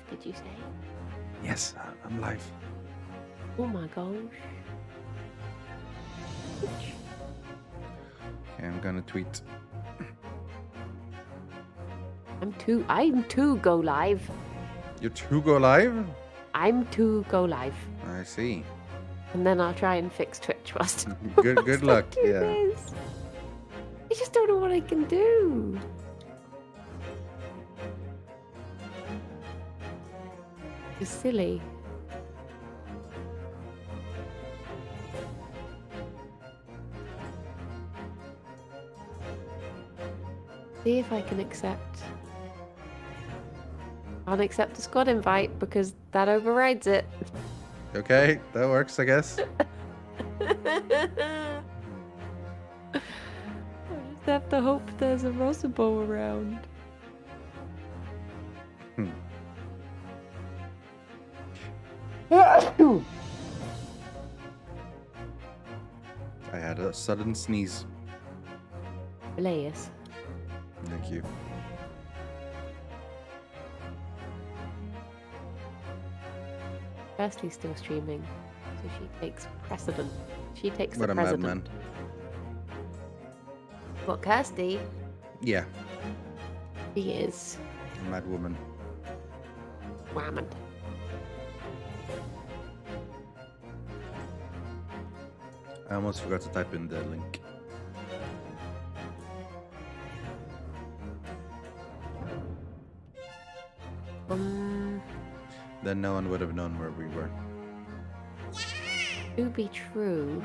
did you say? Yes, I'm live. Oh my gosh. Okay, I'm gonna tweet. I'm to go live. You're to go live? I'm to go live. I see. And then I'll try and fix Twitch whilst Good luck. I do Yeah. this. I just don't know what I can do. It's silly. See if I can accept. I'll accept the squad invite because that overrides it. Okay, that works, I guess. I just have to hope there's a Rosabo around. I had a sudden sneeze. Elias. Thank you. Kirsty's still streaming, so she takes precedent. She takes What the a precedent. madman. What, Kirsty? Yeah, She is. a mad woman. Whammon. I almost forgot to type in the link. Then no one would have known where we were. To be true.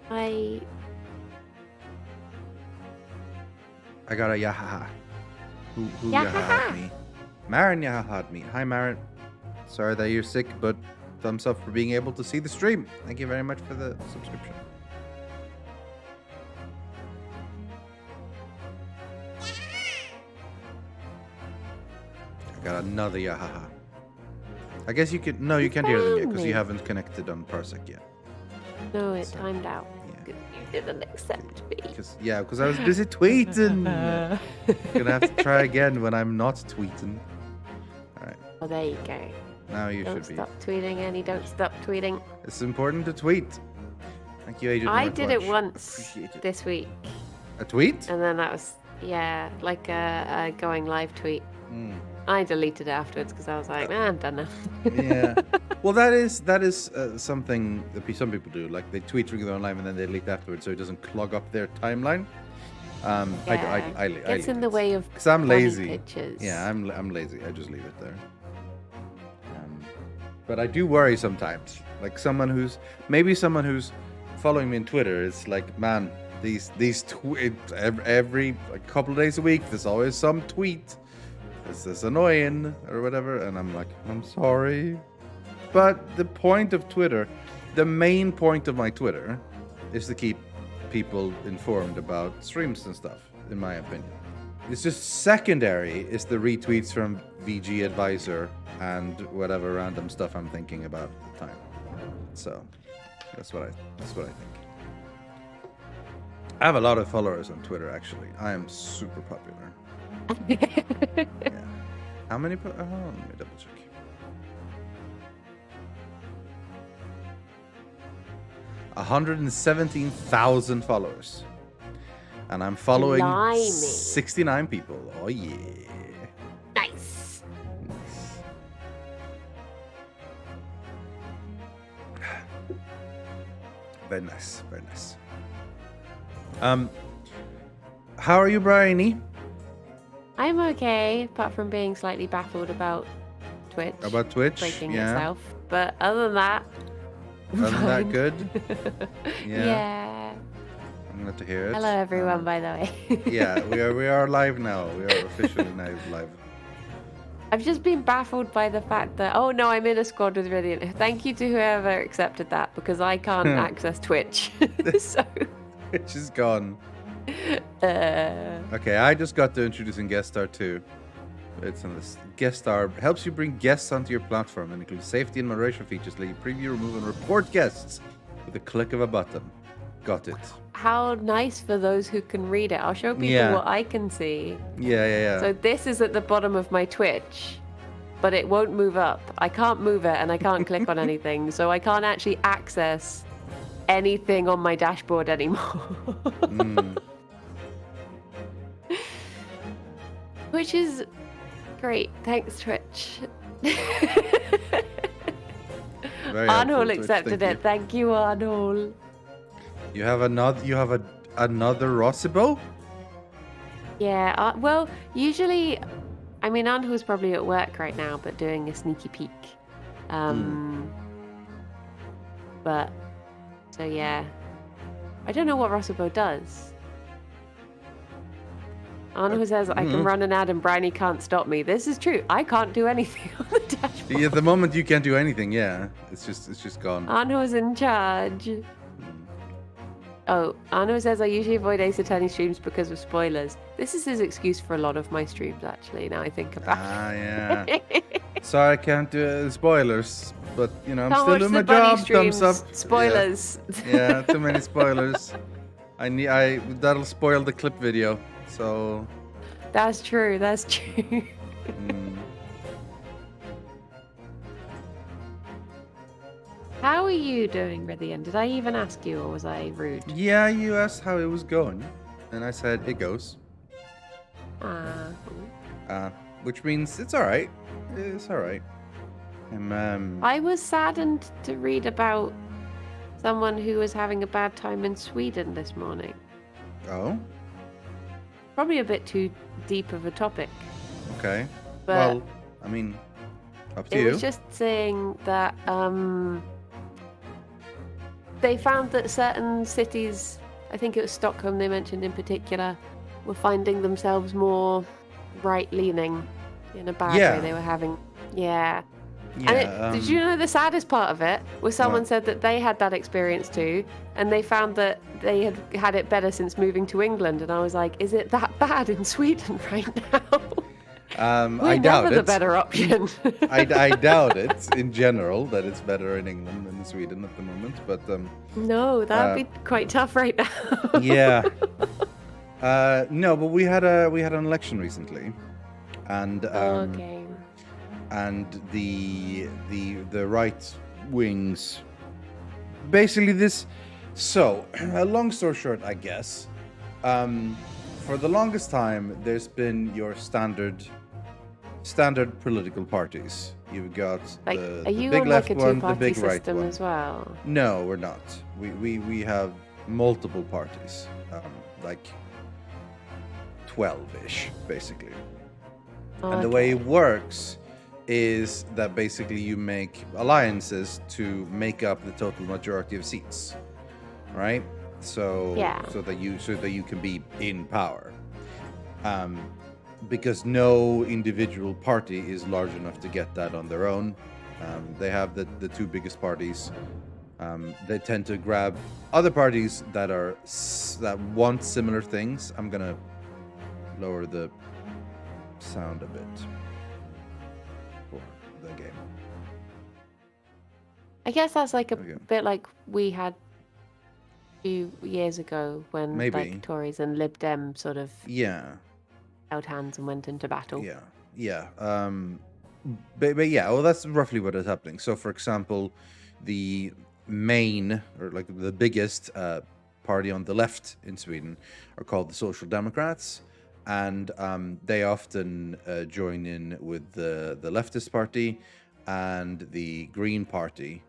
I got a yahaha. Who Yahaha. yahaha'd me? Marin yahaha'd me. Hi, Marin. Sorry that you're sick, but thumbs up for being able to see the stream. Thank you very much for the subscription. I got another yahaha. I guess you can. No, you can't hear them yet because you haven't connected on Parsec yet. No, it So, timed out. yeah. 'Cause you didn't accept me. Because I was busy tweeting. Gonna have to try again when I'm not tweeting. All right, Oh, there you go. now you Don't should be. stop tweeting, Annie. Don't stop tweeting. It's important to tweet. Thank you, Agent. I Mark did it Lunch. once Appreciate it. this week, A tweet? and then that was like a going live tweet. Mm. I deleted it afterwards because I was like, I'm done now. Yeah. Well, that is something that some people do. Like they tweet during their live and then they delete afterwards, so it doesn't clog up their timeline. I Gets in the way of because I'm funny lazy. pictures. Yeah, I'm lazy. I just leave it there. But I do worry sometimes. Like someone who's following me on Twitter is like, man, these every couple of days a week, there's always some tweet. This is annoying or whatever, and I'm like, I'm sorry. But the point of Twitter, the main point of my Twitter, is to keep people informed about streams and stuff, in my opinion. It's just secondary is the retweets from VG Advisor and whatever random stuff I'm thinking about at the time. So that's what I think. I have a lot of followers on Twitter actually. I am super popular. Yeah. How many? Let me double check. $117,000 followers, and I'm following Blimey. 69 people. Oh yeah. Nice. Nice. Very nice. Very nice. How are you, Briony? I'm okay, apart from being slightly baffled about Twitch. About Twitch? Breaking Yeah. itself. But other than that, Other than that, fine. good? Yeah. I'm glad to hear it. Hello, everyone, by the way. Yeah, we are live now. We are officially now live. I've just been baffled by the fact that, oh no, I'm in a squad with Radiant. Thank you to whoever accepted that, because I can't access Twitch. So, Twitch is gone. uh, Okay, I just got to introducing Guest Star 2. It's on this. Guest Star helps you bring guests onto your platform and includes safety and moderation features, let you preview, remove, and report guests with a click of a button. Got it. how nice for those who can read it. I'll show people Yeah. what I can see. Yeah. So this is at the bottom of my Twitch, but it won't move up. I can't move it and I can't click on anything. So I can't actually access anything on my dashboard anymore. Which is great. Thanks, Twitch. Very Arnhole helpful, accepted Twitch, it. Thank you, Arnhole. You have another Rossibo? Yeah, well, usually, I mean, Arnhole's probably at work right now, but doing a sneaky peek. But, so yeah. I don't know what Rossibo does. Arnhole says, I can run an ad and Briony can't stop me. This is true. I can't do anything on the dashboard. Yeah, at the moment you can't do anything, yeah. It's just gone. Arnhole's in charge. Oh, Arno says, I usually avoid Ace Attorney streams because of spoilers. This is his excuse for a lot of my streams, actually, now I think about it. Yeah. Sorry, I can't do spoilers, but, you know, I'm Can't still watch doing the my bunny job. Thumbs up. streams. Spoilers. Yeah, too many spoilers. That'll spoil the clip video, so... That's true, that's true. How are you doing, Rithian? Did I even ask you, or was I rude? Yeah, you asked how it was going, and I said it goes. Which means it's alright. It's alright. I was saddened to read about someone who was having a bad time in Sweden this morning. Oh? Probably a bit too deep of a topic. Okay. But well, I mean, up to you. It was just saying that they found that certain cities, I think it was Stockholm they mentioned in particular, were finding themselves more right-leaning in a bad way. They were having, and did you know the saddest part of it was someone said that they had that experience too, and they found that they had had it better since moving to England, and I was like, is it that bad in Sweden right now? I doubt it. The better option. I doubt it in general that it's better in England than in Sweden at the moment, but no, that'd be quite tough right now. Yeah. No, but we had an election recently, and and the right wings, basically this. So, long story short, I guess, for the longest time, there's been your standard political parties. You've got like, the are you big on left like a one, the two-party big right system one as well? No, we're not. We have multiple parties, like 12-ish, basically. And the way it works is that basically you make alliances to make up the total majority of seats, right? So that you can be in power. Because no individual party is large enough to get that on their own. They have the two biggest parties. They tend to grab other parties that want similar things. I'm gonna lower the sound a bit for the game. I guess that's like a bit like we had a few years ago when like Tories and Lib Dem sort of held hands and went into battle. But yeah, well, that's roughly what is happening. So, for example, the main, or like the biggest party on the left in Sweden are called the Social Democrats, and they often join in with the leftist party and the Green Party,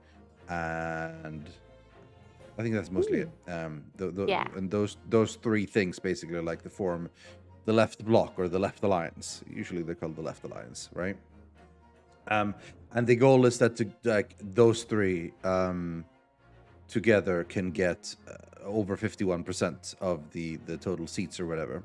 and I think that's mostly it. And those three things basically are like form the left bloc or the left alliance. Usually they're called the left alliance, right? And the goal is that those three together can get over 51% of the total seats or whatever.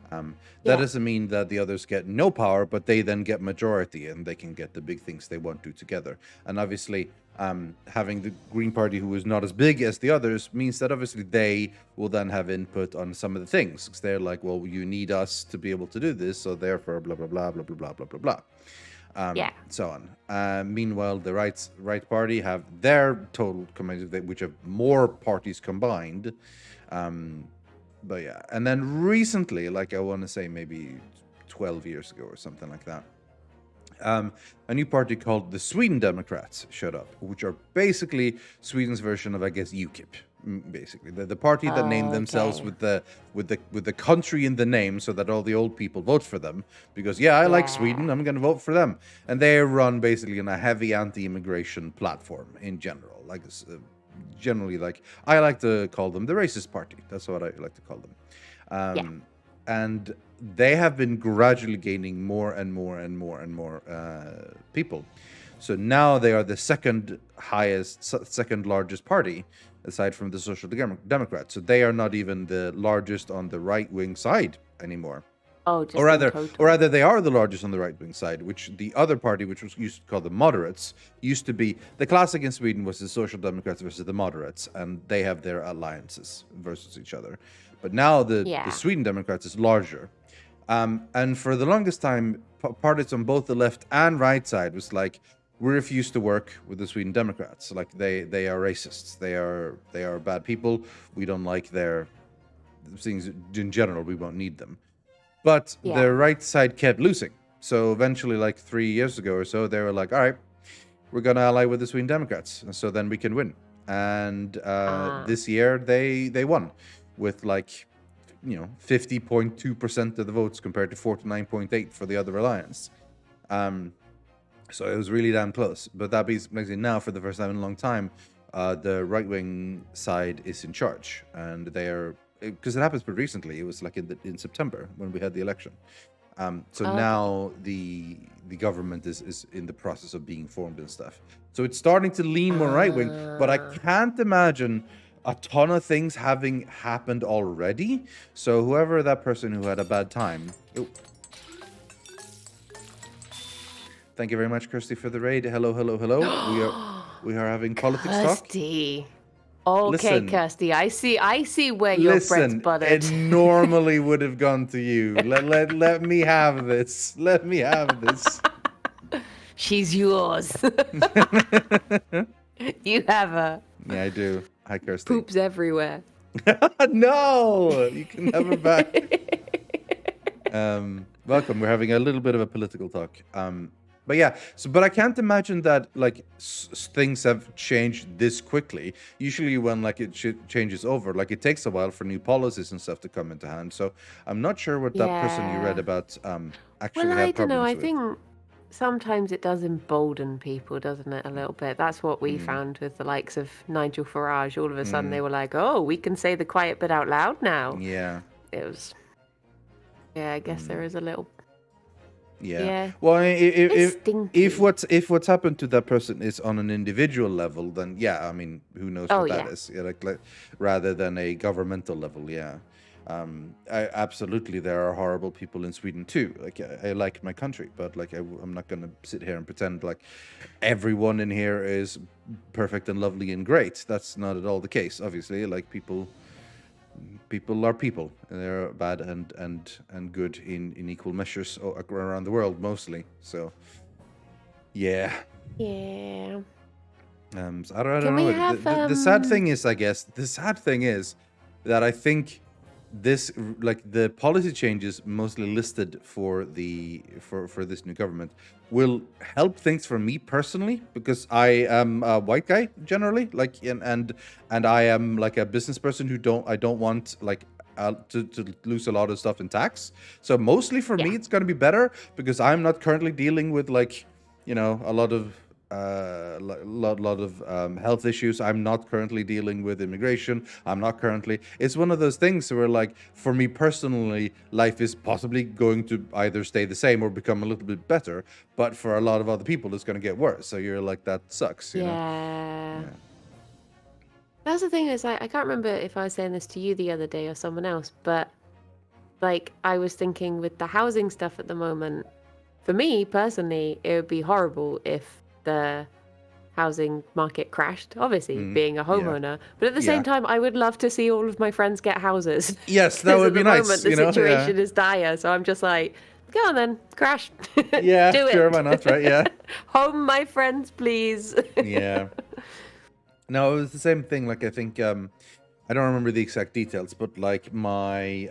That doesn't mean that the others get no power, but they then get majority and they can get the big things they want to together. And obviously, having the Green Party, who is not as big as the others, means that obviously they will then have input on some of the things. Because they're like, well, you need us to be able to do this, so therefore, blah, blah, blah, blah, blah, blah, blah, blah, blah. So on. Meanwhile, the right party have their total command, which have more parties combined, But yeah, and then recently, like I want to say maybe 12 years ago or something like that, a new party called the Sweden Democrats showed up, which are basically Sweden's version of, I guess, UKIP. Basically, the party that named themselves with the country in the name, so that all the old people vote for them. Because I like Sweden, I'm going to vote for them. And they run basically on a heavy anti-immigration platform in general, like generally, like I like to call them the racist party. That's what I like to call them. And they have been gradually gaining more and more and more and more people. So now they are the second largest party, aside from the Social Democrats. So they are not even the largest on the right-wing side anymore. Oh, just or rather, they are the largest on the right-wing side, which the other party, which was used to call the moderates, used to be. The classic in Sweden was the Social Democrats versus the moderates, and they have their alliances versus each other. But now the Sweden Democrats is larger. And for the longest time, parties on both the left and right side was like, we refuse to work with the Sweden Democrats. Like they are racists. They are bad people. We don't like their things in general. We won't need them. But the right side kept losing. So eventually, like 3 years ago or so, they were like, all right, we're going to ally with the Sweden Democrats. And so then we can win. And this year they won with 50.2% of the votes compared to 49.8% for the other alliance. So it was really damn close. But that means now, for the first time in a long time, the right-wing side is in charge. And they are... Because it happened pretty recently. It was like in September when we had the election. Now the government is in the process of being formed and stuff. So it's starting to lean more right-wing. But I can't imagine a ton of things having happened already. So whoever that person who had a bad time... Oh. Thank you very much, Kirsty, for the raid. Hello. We are having politics talk. Kirsty. Okay, Kirsty, I see where your bread's buttered. It normally would have gone to you. Let me have this. Let me have this. She's yours. You have her. Yeah, I do. Hi, Kirsty. Poops everywhere. No, you can have her back. Welcome. We're having a little bit of a political talk. But I can't imagine that things have changed this quickly. Usually when it changes over, it takes a while for new policies and stuff to come into hand. So I'm not sure what that person you read about actually had problems with. Well, I don't know. I think sometimes it does embolden people, doesn't it, a little bit? That's what we found with the likes of Nigel Farage. All of a sudden they were like, oh, we can say the quiet bit out loud now. Yeah. It was... Yeah, I guess there is a little... Yeah. Well, if what's happened to that person is on an individual level, then I mean, who knows what that is? Rather than a governmental level, absolutely, there are horrible people in Sweden too. I like my country, but I'm not gonna sit here and pretend like everyone in here is perfect and lovely and great. That's not at all the case. Obviously, people are people. They're bad and good in equal measures around the world, mostly. So, yeah. Yeah. So I don't know. The sad thing is, I guess, that I think this, the policy changes mostly listed for this new government will help things for me personally, because I am a white guy generally, and I am a business person who don't want to lose a lot of stuff in tax. So mostly for me it's going to be better, because I'm not currently dealing with a lot of health issues. I'm not currently dealing with immigration. It's one of those things where for me personally, life is possibly going to either stay the same or become a little bit better, but for a lot of other people it's going to get worse. So you're that sucks, you know? That's the thing, is I can't remember if I was saying this to you the other day or someone else, but I was thinking with the housing stuff at the moment, for me personally, it would be horrible if the housing market crashed, obviously, being a homeowner. But at the same time, I would love to see all of my friends get houses. Yes, that would be nice. At the moment, the situation is dire, so I'm just like, go on then, crash. Yeah, do sure, it. Why not, right? Yeah. Home, my friends, please. Yeah. No, it was the same thing. I think I don't remember the exact details, but like my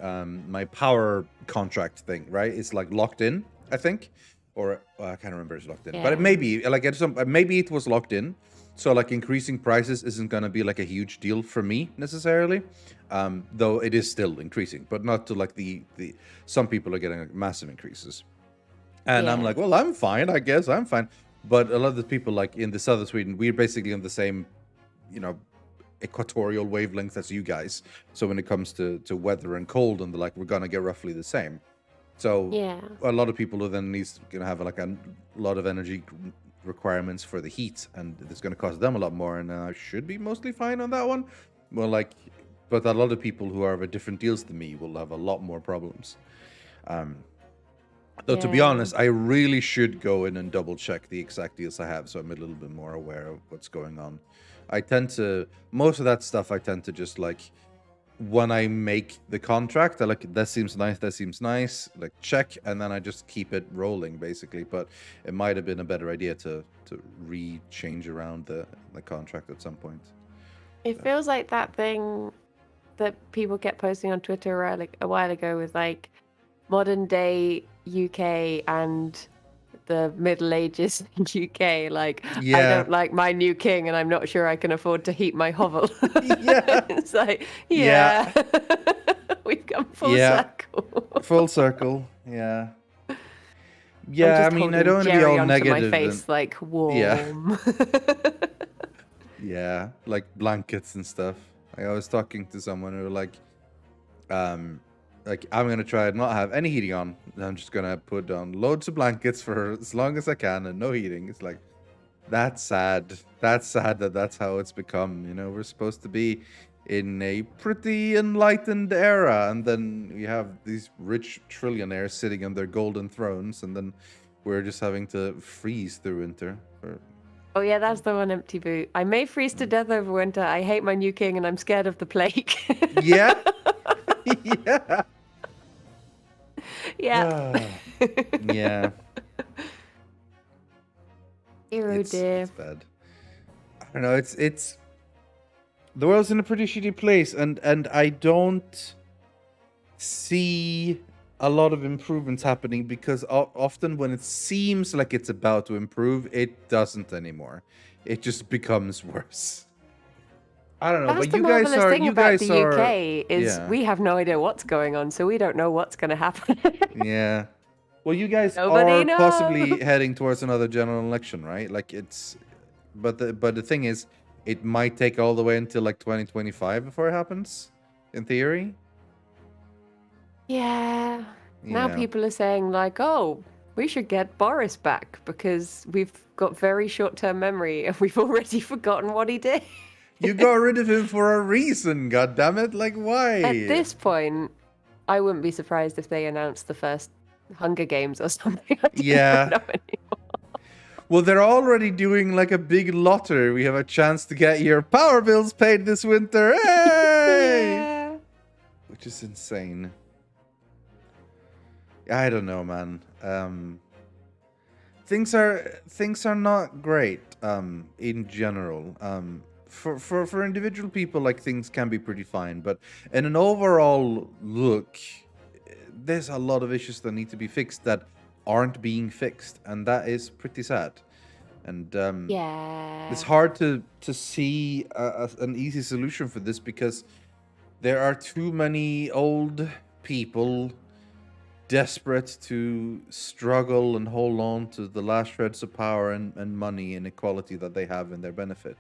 my power contract thing, right? It's like locked in, I think, or I can't remember. It's locked in, but it may be like at some maybe it was locked in. So like increasing prices isn't gonna be like a huge deal for me necessarily, though it is still increasing, but not to like the some people are getting like massive increases, and I'm like, well, I'm fine, I guess I'm fine, but a lot of the people like in the south of Sweden, we're basically on the same, you know, equatorial wavelength as you guys. So when it comes to weather and cold and the like, we're gonna get roughly the same. So a lot of people who then needs gonna have like a lot of energy requirements for the heat, and it's gonna cost them a lot more. And I should be mostly fine on that one. Well, like, but a lot of people who are of different deals than me will have a lot more problems. Though to be honest, I really should go in and double check the exact deals I have, so I'm a little bit more aware of what's going on. I tend to, most of that stuff I tend to just like, when I make the contract, I like, that seems nice, like check, and then I just keep it rolling basically. But it might have been a better idea to re-change around the contract at some point. It feels like that thing that people kept posting on Twitter like a while ago with like modern day UK and the Middle Ages in UK, like, I don't like my new king and I'm not sure I can afford to heat my hovel. It's like, we've come full circle. Full circle, yeah. I mean, I don't want to be all negative. My face, like, warm. Like blankets and stuff. I was talking to someone who were like, I'm gonna try and not have any heating on. I'm just gonna put on loads of blankets for as long as I can and no heating. It's like, that's sad. That's sad that that's how it's become. You know, we're supposed to be in a pretty enlightened era, and then we have these rich trillionaires sitting on their golden thrones, and then we're just having to freeze through winter. Oh yeah, that's the one empty boot. I may freeze to death over winter. I hate my new king, and I'm scared of the plague. Yeah. Yeah. It's bad. I don't know. It's the world's in a pretty shitty place, and I don't see a lot of improvements happening because often when it seems like it's about to improve, it doesn't anymore. It just becomes worse. I don't know, that's but the you guys are. Thing you about guys the are. UK is we have no idea what's going on, so we don't know what's going to happen. Yeah. Well, you guys Nobody are knows. possibly heading towards another general election, right? Like it's, but the thing is, it might take all the way until like 2025 before it happens, in theory. Yeah. Now people are saying like, oh, we should get Boris back because we've got very short-term memory and we've already forgotten what he did. You got rid of him for a reason, goddammit. Like, why? At this point, I wouldn't be surprised if they announced the first Hunger Games or something. I don't know anymore. Well, they're already doing like a big lottery. We have a chance to get your power bills paid this winter. Hey! Which is insane. I don't know, man. Things are not great in general. For individual people, like, things can be pretty fine, but in an overall look, there's a lot of issues that need to be fixed that aren't being fixed, and that is pretty sad. And it's hard to see an easy solution for this because there are too many old people desperate to struggle and hold on to the last shreds of power and money and equality that they have in their benefit.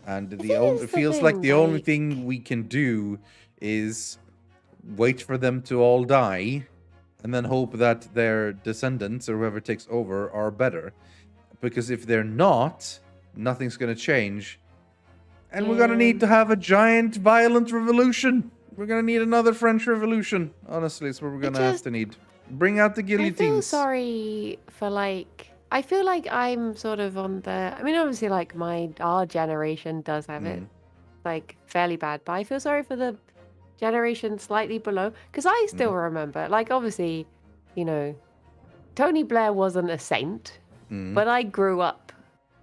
And it feels like the only thing we can do is wait for them to all die and then hope that their descendants or whoever takes over are better. Because if they're not, nothing's going to change. And we're going to need to have a giant violent revolution. We're going to need another French Revolution. Honestly, it's what we're going to have to need. Bring out the guillotines. I feel sorry for, like... I feel like I'm sort of on the... I mean, obviously, like, our generation does have it, like, fairly bad. But I feel sorry for the generation slightly below. Because I still remember, like, obviously, you know, Tony Blair wasn't a saint. But I grew up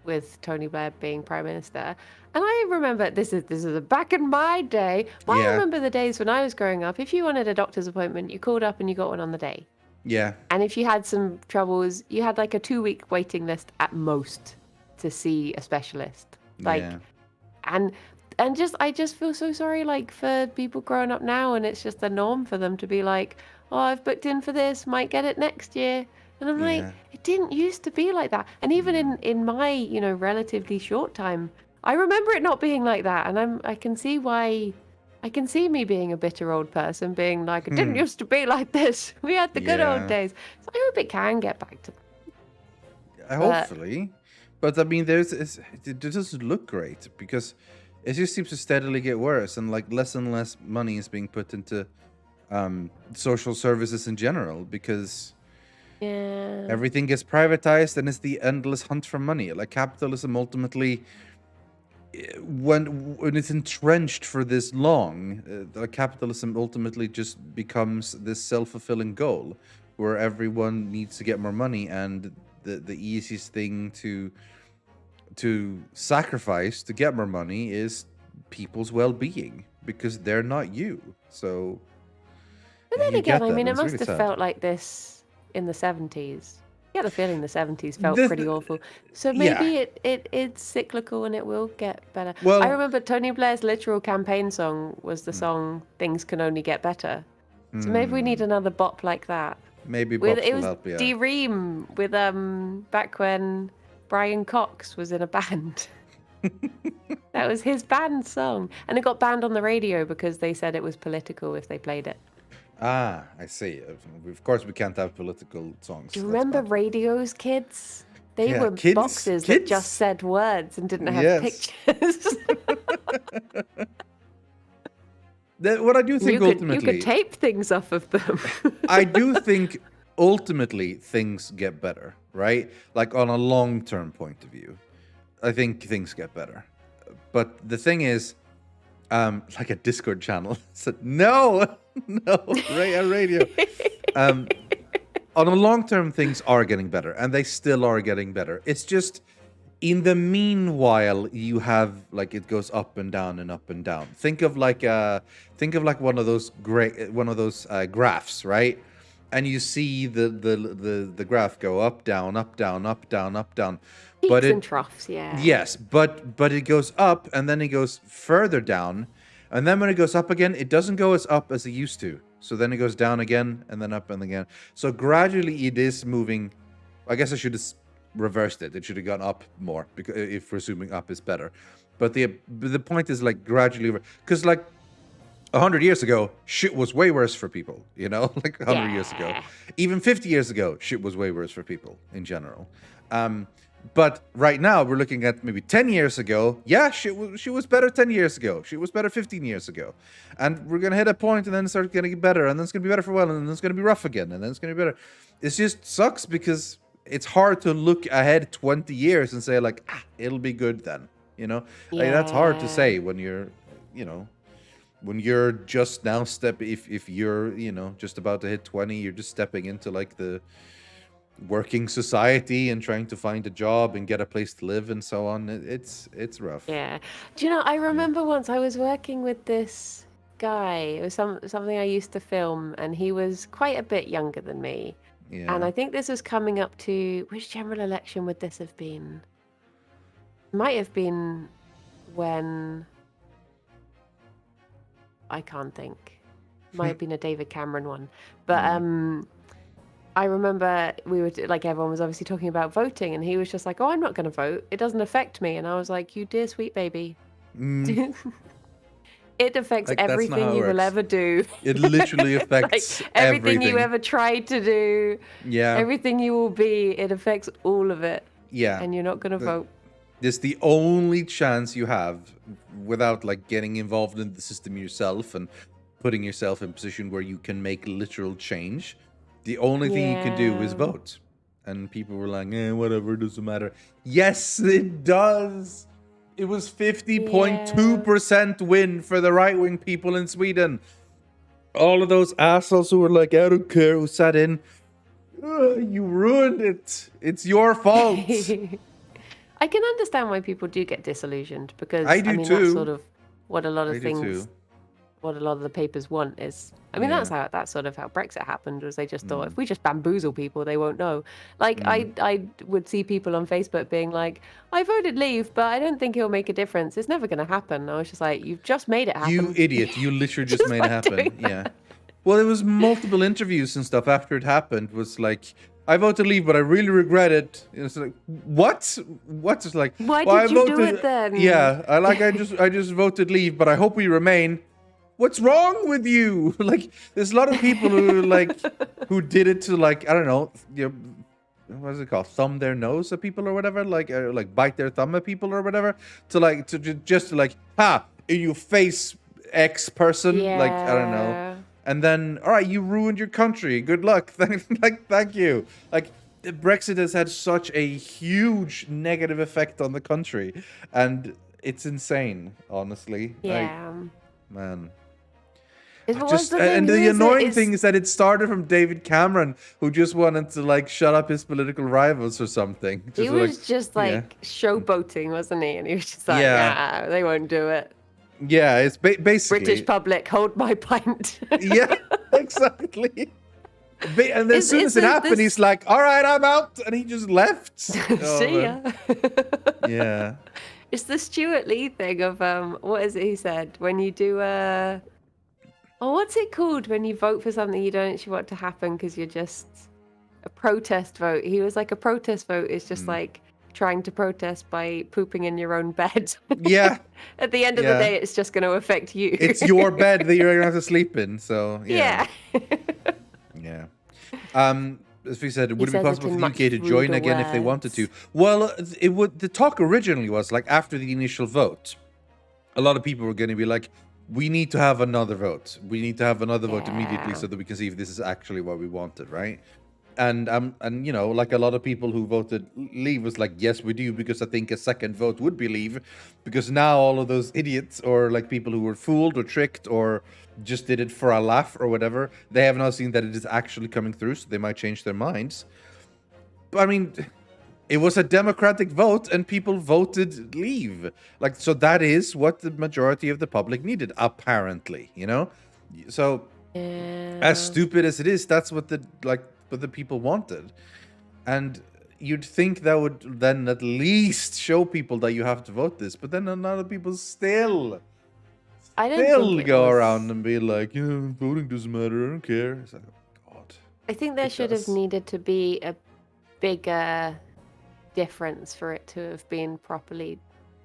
with Tony Blair being prime minister. And I remember this is back in my day. But I Yeah. remember the days when I was growing up. If you wanted a doctor's appointment, you called up and you got one on the day. Yeah. And if you had some troubles, you had like a 2-week waiting list at most to see a specialist. Like, Yeah. and I just feel so sorry, like, for people growing up now, and it's just the norm for them to be like, oh, I've booked in for this, might get it next year. And I'm like, Yeah. it didn't used to be like that. And even in my, you know, relatively short time, I remember it not being like that. And I can see why. I can see me being a bitter old person, being like, it didn't used to be like this. We had the good old Yeah. days. So I hope it can get back to that. Hopefully. But I mean, it doesn't look great because it just seems to steadily get worse, and like less and less money is being put into social services in general because Yeah. everything gets privatized and it's the endless hunt for money. Like capitalism ultimately, when it's entrenched for this long, capitalism ultimately just becomes this self-fulfilling goal where everyone needs to get more money, and the easiest thing to sacrifice to get more money is people's well-being because they're not you. So But then you again, get I that, mean, and it it's must really have sad. felt like this in the 70s. I get the feeling the 70s felt The- pretty awful. So yeah. maybe it's cyclical and it will get better. Well- I remember Tony Blair's literal campaign song was the song Things Can Only Get Better. So maybe we need another bop like that. Maybe With Bops it will was help. Yeah. D-Ream with back when Brian Cox was in a band. That was his band song. And it got banned on the radio because they said it was political if they played it. Ah, I see. Of course, we can't have political songs. Do you That's remember bad. radios, kids? They Yeah, were kids- boxes that kids- just said words and didn't have Yes. pictures. What I do think you ultimately, could tape things off of them. I do think ultimately things get better, right? Like on a long-term point of view, I think things get better. But the thing is, like a Discord channel said, no, a radio. On a long-term, things are getting better, and they still are getting better. It's just in the meanwhile, you have like it goes up and down and up and down. Think of like one of those graphs, right? And you see the graph go up, down, up, down, up, down, up, down. Peaks and troughs, yeah. Yes, but it goes up and then it goes further down, and then when it goes up again, it doesn't go as up as it used to. So then it goes down again and then up and again. So gradually it is moving. I guess I should have reversed it. It should have gone up more because if we're assuming up is better. But the point is like gradually, because like 100 years ago, shit was way worse for people, you know, like 100 years ago. Even 50 years ago, shit was way worse for people in general. But right now, we're looking at maybe 10 years ago. Yeah, shit was better 10 years ago. Shit was better 15 years ago. And we're going to hit a point and then start getting better. And then it's going to be better for a while. And then it's going to be rough again. And then it's going to be better. It just sucks because it's hard to look ahead 20 years and say like, it'll be good then, you know? Like, that's hard to say when you're, you know, when you're just now if you're, you know, just about to hit 20, you're just stepping into like the working society and trying to find a job and get a place to live and so on. It's rough. Yeah. Do you know, I remember once I was working with this guy. It was something I used to film, and he was quite a bit younger than me. Yeah. And I think this was coming up to, which general election would this have been? Might have been when, I can't think. Might have been a David Cameron one. But I remember we were, like, everyone was obviously talking about voting, and he was just like, oh, I'm not going to vote. It doesn't affect me. And I was like, you dear sweet baby. It affects Like, that's not everything how it you will works. ever do. It literally affects Like, everything you everything. ever tried to do, Yeah. everything you will be, it affects all of it. Yeah. And you're not going to vote. It's the only chance you have without like getting involved in the system yourself and putting yourself in a position where you can make literal change. The only thing you can do is Yeah. vote. And people were like, whatever, doesn't matter. Yes, it does. It was 50.2% win for the right-wing people in Sweden. All of those assholes who were like, I don't care, who sat in. You ruined it. It's your fault. I can understand why people do get disillusioned because I do too. that's sort of what a lot of things, what a lot of the papers want is. That's sort of how Brexit happened. Was they just thought if we just bamboozle people, they won't know. Like I would see people on Facebook being like, I voted Leave, but I don't think it'll make a difference. It's never going to happen. I was just like, you've just made it happen. You idiot! You literally just made it happen. Yeah. Well, there was multiple interviews and stuff after it happened. Was like, I voted Leave, but I really regret it. It's like, what? What is like? Why did you do it then? Yeah, I just voted Leave, but I hope we remain. What's wrong with you? Like, there's a lot of people who who did it to like, I don't know, what is it called? Thumb their nose at people or whatever, like bite their thumb at people or whatever, ha, you face X person, like I don't know. And then, all right, you ruined your country. Good luck. Thank you. Like, Brexit has had such a huge negative effect on the country, and it's insane, honestly. Yeah. Man. The annoying thing is that it started from David Cameron, who just wanted to like shut up his political rivals or something. He was just showboating, wasn't he? And he was just like, nah, they won't do it. Yeah, it's basically British public, hold my pint. Yeah, exactly. And then as soon as it happened, he's like, all right, I'm out. And he just left. See ya. Yeah. It's the Stuart Lee thing of, what is it he said? When you do, what's it called? When you vote for something you don't actually want to happen because you're just a protest vote. He was like, a protest vote is just like trying to protest by pooping in your own bed. Yeah. At the end of the day, it's just going to affect you. It's your bed that you're going to have to sleep in. So, yeah. Yeah. As we said, would it be possible for the UK to join again if they wanted to? Well, it would. The talk originally was like after the initial vote, a lot of people were going to be like, we need to have another vote. We need to have another vote immediately so that we can see if this is actually what we wanted, right? And you know, like a lot of people who voted Leave was like, yes, we do, because I think a second vote would be Leave, because now all of those idiots or like people who were fooled or tricked or just did it for a laugh or whatever, they have now seen that it is actually coming through, so they might change their minds. But I mean, it was a democratic vote and people voted Leave. Like, so that is what the majority of the public needed, apparently, you know? So as stupid as it is, that's what the people wanted. And you'd think that would then at least show people that you have to vote this, but then a lot of people still go around and be like, voting doesn't matter, I don't care. It's like, oh God. I think there should have needed to be a bigger difference for it to have been properly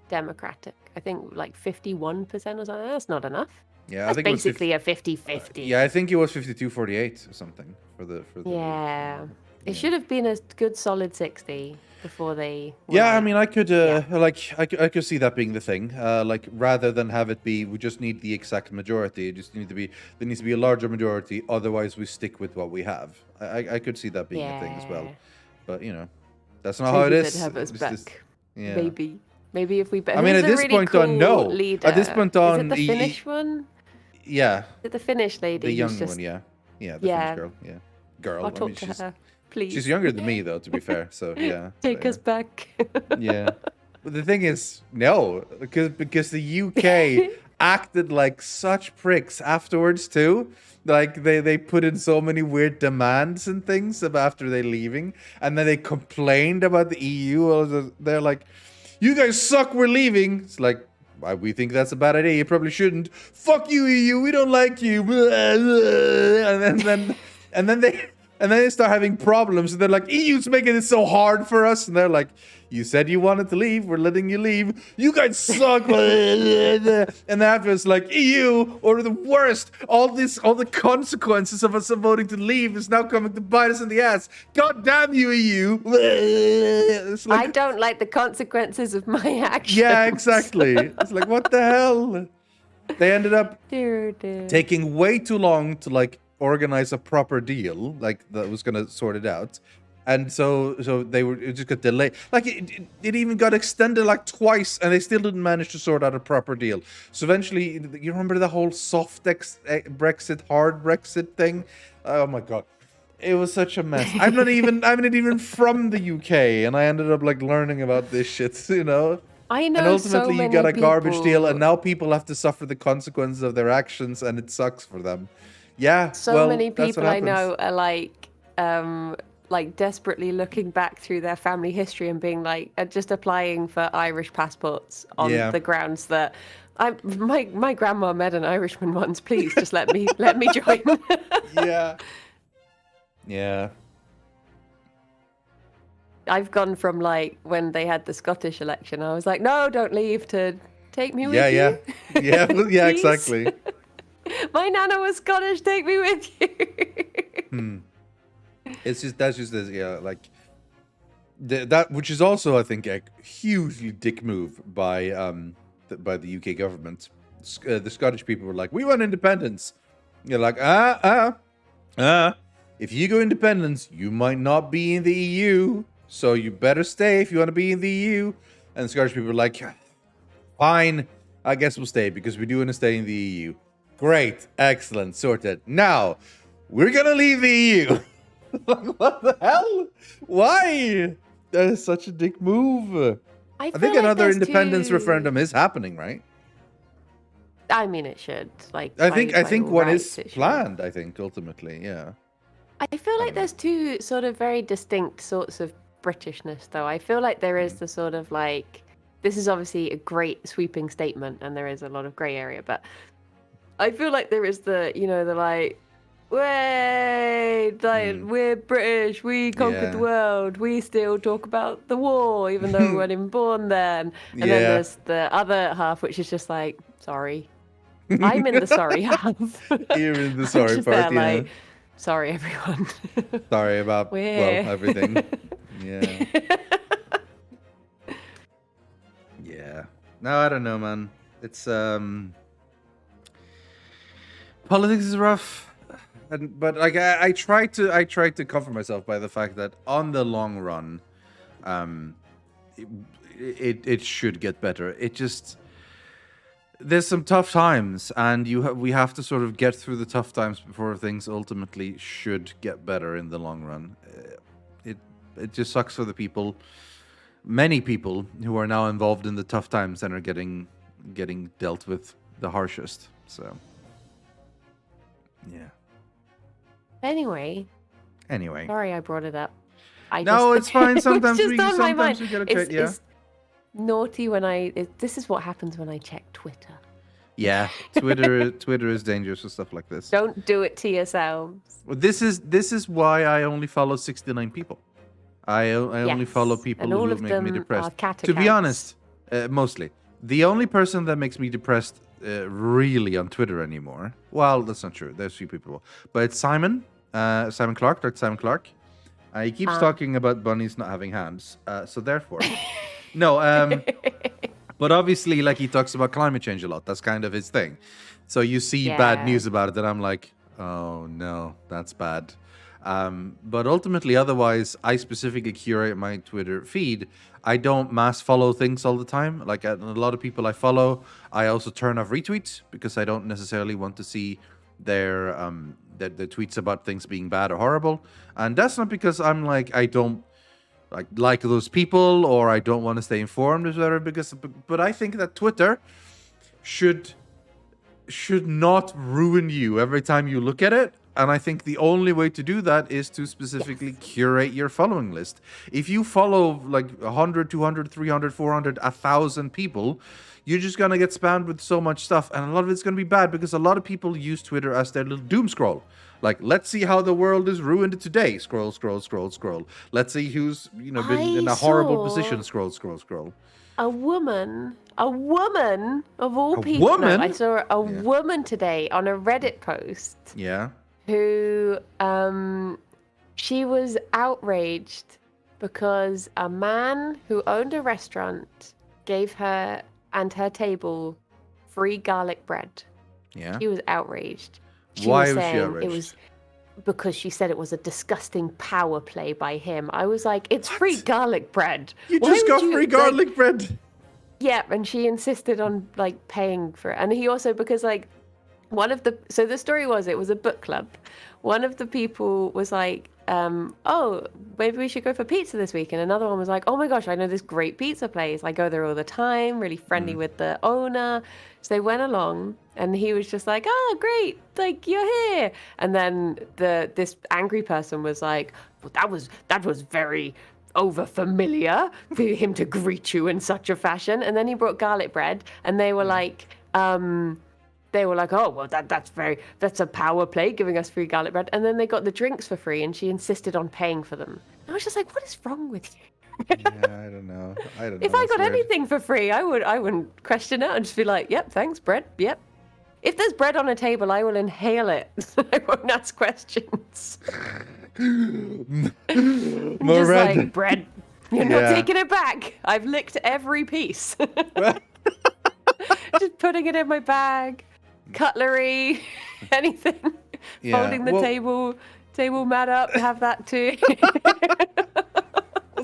democratic. I think like 51% or something. That's not enough. Yeah, that's I think basically a 50-50. Yeah, I think it was 52-48 or something for the. It should have been a good solid 60 before they. Yeah, I mean, I could I could see that being the thing. Like rather than have it be, we just need the exact majority. It just needs to be a larger majority. Otherwise, we stick with what we have. I could see that being a thing as well. But you know, that's not how it is. Have us back. Maybe if we. I mean, at this point on, no. At this point on, is it the Finnish one? Yeah. Is it the Finnish lady? The young one, yeah. The Finnish girl, yeah. Girl. I'll talk to her, please. She's younger than me, though, to be fair. So yeah. Take us back. Yeah. But the thing is, no, because the UK acted like such pricks afterwards too. Like they put in so many weird demands and things after they leaving, and then they complained about the EU. They're like, "You guys suck. We're leaving." It's like, we think that's a bad idea. You probably shouldn't. Fuck you, EU. We don't like you. And then they start having problems. And they're like, EU's making it so hard for us. And they're like, you said you wanted to leave. We're letting you leave. You guys suck. And then after it's like, EU, or the worst. All the consequences of us voting to leave is now coming to bite us in the ass. God damn you, EU. It's like, I don't like the consequences of my actions. Yeah, exactly. It's like, what the hell? They ended up taking way too long to like organize a proper deal, like that was gonna sort it out, and so it just got delayed. Like it even got extended like twice, and they still didn't manage to sort out a proper deal. So eventually, you remember the whole soft Brexit, hard Brexit thing? Oh my God! It was such a mess. I'm not even from the UK, and I ended up like learning about this shit, you know. I And know so ultimately, you many got a garbage people. deal, and now people have to suffer the consequences of their actions, and it sucks for them. Yeah, So well, many that's what people I happens. know are like desperately looking back through their family history and being like just applying for Irish passports on Yeah, the grounds that my grandma met an Irishman once. Please just let me join. yeah, yeah, I've gone from like when they had the Scottish election, I was like, no, don't leave, to take me yeah, with yeah, you, yeah, yeah, please. exactly. My nana was Scottish, take me with you. It's just that's just this, yeah, like that, which is also, I think, a hugely dick move by the UK government. The Scottish people were like, "We want independence." You're like, if you go independence, you might not be in the EU, so you better stay if you want to be in the EU. And the Scottish people were like, fine, I guess we'll stay because we do want to stay in the EU. Great, excellent, sorted. Now, we're gonna leave the EU. Like, what the hell? Why? That is such a dick move. I feel think like another there's independence two- referendum is happening, right? I mean, it should. Like, I by think all one rights, is it should. planned, I think, ultimately, yeah. I feel like don't know. there's two sort of very distinct sorts of Britishness, though. I feel like there is the sort of like, this is obviously a great sweeping statement, and there is a lot of grey area, but I feel like there is the, you know, the like, wait, like, we're British, we conquered the Yeah. world, we still talk about the war, even though we weren't even born then. And then Yeah. there's the other half, which is just like, sorry. I'm in the sorry half. You're in the I'm sorry just part, there, yeah. like, sorry, everyone. Sorry about, We're- well, everything. Yeah. Yeah. No, I don't know, man. It's, politics is rough. But like I try to comfort myself by the fact that on the long run, it should get better. It just, there's some tough times, and we have to sort of get through the tough times before things ultimately should get better in the long run. It just sucks for the people, many people who are now involved in the tough times and are getting dealt with the harshest. So, yeah. Anyway, sorry I brought it up. It's fine. Sometimes just we on my mind. get a check. Yeah. It's naughty when this is what happens when I check Twitter. Yeah, Twitter is dangerous for stuff like this. Don't do it to yourselves. Well, this is why I only follow 69 people. I only follow people and all who of make them me depressed. Are cat To be accounts. honest, mostly the only person that makes me depressed really on Twitter anymore. Well, that's not true. There's a few people, but it's Simon Clark, Dr. Simon Clark. He keeps talking about bunnies not having hands. So therefore, no. But obviously, like, he talks about climate change a lot. That's kind of his thing. So you see bad news about it, and I'm like, oh no, that's bad. But ultimately, otherwise, I specifically curate my Twitter feed. I don't mass follow things all the time. Like, a lot of people I follow, I also turn off retweets because I don't necessarily want to see their tweets about things being bad or horrible. And that's not because I'm like, I don't like those people, or I don't want to stay informed, or whatever. But I think that Twitter should not ruin you every time you look at it. And I think the only way to do that is to specifically curate your following list. If you follow like 100, 200, 300, 400, 1,000 people, you're just going to get spammed with so much stuff. And a lot of it's going to be bad because a lot of people use Twitter as their little doom scroll. Like, let's see how the world is ruined today. Scroll, scroll, scroll, scroll. Let's see who's, been in a horrible position. Scroll, scroll, scroll. A woman of all people. Woman? No, I saw a woman today on a Reddit post. Yeah. Who, she was outraged because a man who owned a restaurant gave her and her table free garlic bread. Yeah. She was outraged. Why was she outraged? It was because she said it was a disgusting power play by him. I was like, it's free garlic bread. You just got free garlic bread. Yeah, and she insisted on like paying for it. And he also, because like so the story was, it was a book club. One of the people was like, oh, maybe we should go for pizza this week. And another one was like, oh my gosh, I know this great pizza place. I go there all the time, really friendly with the owner. So they went along and he was just like, oh, great, like you're here. And then this angry person was like, well, that was very over familiar for him to greet you in such a fashion. And then he brought garlic bread and they were like, oh, well, that's a power play, giving us free garlic bread. And then they got the drinks for free and she insisted on paying for them. And I was just like, what is wrong with you? Yeah, I don't know. If I got anything for free, I wouldn't question it. I'd just be like, yep, thanks, bread, yep. If there's bread on a table, I will inhale it. I won't ask questions. Just like, bread, you're not taking it back. I've licked every piece. Just putting it in my bag. Cutlery, anything. Folding the table mat up, have that too.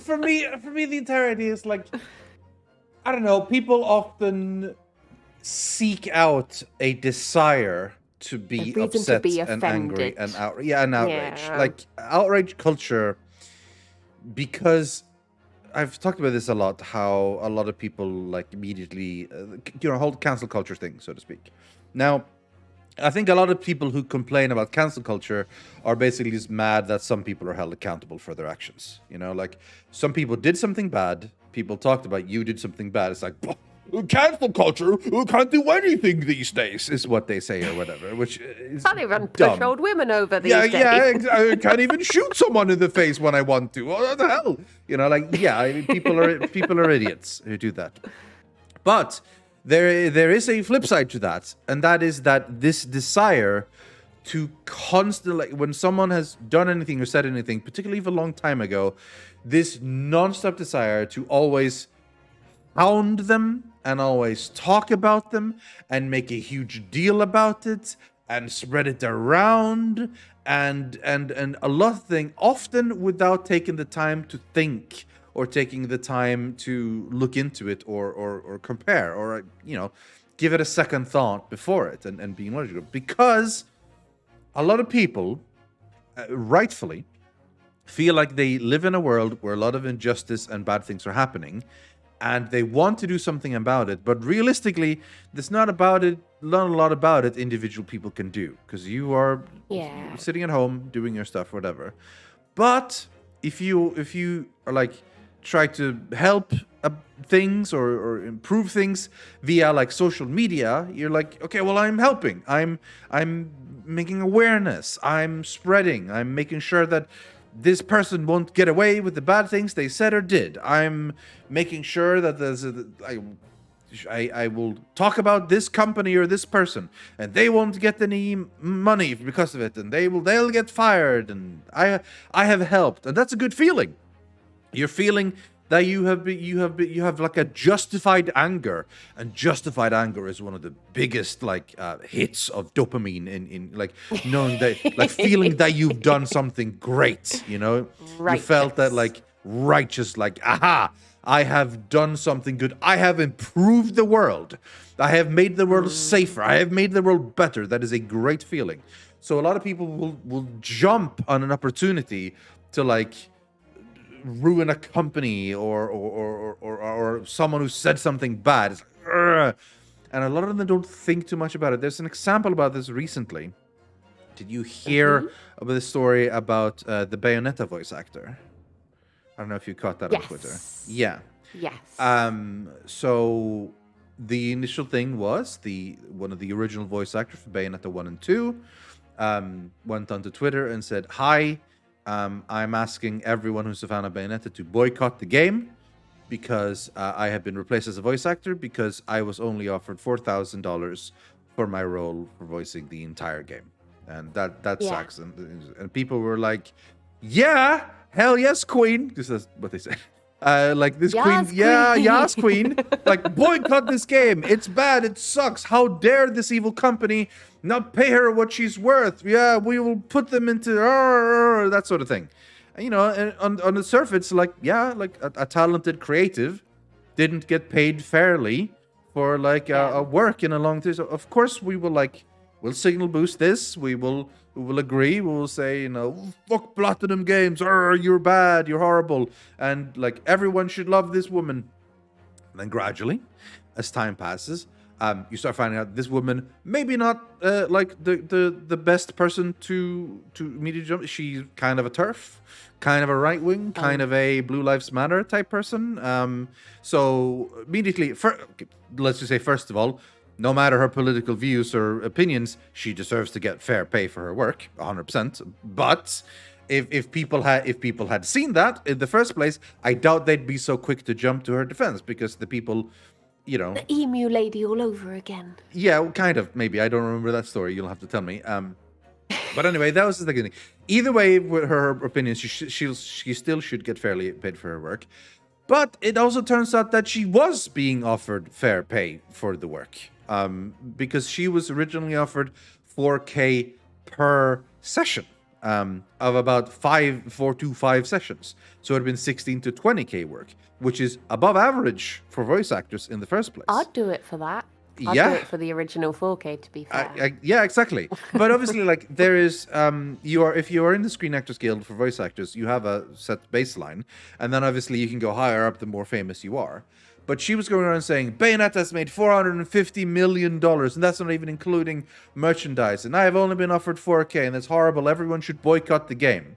For me, the entire idea is like, I don't know, people often seek out a desire to be upset and angry and outraged. Yeah. Like outrage culture, because I've talked about this a lot, how a lot of people like immediately, whole cancel culture thing, so to speak. Now, I think a lot of people who complain about cancel culture are basically just mad that some people are held accountable for their actions. Like some people did something bad. People talked about you did something bad. It's like, cancel culture can't do anything these days, is what they say or whatever. Which is can't even push old women over these days. I can't even shoot someone in the face when I want to. What the hell? People are idiots who do that. But there is a flip side to that, and that is that this desire to constantly, when someone has done anything or said anything, particularly if a long time ago, this non-stop desire to always hound them and always talk about them and make a huge deal about it and spread it around and a lot of things, often without taking the time to think or taking the time to look into it or compare or give it a second thought before it and being logical. Because a lot of people rightfully feel like they live in a world where a lot of injustice and bad things are happening, and they want to do something about it. But realistically, there's not a lot about it individual people can do, because you are sitting at home doing your stuff, whatever. But if you are like try to help things or improve things via like social media, you're like, okay, well, I'm helping. I'm making awareness. I'm spreading. I'm making sure that this person won't get away with the bad things they said or did. I'm making sure that I will talk about this company or this person, and they won't get any money because of it, and they'll get fired, and I have helped, and that's a good feeling. You're feeling that you have like a justified anger, and justified anger is one of the biggest like hits of dopamine in like knowing that, like feeling that you've done something great, Righteous. You felt that like righteous, like aha, I have done something good. I have improved the world. I have made the world safer. I have made the world better. That is a great feeling. So a lot of people will jump on an opportunity to like ruin a company or someone who said something bad. It's like, and a lot of them don't think too much about it. There's an example about this recently. Did you hear about the story about the Bayonetta voice actor? I don't know if you caught that on Twitter. Yeah. Yes. So the initial thing was one of the original voice actors for Bayonetta 1 and 2 went onto Twitter and said, "Hi, I'm asking everyone who's a fan of Bayonetta to boycott the game because I have been replaced as a voice actor because I was only offered $4,000 for my role for voicing the entire game." And that sucks. And people were like, "Yeah, hell yes, queen." This is what they said. Like this yes, queen, yes, queen. Like, boycott this game. It's bad. It sucks. How dare this evil company not pay her what she's worth? Yeah, we will put them into that sort of thing. And, on the surface, like, like a talented creative didn't get paid fairly for like a work in a long time. So of course we will like we'll signal boost this. We will agree. We will say, fuck Platinum Games. You're bad. You're horrible. And like everyone should love this woman. And then gradually, as time passes, you start finding out this woman maybe not like the best person to immediately jump. She's kind of a TERF, kind of a right wing, kind of a Blue Lives Matter type person. So immediately, let's just say first of all, no matter her political views or opinions, she deserves to get fair pay for her work, 100%. But if people had seen that in the first place, I doubt they'd be so quick to jump to her defense, because the people, the emu lady all over again. Yeah, kind of, maybe. I don't remember that story. You'll have to tell me. But anyway, that was the thing. Either way, with her opinions, she still should get fairly paid for her work. But it also turns out that she was being offered fair pay for the work, because she was originally offered 4K per session. Of about 4 to 5 sessions. So it had been 16 to 20K work, which is above average for voice actors in the first place. I'd do it for that. I'd do it for the original 4K, to be fair. Yeah, exactly. But obviously, like, there is, if you are in the Screen Actors Guild for voice actors, you have a set baseline, and then obviously you can go higher up the more famous you are. But she was going around saying, Bayonetta's made $450 million, and that's not even including merchandise. And I have only been offered 4K, and it's horrible. Everyone should boycott the game.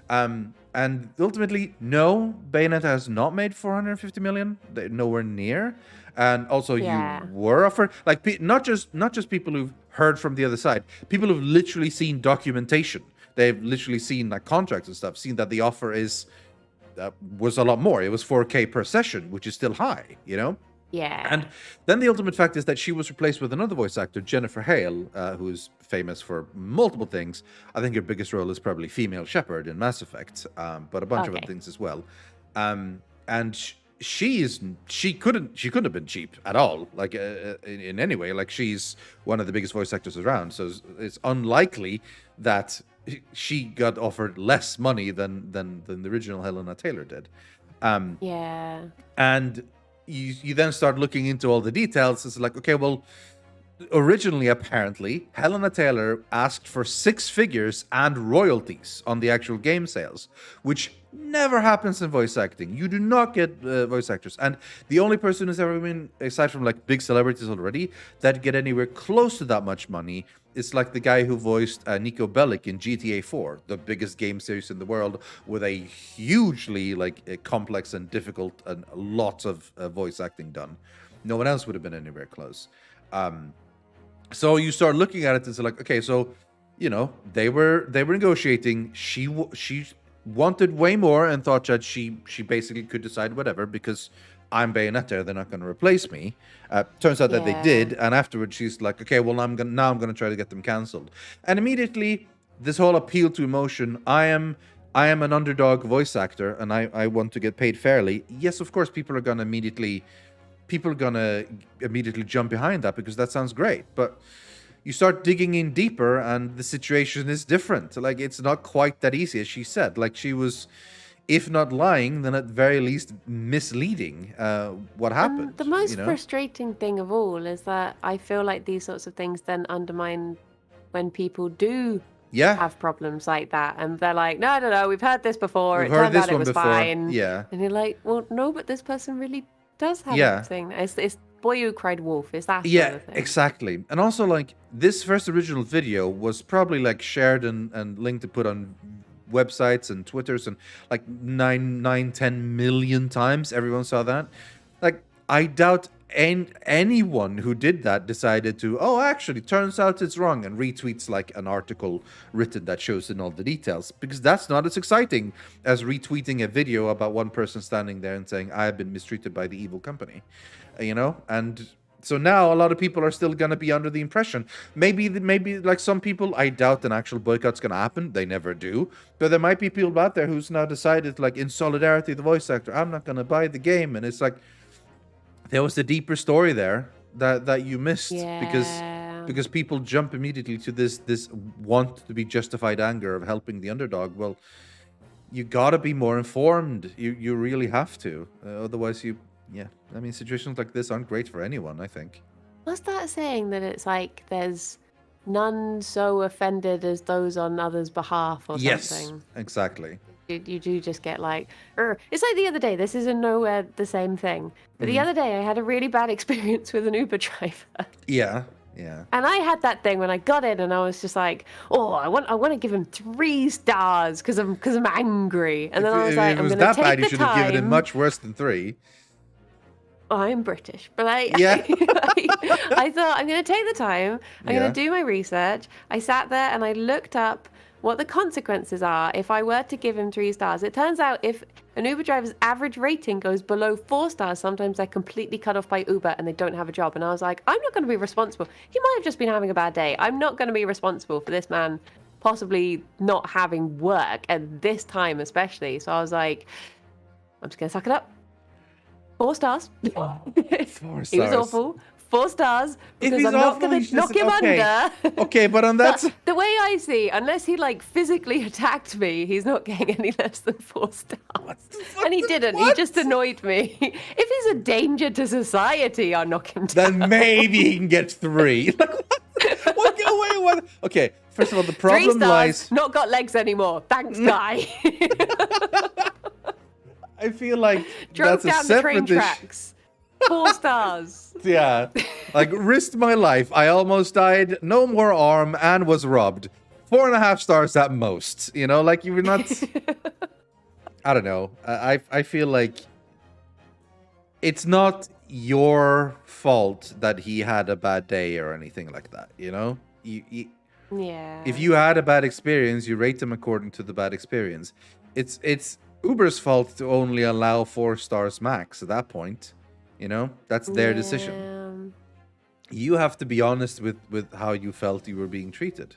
And ultimately, no, Bayonetta has not made $450 million. They're nowhere near. And also, you were offered, like, not just people who've heard from the other side, people who've literally seen documentation. They've literally seen like contracts and stuff, seen that the offer was a lot more. It was 4K per session, which is still high, Yeah. And then the ultimate fact is that she was replaced with another voice actor, Jennifer Hale, who's famous for multiple things. I think her biggest role is probably Female Shepherd in Mass Effect, but a bunch of other things as well. And she couldn't have been cheap at all, like in any way. Like, she's one of the biggest voice actors around, so it's unlikely that she got offered less money than the original Helena Taylor did. And you then start looking into all the details. It's like, okay, well, originally, apparently, Helena Taylor asked for 6 figures and royalties on the actual game sales, which never happens in voice acting. You do not get voice actors. And the only person who's ever been, aside from like big celebrities already, that get anywhere close to that much money is like the guy who voiced Nico Bellic in GTA 4, the biggest game series in the world, with a hugely complex and difficult and lots of voice acting done. No one else would have been anywhere close. So you start looking at it and it's like, okay, so they were negotiating. She wanted way more and thought that she basically could decide whatever, because I'm Bayonetta, they're not going to replace me. Turns out that they did, and afterwards she's like, okay, well, I'm going to try to get them cancelled. And immediately, this whole appeal to emotion, I am an underdog voice actor, and I want to get paid fairly. Yes, of course, people are going to immediately jump behind that, because that sounds great. But you start digging in deeper, and the situation is different. Like, it's not quite that easy, as she said. Like, she was, if not lying, then at very least misleading what happened. The most frustrating thing of all is that I feel like these sorts of things then undermine when people do have problems like that, and they're like, no, we've heard this before. It turned out it was fine. Yeah. And you're like, well, no, but this person really does have a thing. It's boy who cried wolf. Is that sort of thing. Exactly. And also, like, this first original video was probably like shared and linked to put on websites and Twitters, and like 10 million times everyone saw that. Like, I doubt anyone who did that decided to, actually, turns out it's wrong, and retweets like an article written that shows in all the details, because that's not as exciting as retweeting a video about one person standing there and saying, I have been mistreated by the evil company, and so now a lot of people are still going to be under the impression, maybe like some people, I doubt an actual boycott's going to happen. They never do. But there might be people out there who's now decided, like, in solidarity, the voice actor, I'm not going to buy the game. And it's like, there was a deeper story there that you missed, because people jump immediately to this want to be justified anger of helping the underdog. Well, you got to be more informed. You really have to. Otherwise, situations like this aren't great for anyone, I think. What's that saying that it's like there's none so offended as those on others' behalf or something. Yes, exactly. You do just get like, it's like the other day. This is in nowhere the same thing. But the other day I had a really bad experience with an Uber driver. Yeah. And I had that thing when I got in, and I was just like, "Oh, I want to give him 3 stars because I'm angry." And then I was like, "I'm going to take the time." If it was that bad, you should have given him much worse than 3. I'm British, but I thought I'm going to take the time. I'm going to do my research. I sat there and I looked up what the consequences are if I were to give him 3 stars. It turns out if an Uber driver's average rating goes below 4 stars, sometimes they're completely cut off by Uber and they don't have a job. And I was like, I'm not going to be responsible. He might have just been having a bad day. I'm not going to be responsible for this man possibly not having work at this time especially. So I was like, I'm just going to suck it up. 4 stars. 4 stars. He was awful. 4 stars because I'm not going to knock him under. Okay, but on that... the way I see, unless he like physically attacked me, he's not getting any less than 4 stars. And he didn't. What? He just annoyed me. If he's a danger to society, I'll knock him down. Then maybe he can get 3. What? Okay, first of all, the problem 3 stars, lies... Not got legs anymore. Thanks, guy. I feel like Drove that's a down the separate train tracks. 4 stars. Yeah. Like, risked my life. I almost died. No more arm and was robbed. 4.5 stars at most. You know, like, you're not... I don't know. I feel like it's not your fault that he had a bad day or anything like that, you know? Yeah. If you had a bad experience, you rate them according to the bad experience. It's Uber's fault to only allow 4 stars max at that point. You know, that's their decision. You have to be honest with how you felt you were being treated.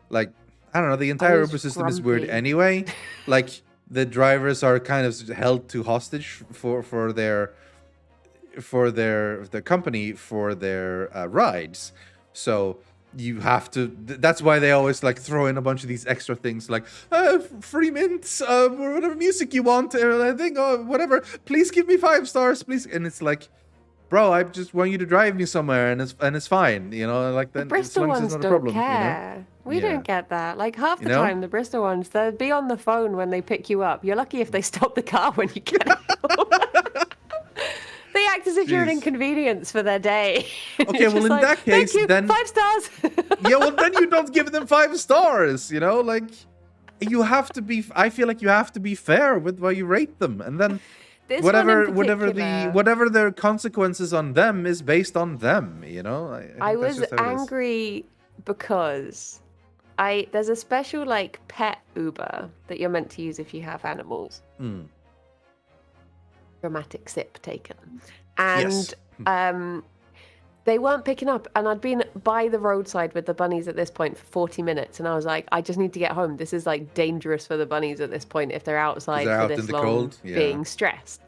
Like, I don't know, the entire Uber system is weird anyway. Like, the drivers are kind of held to hostage for their company, for their rides. So you have to... That's why they always like throw in a bunch of these extra things like free mints, whatever music you want, I think, whatever. Please give me 5 stars, please. And it's like, bro, I just want you to drive me somewhere, and it's fine, you know. Like, then the Bristol ones don't problem, care. You know? We don't get that. Like, half the time, the Bristol ones, they'll be on the phone when they pick you up. You're lucky if they stop the car when you get out. They act as if you're an inconvenience for their day. Okay, well, in that case, then 5 stars. Yeah, well, then you don't give them 5 stars, you know? Like, you have to be... I feel like you have to be fair with why you rate them. And then whatever their consequences on them is based on them, you know? I was angry because there's a special, like, pet Uber that you're meant to use if you have animals. Dramatic sip taken. And they weren't picking up, and I'd been by the roadside with the bunnies at this point for 40 minutes, and I was like, I just need to get home. This is like dangerous for the bunnies at this point if they're outside for this long, being stressed.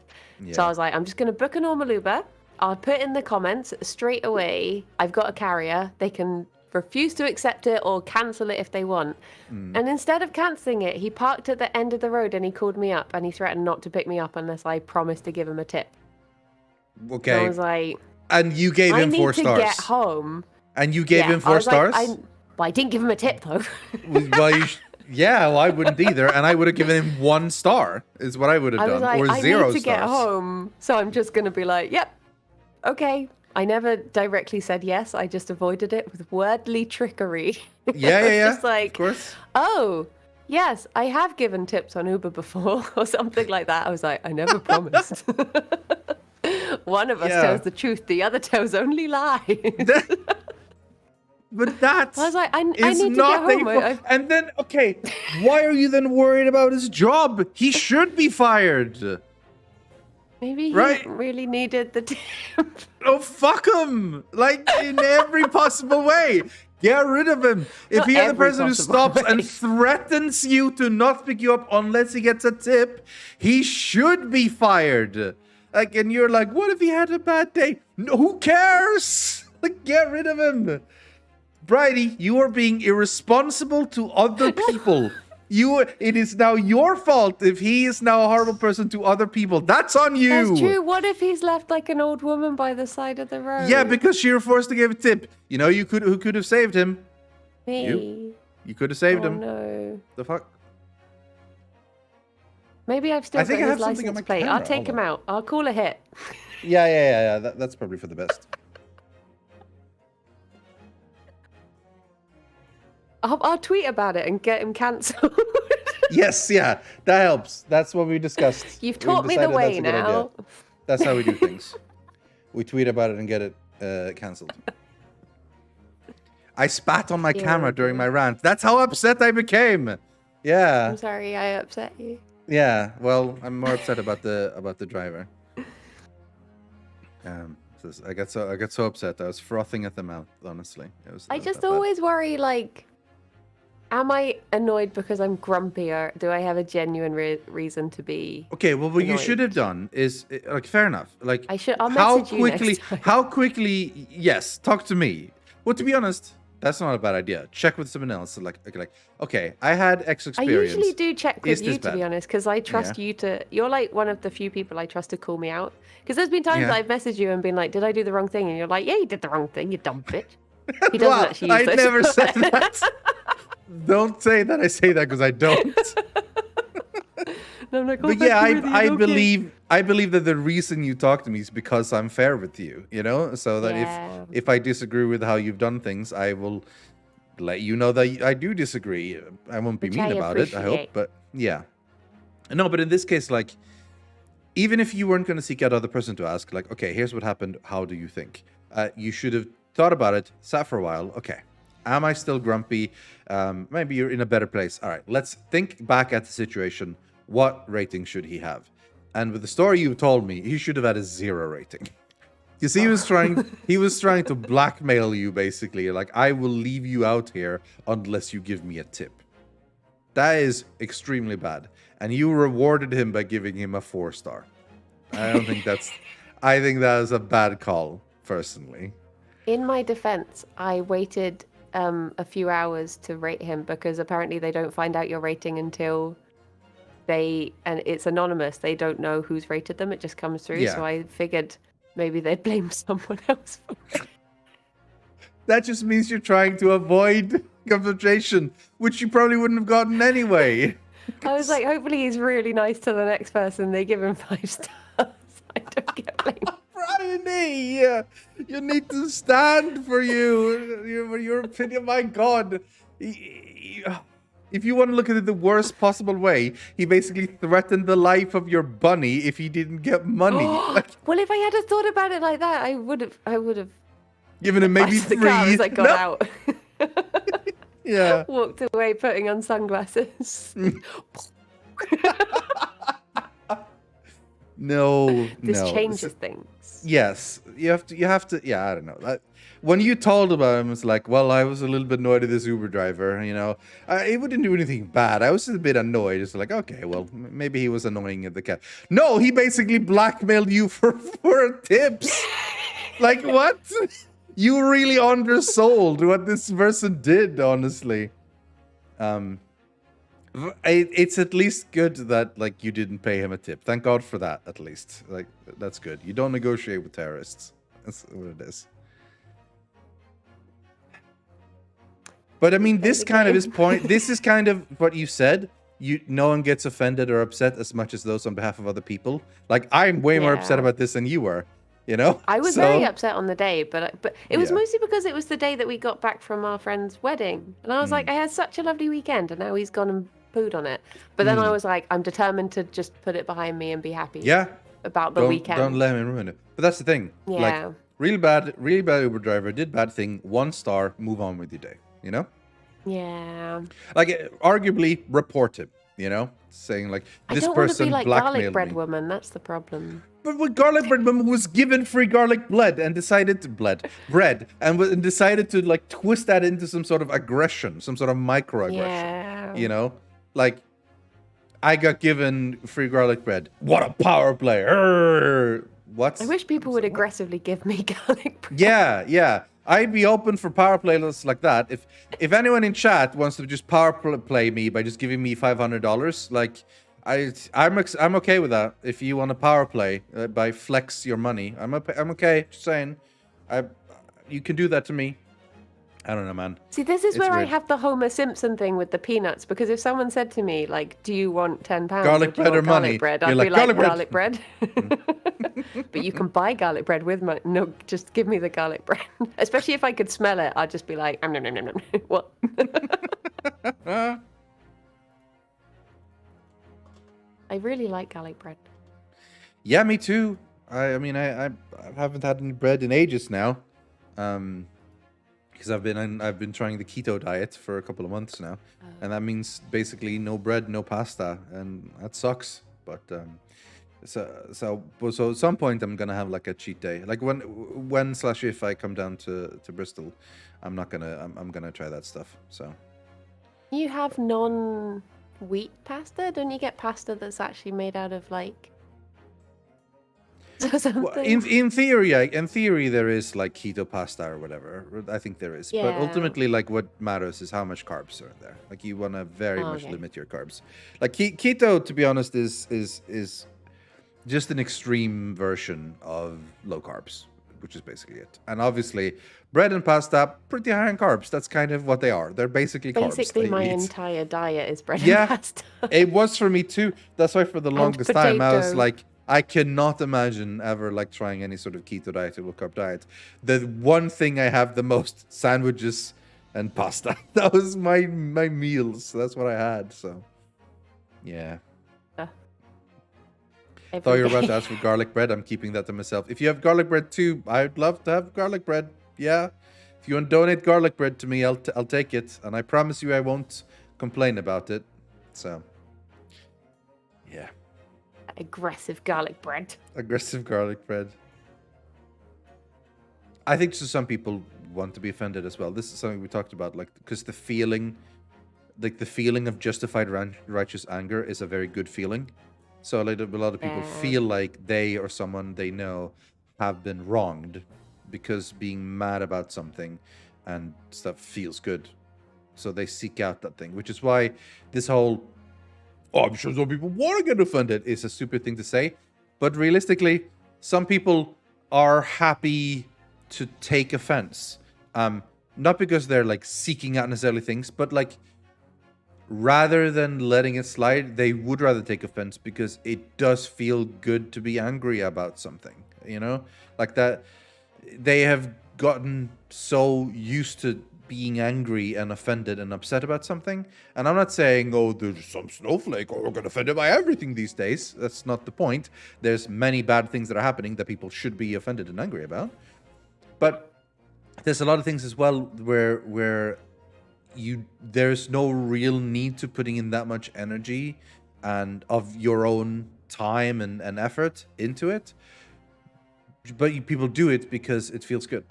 So I was like, I'm just going to book a normal Uber. I'll put in the comments straight away, I've got a carrier. They can refuse to accept it or cancel it if they want. And instead of cancelling it, he parked at the end of the road and he called me up and he threatened not to pick me up unless I promised to give him a tip. Okay. And I was like... And you gave him 4 stars. I need to get home. And you gave him 4 stars? Like, I didn't give him a tip, though. Well, well, I wouldn't either. And I would have given him 1 star, is what I would have done. Like, or 0 stars. I need to get home, so I'm just going to be like, yep, okay. I never directly said yes. I just avoided it with wordly trickery. Yeah. Just like, of course. Oh, yes, I have given tips on Uber before or something like that. I was like, I never promised. One of us tells the truth. The other tells only lies. But that's... I was like, I need to get home. And then, okay, why are you then worried about his job? He should be fired. Maybe he really needed the tip. Oh, fuck him! Like, in every possible way. Get rid of him. If you're the person who stops and threatens you to not pick you up unless he gets a tip, he should be fired. Like, and you're like, what if he had a bad day? No, who cares? Like, get rid of him. Briony, you are being irresponsible to other people. It is now your fault if he is now a horrible person to other people. That's on you. That's true. What if he's left like an old woman by the side of the road? Yeah, because she was forced to give a tip. You know, who could have saved him? Me. You could have saved him. No. The fuck? Maybe I've still got his license plate. I'll take him out. I'll call a hit. Yeah. That's probably for the best. I'll tweet about it and get him cancelled. Yes, yeah, that helps. That's what we discussed. You've taught me the way now. That's how we do things. We tweet about it and get it cancelled. I spat on my camera during my rant. That's how upset I became. Yeah. I'm sorry I upset you. Yeah. Well, I'm more upset about the driver. I got so upset. I was frothing at the mouth. Honestly, I just always worry, like, am I annoyed because I'm grumpy, or do I have a genuine reason to be? Okay, well, what you should have done is like, fair enough. Like, I'll message you next time. How quickly? Yes, talk to me. Well, to be honest, that's not a bad idea. Check with someone else. Like, okay, I had X experience. I usually do check with you, to be honest, because I trust you to. You're like one of the few people I trust to call me out. Because there's been times I've messaged you and been like, "Did I do the wrong thing?" And you're like, "Yeah, you did the wrong thing, you dumb bitch." He doesn't actually use I never said that. Don't say that. I say that because I don't. No, I'm like, but yeah, I believe that the reason you talk to me is because I'm fair with you, you know? So that if I disagree with how you've done things, I will let you know that I do disagree. I won't be mean about it, I hope. But yeah. No, but in this case, like, even if you weren't going to seek out other person to ask, like, okay, here's what happened. How do you think? You should have thought about it, sat for a while. Okay. Am I still grumpy? Maybe you're in a better place. All right, let's think back at the situation. What rating should he have? And with the story you told me, he should have had a 0 rating. You see, he was trying to blackmail you, basically. Like, I will leave you out here unless you give me a tip. That is extremely bad. And you rewarded him by giving him a 4-star. I think that is a bad call, personally. In my defense, I waited a few hours to rate him because apparently they don't find out your rating until and it's anonymous. They don't know who's rated them. It just comes through. Yeah. So I figured maybe they'd blame someone else for it. That just means you're trying to avoid confrontation, which you probably wouldn't have gotten anyway. I was like, hopefully he's really nice to the next person. They give him 5 stars. I don't get blamed. Briony, you need to stand for your opinion. My God. If you want to look at it the worst possible way, he basically threatened the life of your bunny if he didn't get money. Well, if I had thought about it like that, I would have given him maybe 3. As I got out. Yeah. Walked away putting on sunglasses. No. This changes things. Yes, you have to. Yeah, I don't know. When you told about him, it's like, well, I was a little bit annoyed at this Uber driver. You know, he wouldn't do anything bad. I was just a bit annoyed. It's like, okay, well, maybe he was annoying at the cab. No, he basically blackmailed you for tips. Like, what? You really undersold what this person did, honestly. It's at least good that, like, you didn't pay him a tip. Thank God for that, at least. Like, that's good. You don't negotiate with terrorists. That's what it is. But I mean, this kind of is point. This is kind of what you said. No one gets offended or upset as much as those on behalf of other people. Like, I'm way more upset about this than you were. You know, I was very upset on the day, but it was mostly because it was the day that we got back from our friend's wedding, and I was like, I had such a lovely weekend, and now he's gone and pooed on it. But then I was like, I'm determined to just put it behind me and be happy. Yeah. About the weekend. Don't let him ruin it. But that's the thing. Yeah. Like, really bad Uber driver did bad thing. 1 star. Move on with your day. You know. Yeah. Like, arguably report him. You know, saying like, this person blackmailed me. I don't want to be like garlic bread woman. That's the problem. But when garlic bread woman was given free garlic bread and decided to decided to like twist that into some sort of aggression, some sort of microaggression. Yeah. You know, like, I got given free garlic bread. What a power play! What? I wish people would aggressively give me garlic bread. Yeah. I'd be open for power plays like that. If anyone in chat wants to just power play me by just giving me $500, like, I'm okay with that. If you want to power play by flex your money, I'm okay. Just saying, you can do that to me. I don't know, man. See, this is It's where I weird. have the Homer Simpson thing with the peanuts, because if someone said to me, like, do you want £10 Garlic or do you bread or want garlic money? bread? You're I'd like, be like, garlic bread. garlic bread. But you can buy garlic bread with money. No, just give me the garlic bread. Especially if I could smell it, I'd just be like, nom, nom, nom, nom, nom. What? I really like garlic bread. Yeah, me too. I mean, I haven't had any bread in ages now, because I've been trying the keto diet for a couple of months now, and that means basically no bread, no pasta, and that sucks. But so at some point I'm gonna have like a cheat day, like when/if I come down to Bristol, I'm gonna try that stuff. So You have non-wheat pasta? Don't you get pasta that's actually made out of like something? well, in theory there is like keto pasta or whatever. I think there is, but Yeah. ultimately, like, what matters is how much carbs are in there. Like, you want to very much limit your carbs. Like keto, to be honest, is just an extreme version of low carbs, which is basically it. And obviously, bread and pasta, pretty high in carbs. That's kind of what they are. They're basically carbs. Basically, my It's- entire diet is bread Yeah. and pasta. It was for me too. That's why for the longest time I was potato. like, I cannot imagine ever like trying any sort of keto diet or low carb diet. The one thing I have the most, sandwiches and pasta. That was my meals. That's what I had. So yeah. Thought you were about to ask for garlic bread. I'm keeping that to myself. If you have garlic bread too, I'd love to have garlic bread. Yeah. If you want to donate garlic bread to me, I'll take it, and I promise you I won't complain about it. So yeah. Aggressive garlic bread. Aggressive garlic bread. I think so some people want to be offended as well. This is something we talked about, like, because the feeling of justified righteous anger is a very good feeling. So like, a lot of people feel like they or someone they know have been wronged because being mad about something and stuff feels good. So they seek out that thing, which is why this whole, oh, I'm sure some people want to get offended is a stupid thing to say. But realistically, some people are happy to take offense. Not because they're like seeking out necessarily things, but like rather than letting it slide, they would rather take offense because it does feel good to be angry about something, you know? Like that, they have gotten so used to being angry and offended and upset about something. And I'm not saying, oh, there's some snowflake, or we're going to offended by everything these days. That's not the point. There's many bad things that are happening that people should be offended and angry about. But there's a lot of things as well where there's no real need to putting in that much energy and of your own time and effort into it, but people do it because it feels good.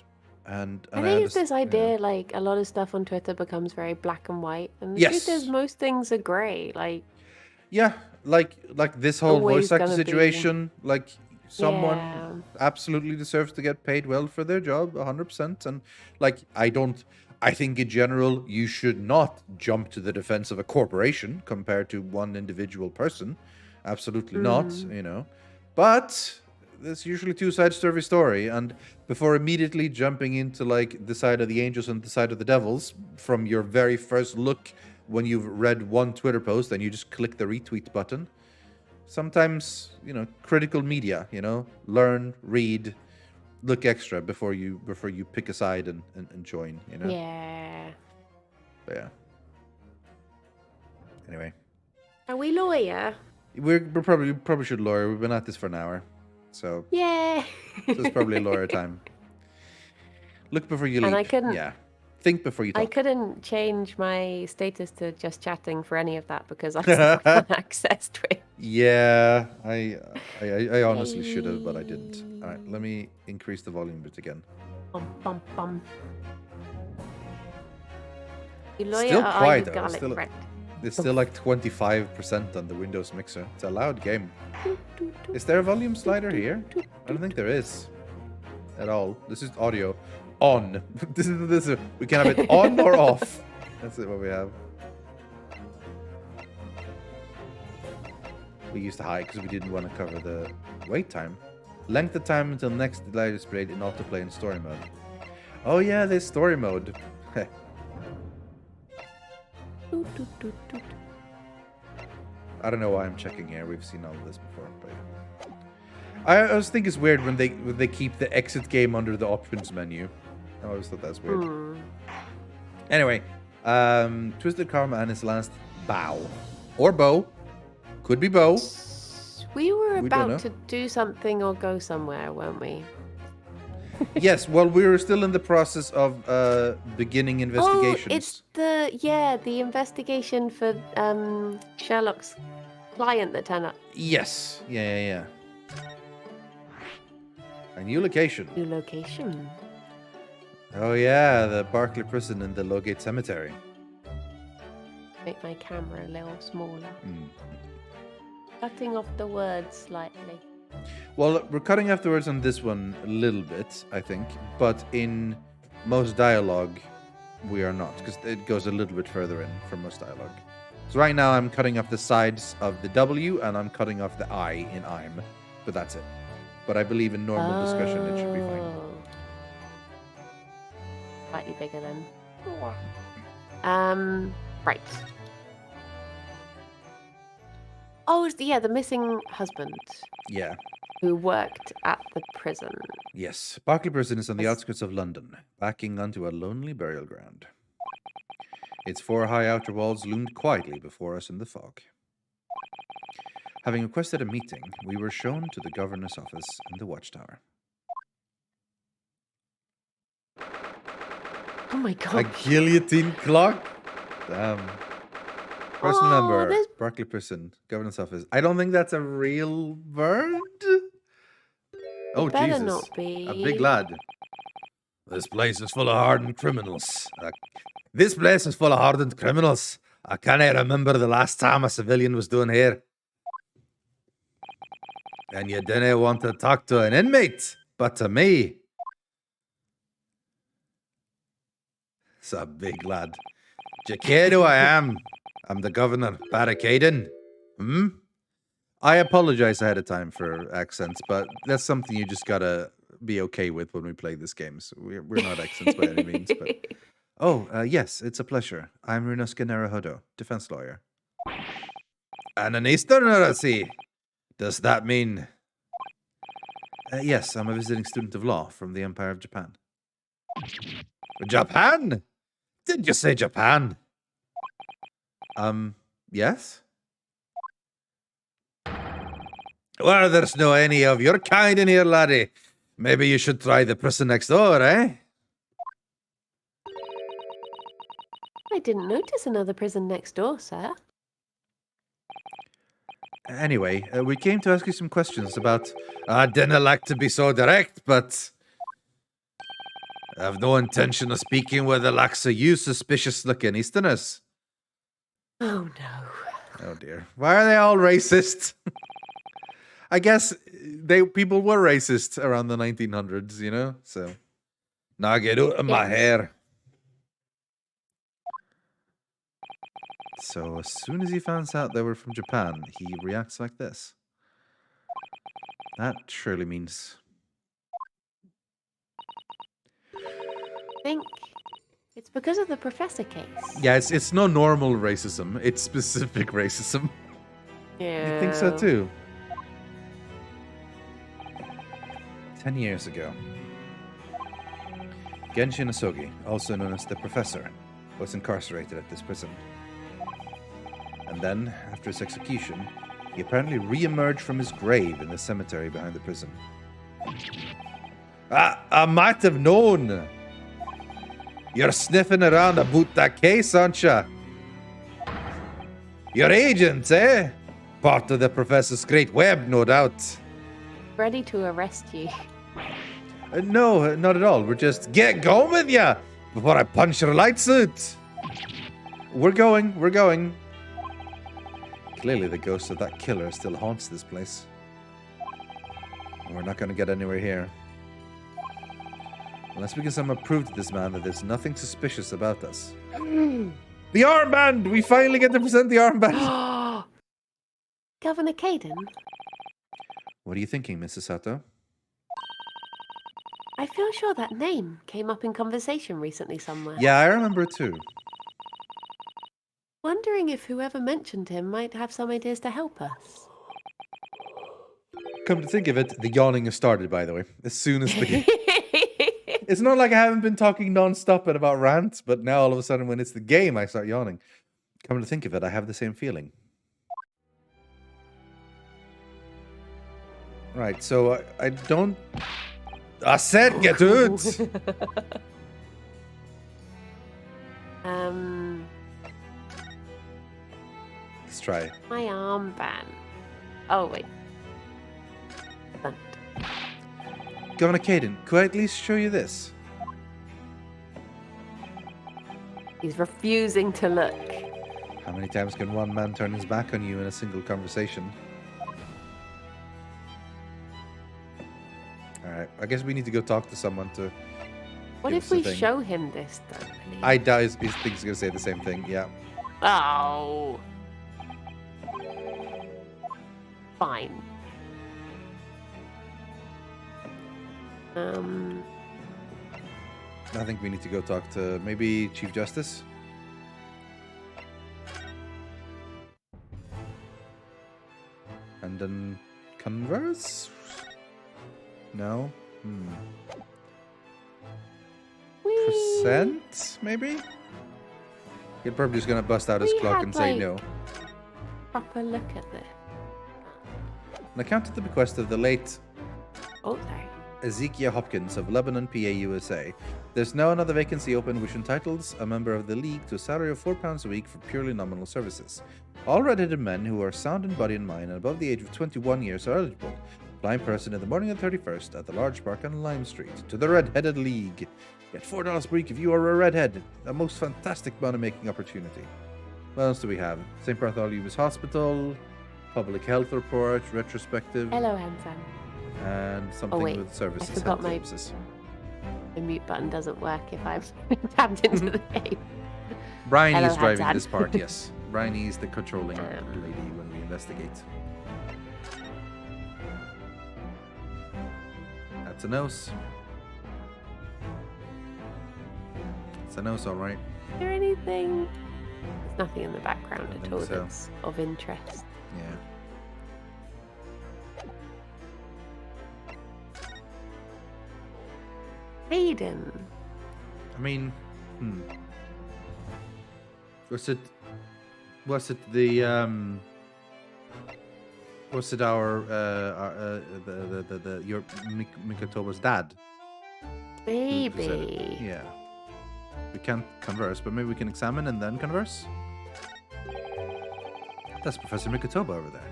And I think it's this idea, like, a lot of stuff on Twitter becomes very black and white, and the truth is most things are grey. Like, yeah, like this whole voice actor situation, like, someone absolutely deserves to get paid well for their job, 100%. And like, I think in general, you should not jump to the defense of a corporation compared to one individual person. Absolutely not, you know. But there's usually two sides to every story. And before immediately jumping into like the side of the angels and the side of the devils from your very first look when you've read one Twitter post and you just click the retweet button, sometimes, you know, critical media, you know, learn, read, look extra before you pick a side and join, you know. yeah. But yeah. Anyway, Are we lawyer? we probably should lawyer. We've been at this for an hour, so Yeah. it's probably lawyer time. Look before you leap. And I couldn't. Yeah. Think before you talk. I couldn't change my status to just chatting for any of that because I still can't access Twitch. Yeah, I honestly should have, but I didn't. All right, let me increase the volume a bit again. Bum, bum, bum. You lawyer Still or quiet, are you though. garlic bread? It's still like 25% on the Windows mixer. It's a loud game. Is there a volume slider here? I don't think there is at all. This is audio on. This is we can have it on or off. That's it. What we have. We used to hide because we didn't want to cover the wait time. Length of time until next delay displayed in autoplay and story mode. Oh yeah, there's story mode. I don't know why I'm checking here. We've seen all of this before, but yeah. I always think it's weird when they keep the exit game under the options menu. I always thought that's weird. Anyway, Twisted Karma and his last bow. Or bow. Could be bow. We were about to do something or go somewhere, weren't we? Yes, well, we were still in the process of beginning investigations. Oh, it's the investigation for Sherlock's client that turned up. Yes. Yeah. A new location. New location. Oh yeah, the Barclay Prison in the Lowgate Cemetery. Make my camera a little smaller. Cutting off the words slightly. Well, we're cutting off the words on this one a little bit, I think. But in most dialogue, we are not. Because it goes a little bit further in for most dialogue. So right now, I'm cutting off the sides of the W, and I'm cutting off the I in I'm. But that's it. But I believe in normal discussion, it should be fine. Slightly bigger then. Right. Oh, the missing husband. Yeah. Who worked at the prison. Yes. Barclay Prison is on the outskirts of London, backing onto a lonely burial ground. Its 4 high outer walls loomed quietly before us in the fog. Having requested a meeting, we were shown to the governor's office in the watchtower. Oh my god. A guillotine clock? Damn. Person number, Barclay Prison, governor's office. I don't think that's a real bird. Oh, better Jesus. Not be. A big lad. This place is full of hardened criminals. I can't remember the last time a civilian was doing here. And you didn't want to talk to an inmate, but to me. It's a big lad. Do you care who I am? I'm the governor, barricading. I apologize ahead of time for accents, but that's something you just gotta be okay with when we play this game. So we're not accents by any means, but... yes, it's a pleasure. I'm Runoska Narahodo, defense lawyer. And an Easterner, I see. Does that mean... yes, I'm a visiting student of law from the Empire of Japan. Japan? Did you say Japan? Yes? Well, there's no any of your kind in here, laddie. Maybe you should try the prison next door, eh? I didn't notice another prison next door, sir. Anyway, we came to ask you some questions about... I didn't like to be so direct, but... I have no intention of speaking with the likes of you suspicious-looking Easterners. Oh, no. Oh, dear. Why are they all racist? I guess people were racist around the 1900s, you know? So, now get out of my hair. So, as soon as he finds out they were from Japan, he reacts like this. That surely means... I think it's because of the professor case. Yeah, it's no normal racism. It's specific racism. Yeah. You think so too? 10 years ago, Genshin Asogi, also known as the Professor, was incarcerated at this prison. And then, after his execution, he apparently re-emerged from his grave in the cemetery behind the prison. I might have known! You're sniffing around about that case, aren't you? You're agents, eh? Part of the Professor's great web, no doubt. Ready to arrest you. No, not at all. We're just get going with ya before I punch your lights out. We're going. Clearly the ghost of that killer still haunts this place. We're not going to get anywhere here. Unless we can somehow prove to this man that there's nothing suspicious about us. The armband! We finally get to present the armband! Governor Caden? What are you thinking, Mrs. Sato? I feel sure that name came up in conversation recently somewhere. Yeah, I remember it too. Wondering if whoever mentioned him might have some ideas to help us. Come to think of it, the yawning has started, by the way. As soon as the game... It's not like I haven't been talking non-stop about rants, but now all of a sudden when it's the game, I start yawning. Come to think of it, I have the same feeling. Right, so I don't... I said get ut! Let's try. My armband. Oh, wait. Governor Caden, could I at least show you this? He's refusing to look. How many times can one man turn his back on you in a single conversation? Alright, I guess we need to go talk to someone to... What if we show him this, though? I doubt he thinks he's going to say the same thing, yeah. Oh. Fine. I think we need to go talk to maybe Chief Justice. And then converse? No? Percent, maybe? He's probably just gonna bust out his clock and say no. Proper look at this. On account of the bequest of the late Ezekiel Hopkins of Lebanon, PA, USA, there's now another vacancy open which entitles a member of the League to a salary of £4 a week for purely nominal services. All red-headed men who are sound in body and mind and above the age of 21 years are eligible. Apply in person in the morning of the 31st at the large park on Lime Street. To the Red-Headed League. Get $4 per week if you are a redhead. A most fantastic money-making opportunity. What else do we have? St. Bartholomew's Hospital, Public Health Report, Retrospective. Hello, handsome. And something with services. I forgot the mute button doesn't work if I'm tapped into the game. Briony is driving this part, yes. Briony is the controlling lady when we investigate. That's a nose. It's a nose, alright. Is there anything? There's nothing in the background at all that's of interest. Yeah. Hayden. I mean, was it your Mikotoba's dad? Maybe. Yeah. We can't converse, but maybe we can examine and then converse? That's Professor Mikotoba over there.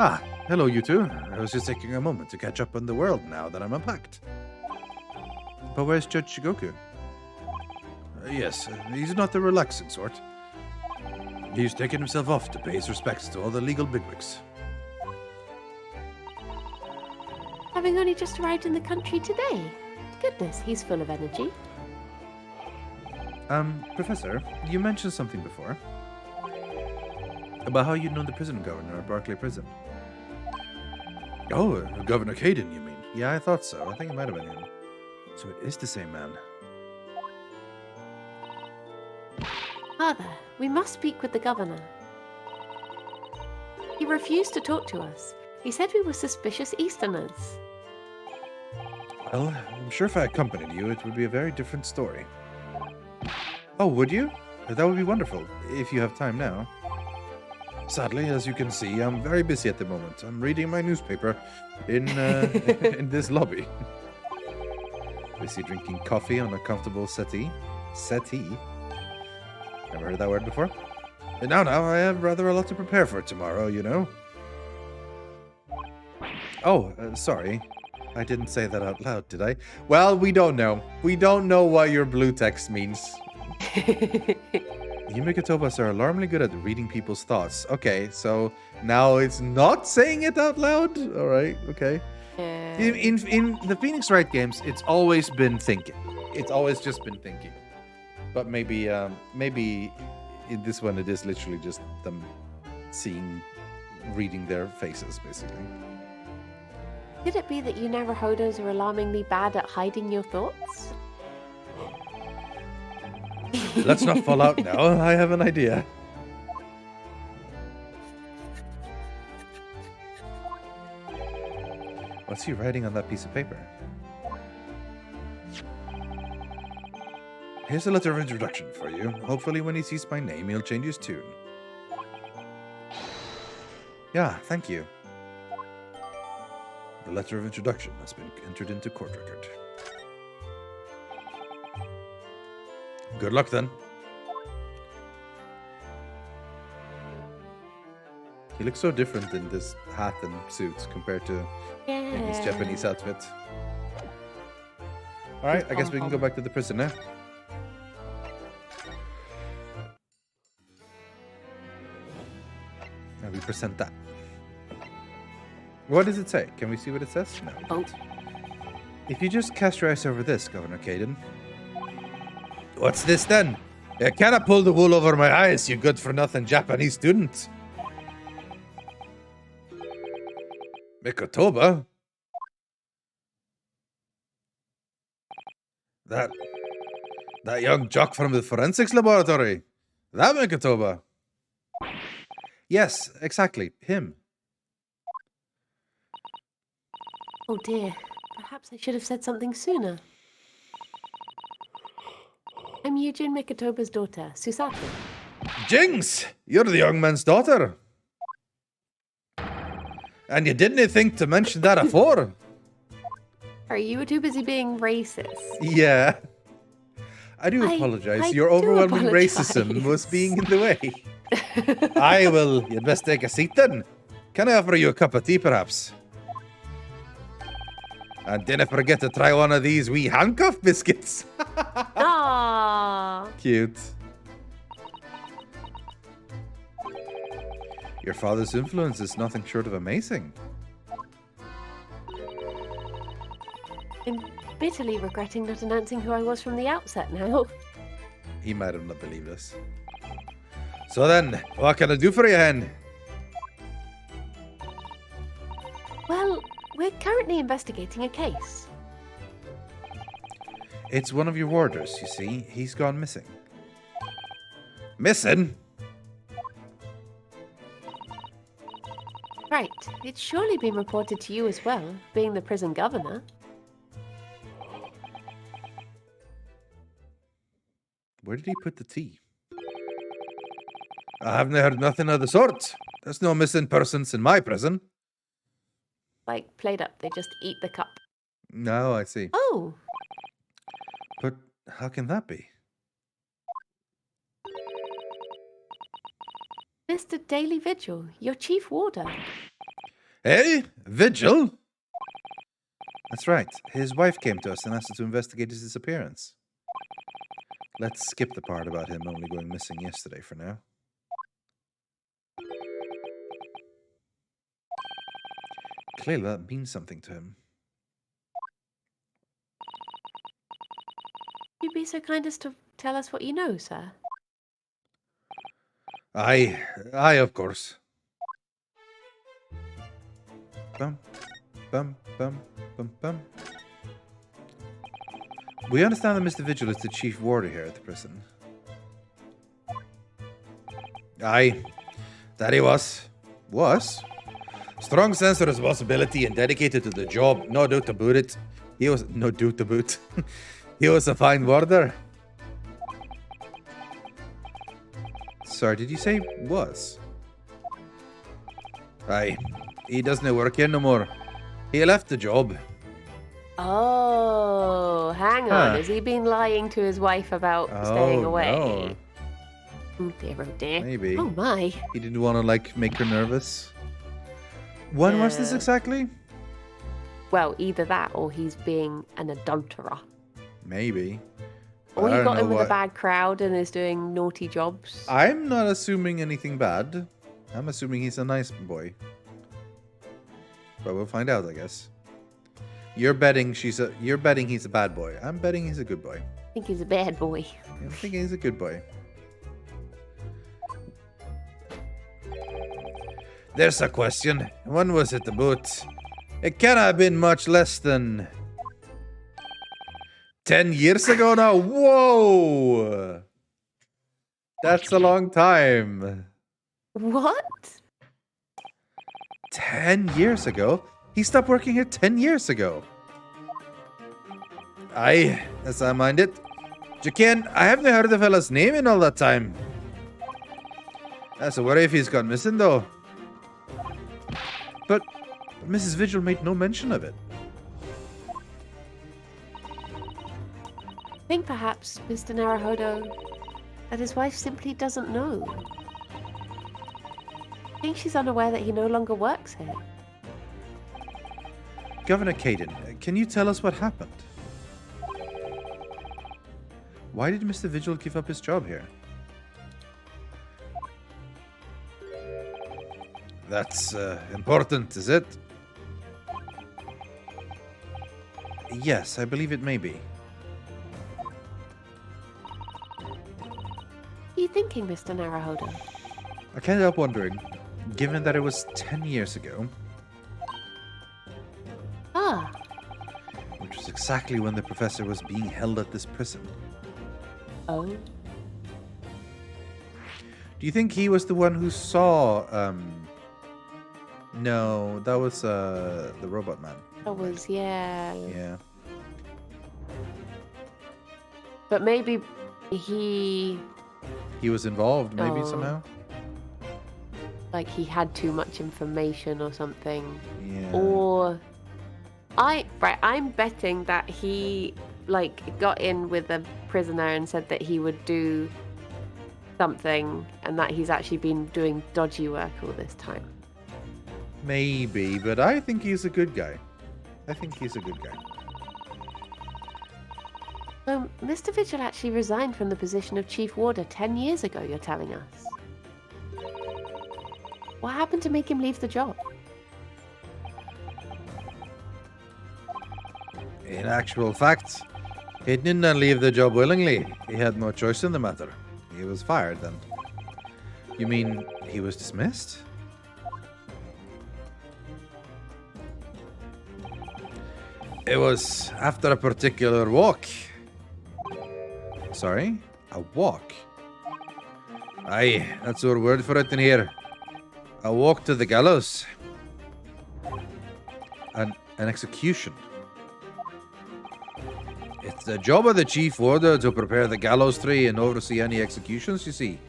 Ah, hello you two. I was just taking a moment to catch up on the world now that I'm unpacked. But where's Judge Shigoku? Yes, he's not the relaxing sort. He's taken himself off to pay his respects to all the legal bigwigs. Having only just arrived in the country today. Goodness, he's full of energy. Professor, you mentioned something before. About how you'd known the prison governor at Barclay Prison. Oh, Governor Caden, you mean? Yeah, I thought so. I think it might have been him. So it is the same man. Father, we must speak with the governor. He refused to talk to us. He said we were suspicious Easterners. Well, I'm sure if I accompanied you, it would be a very different story. Oh, would you? That would be wonderful, if you have time now. Sadly, as you can see, I'm very busy at the moment. I'm reading my newspaper in in this lobby. Busy drinking coffee on a comfortable settee. Settee? Never heard that word before? And now, I have rather a lot to prepare for tomorrow, you know. Oh, sorry. I didn't say that out loud, did I? Well, we don't know. We don't know what your blue text means. You Mikotobas are alarmingly good at reading people's thoughts. Okay, so now it's not saying it out loud? Alright, okay. In the Phoenix Wright games, it's always been thinking. It's always just been thinking. But maybe in this one it is literally just them reading their faces, basically. Could it be that you Naruhodos are alarmingly bad at hiding your thoughts? Let's not fall out now. I have an idea. What's he writing on that piece of paper? Here's a letter of introduction for you. Hopefully when he sees my name, he'll change his tune. Yeah, thank you. The letter of introduction has been entered into court record. Good luck then. He looks so different in this hat and suit compared to his Japanese outfit. Alright, I guess we can go back to the prison now. Now we present that. What does it say? Can we see what it says? No. Oh. If you just cast your eyes over this, Governor Caden. What's this then? You cannot pull the wool over my eyes, you good-for-nothing Japanese student. Mikotoba? That young jock from the forensics laboratory. That Mikotoba. Yes, exactly. Him. Oh dear. Perhaps I should have said something sooner. I'm Yujin Mikotoba's daughter, Susato. Jinx! You're the young man's daughter. And you didn't think to mention that afore. Are you too busy being racist? Yeah. I do apologize. I Your do overwhelming apologize. racism was being in the way. You'd best take a seat then. Can I offer you a cup of tea, perhaps? And don't forget to try one of these wee handcuff biscuits. Aww. Cute. Your father's influence is nothing short of amazing. I'm bitterly regretting not announcing who I was from the outset now. He might have not believed us. So then, what can I do for you, hen? Well, we're currently investigating a case. It's one of your warders, you see. He's gone missing. Missing? Right. It's surely been reported to you as well, being the prison governor. Where did he put the tea? I haven't heard nothing of the sort. There's no missing persons in my prison. Like, played up, they just eat the cup. No, I see. Oh! But how can that be? Mr. Daily Vigil, your chief warder. Hey, Vigil? That's right. His wife came to us and asked us to investigate his disappearance. Let's skip the part about him only going missing yesterday for now. Clearly that means something to him. Would you be so kind as to tell us what you know, sir? Aye, of course. Bum, bum, bum, bum, bum. We understand that Mr. Vigil is the chief warder here at the prison. Aye, that he was. Was? Strong sense of responsibility and dedicated to the job, no doubt about it. He was no doubt about. He was a fine warder. Sorry, did you say was? Aye, he doesn't work here no more. He left the job. Oh, hang on. Has he been lying to his wife about staying away? No. Oh dear, oh dear. Maybe. Oh my. He didn't want to, like, make her nervous. When was this exactly? Well, either that or he's being an adulterer. Maybe. Or he got in with a bad crowd and is doing naughty jobs. I'm not assuming anything bad. I'm assuming he's a nice boy. But we'll find out, I guess. You're betting he's a bad boy. I'm betting he's a good boy. I think he's a bad boy. I'm thinking he's a good boy. There's a question. When was it about? It cannot have been much less than 10 years ago now. Whoa! That's a long time. What? 10 years ago? He stopped working here 10 years ago. Aye, as I mind it. Jacan, I haven't heard the fella's name in all that time. That's a worry if he's gone missing, though. But Mrs. Vigil made no mention of it. I think perhaps, Mr. Naruhodo, that his wife simply doesn't know. I think she's unaware that he no longer works here. Governor Caden, can you tell us what happened? Why did Mr. Vigil give up his job here? That's important, is it? Yes, I believe it may be. What are you thinking, Mr. Naruhodo? I can't help wondering, given that it was 10 years ago, which was exactly when the professor was being held at this prison. Oh? Do you think he was the one who saw, No, that was, the robot man. That was, yeah. Yeah. But maybe he was involved, maybe, somehow? Like he had too much information or something. Yeah. Or... I'm betting that he, like, got in with a prisoner and said that he would do something and that he's actually been doing dodgy work all this time. Maybe, but I think he's a good guy. So, Mr. Vigil actually resigned from the position of Chief Warder 10 years ago, you're telling us. What happened to make him leave the job? In actual fact, he did not leave the job willingly. He had no choice in the matter. He was fired then. You mean he was dismissed? It was after a particular walk. Sorry? A walk? Aye, that's our word for it in here. A walk to the gallows. An execution. It's the job of the chief warder to prepare the gallows tree and oversee any executions, you see.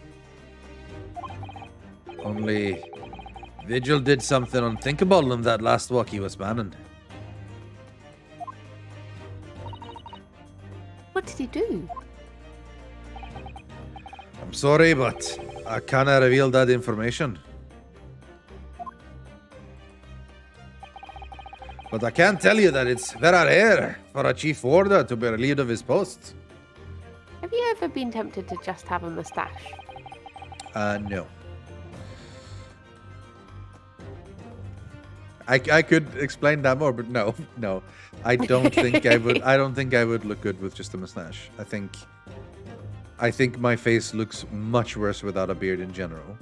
Only Vigil did something unthinkable in that last walk he was manning. What did he do? I'm sorry, but I cannot reveal that information. But I can tell you that it's very rare for a chief warder to be relieved of his post. Have you ever been tempted to just have a mustache? No. I could explain that more, but no. I don't think I would. I don't think I would look good with just a mustache. I think my face looks much worse without a beard in general.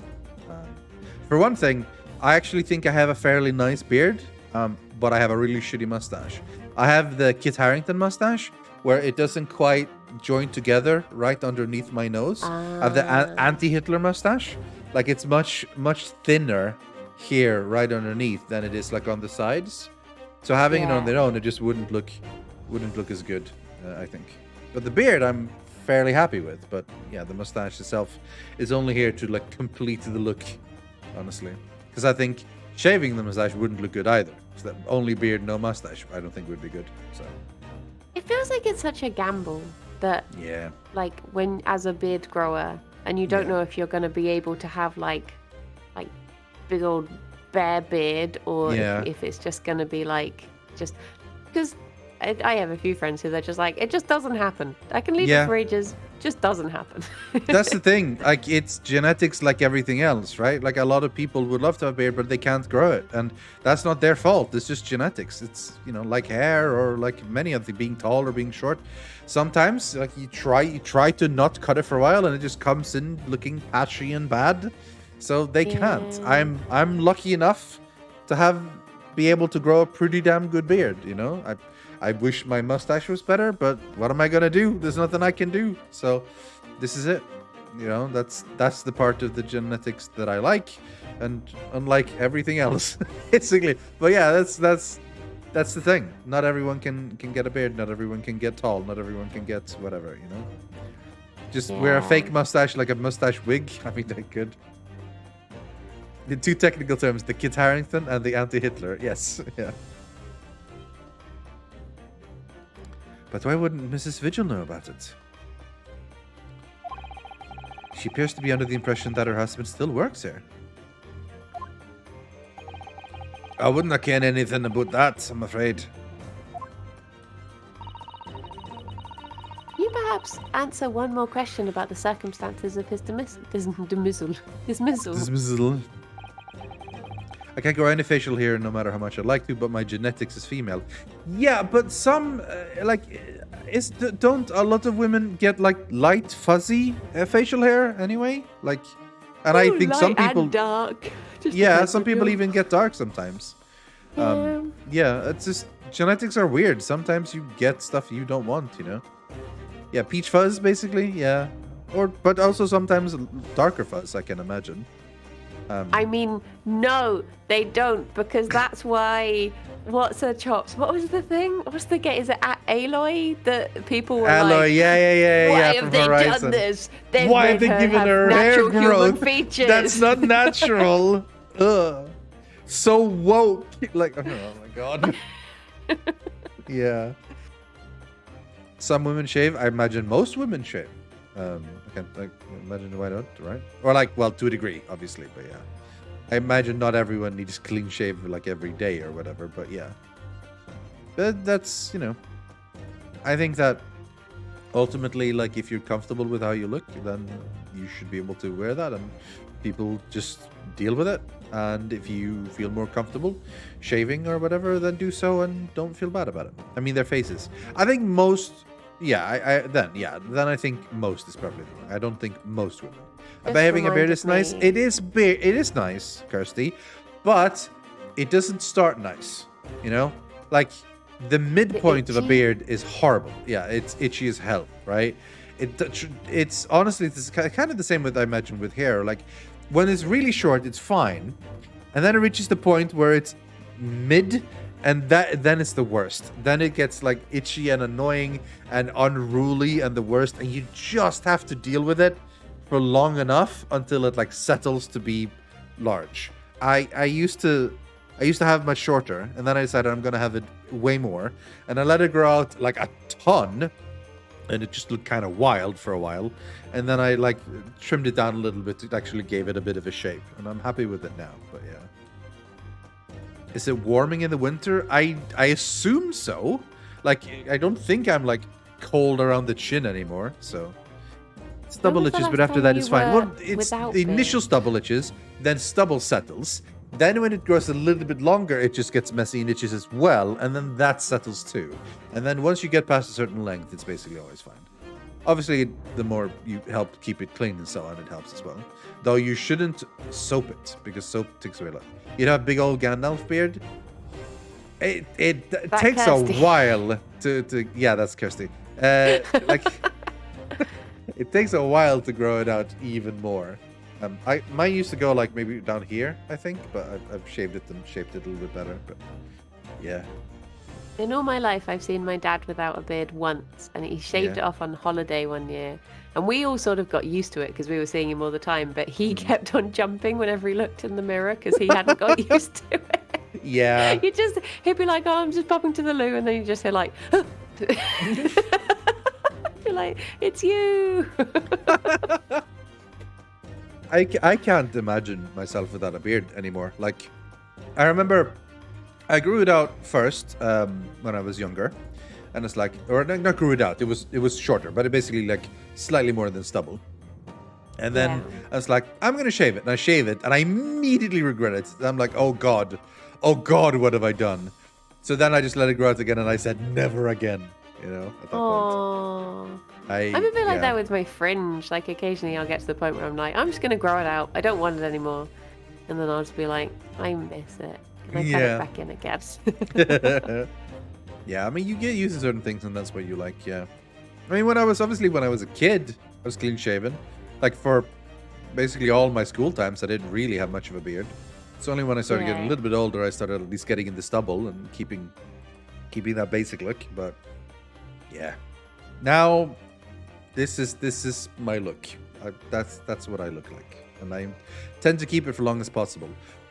For one thing, I actually think I have a fairly nice beard, but I have a really shitty mustache. I have the Kit Harington mustache, where it doesn't quite join together right underneath my nose. I have the anti-Hitler mustache. Like, it's much thinner here right underneath than it is like on the sides. So having it on their own, it just wouldn't look as good, I think. But the beard, I'm fairly happy with. But yeah, the mustache itself is only here to like complete the look, honestly. Because I think shaving the mustache wouldn't look good either. So that only beard, no mustache, I don't think would be good. So It feels like it's such a gamble that, like, when as a beard grower, and you don't know if you're going to be able to have like big old bare beard, or if it's just going to be like just because I have a few friends who they're just like, it just doesn't happen. I can leave it for ages, just doesn't happen. That's the thing. Like, it's genetics like everything else, right? Like, a lot of people would love to have a beard, but they can't grow it. And that's not their fault. It's just genetics. It's, like hair, or like many of the being tall or being short. Sometimes, like, you try to not cut it for a while, and it just comes in looking patchy and bad. So they can't. I'm lucky enough to have be able to grow a pretty damn good beard, you know? I wish my mustache was better, but what am I gonna do? There's nothing I can do. So this is it. You know, that's the part of the genetics that I like, and unlike everything else, basically. But yeah, that's the thing. Not everyone can get a beard. Not everyone can get tall. Not everyone can get whatever, you know? Just wear a fake mustache, like a mustache wig. I mean, they could. The two technical terms, the Kit Harington and the anti-Hitler. Yes, yeah. But why wouldn't Mrs. Vigil know about it? She appears to be under the impression that her husband still works here. I wouldn't have cared anything about that, I'm afraid. Can you perhaps answer one more question about the circumstances of his dismissal? I can't grow any facial hair no matter how much I'd like to, but my genetics is female. Yeah, but some, don't a lot of women get, like, light, fuzzy facial hair anyway? Like, and I think some people... and dark. Yeah, some people even get dark sometimes. Yeah, it's just, genetics are weird. Sometimes you get stuff you don't want, you know? Yeah, peach fuzz, basically, yeah. But also sometimes darker fuzz, I can imagine. I mean, no, they don't, because that's why. What's her chops? What was the thing? What's the get? Is it Aloy that people were Aloy, like? yeah. Why have they done this? Why have they given her hair growth? Features. That's not natural. Ugh. So woke. Like, oh my god. Yeah. Some women shave. I imagine most women shave. I can't imagine why not, right? Or like, well, to a degree, obviously, but yeah. I imagine not everyone needs clean shave like every day or whatever, but yeah. But that's, you know, I think that ultimately, like, if you're comfortable with how you look, then you should be able to wear that, and people just deal with it. And if you feel more comfortable shaving or whatever, then do so and don't feel bad about it. I mean, their faces. I think most... Yeah, then I think most is probably wrong. I don't think most women. But having a beard is nice. It is nice, Kirsty, but it doesn't start nice. You know, like the midpoint of a beard is horrible. Yeah, it's itchy as hell, right? It's honestly, it's kind of the same with, I imagine, with hair. Like when it's really short, it's fine, and then it reaches the point where it's mid. And then it's the worst. Then it gets like itchy and annoying and unruly and the worst. And you just have to deal with it for long enough until it like settles to be large. I used to have much shorter, and then I decided I'm gonna have it way more. And I let it grow out like a ton, and it just looked kind of wild for a while. And then I like trimmed it down a little bit. It actually gave it a bit of a shape, and I'm happy with it now. But yeah. Is it warming in the winter? I assume so. Like, I don't think I'm, like, cold around the chin anymore, so... Stubble itches, but after that it's fine. Well, it's the initial stubble itches, then stubble settles. Then when it grows a little bit longer, it just gets messy and itches as well, and then that settles too. And then once you get past a certain length, it's basically always fine. Obviously, the more you help keep it clean and so on, it helps as well. Though you shouldn't soap it, because soap takes away a lot. You'd have a big old Gandalf beard. It takes Kirsty. A while to yeah, that's Kirsty. Like it takes a while to grow it out even more. Mine used to go like maybe down here, I think, but I've shaved it and shaped it a little bit better. But yeah. In all my life, I've seen my dad without a beard once, and he shaved it off on holiday one year. And we all sort of got used to it because we were seeing him all the time, but he kept on jumping whenever he looked in the mirror because he hadn't got used to it. Yeah. He'd be like, oh, I'm just popping to the loo, and then you just hear like, you're like, it's you. I can't imagine myself without a beard anymore. Like, I remember I grew it out first when I was younger. And it's like, or not grew it out. It was shorter, but it basically like slightly more than stubble. And then I was like, I'm gonna shave it, and I shave it, and I immediately regret it. I'm like, oh god, what have I done? So then I just let it grow out again, and I said, never again. You know, at that point. I'm a bit like that with my fringe. Like occasionally, I'll get to the point where I'm like, I'm just gonna grow it out. I don't want it anymore, and then I'll just be like, I miss it. And I cut it back in, I guess. Yeah, I mean, you get used to certain things, and that's what you like, yeah. I mean, when I was a kid, I was clean-shaven. Like, for basically all my school times, I didn't really have much of a beard. It's only when I started getting a little bit older, I started at least getting in the stubble and keeping that basic look, but yeah. Now, this is my look. That's what I look like, and I tend to keep it for long as possible.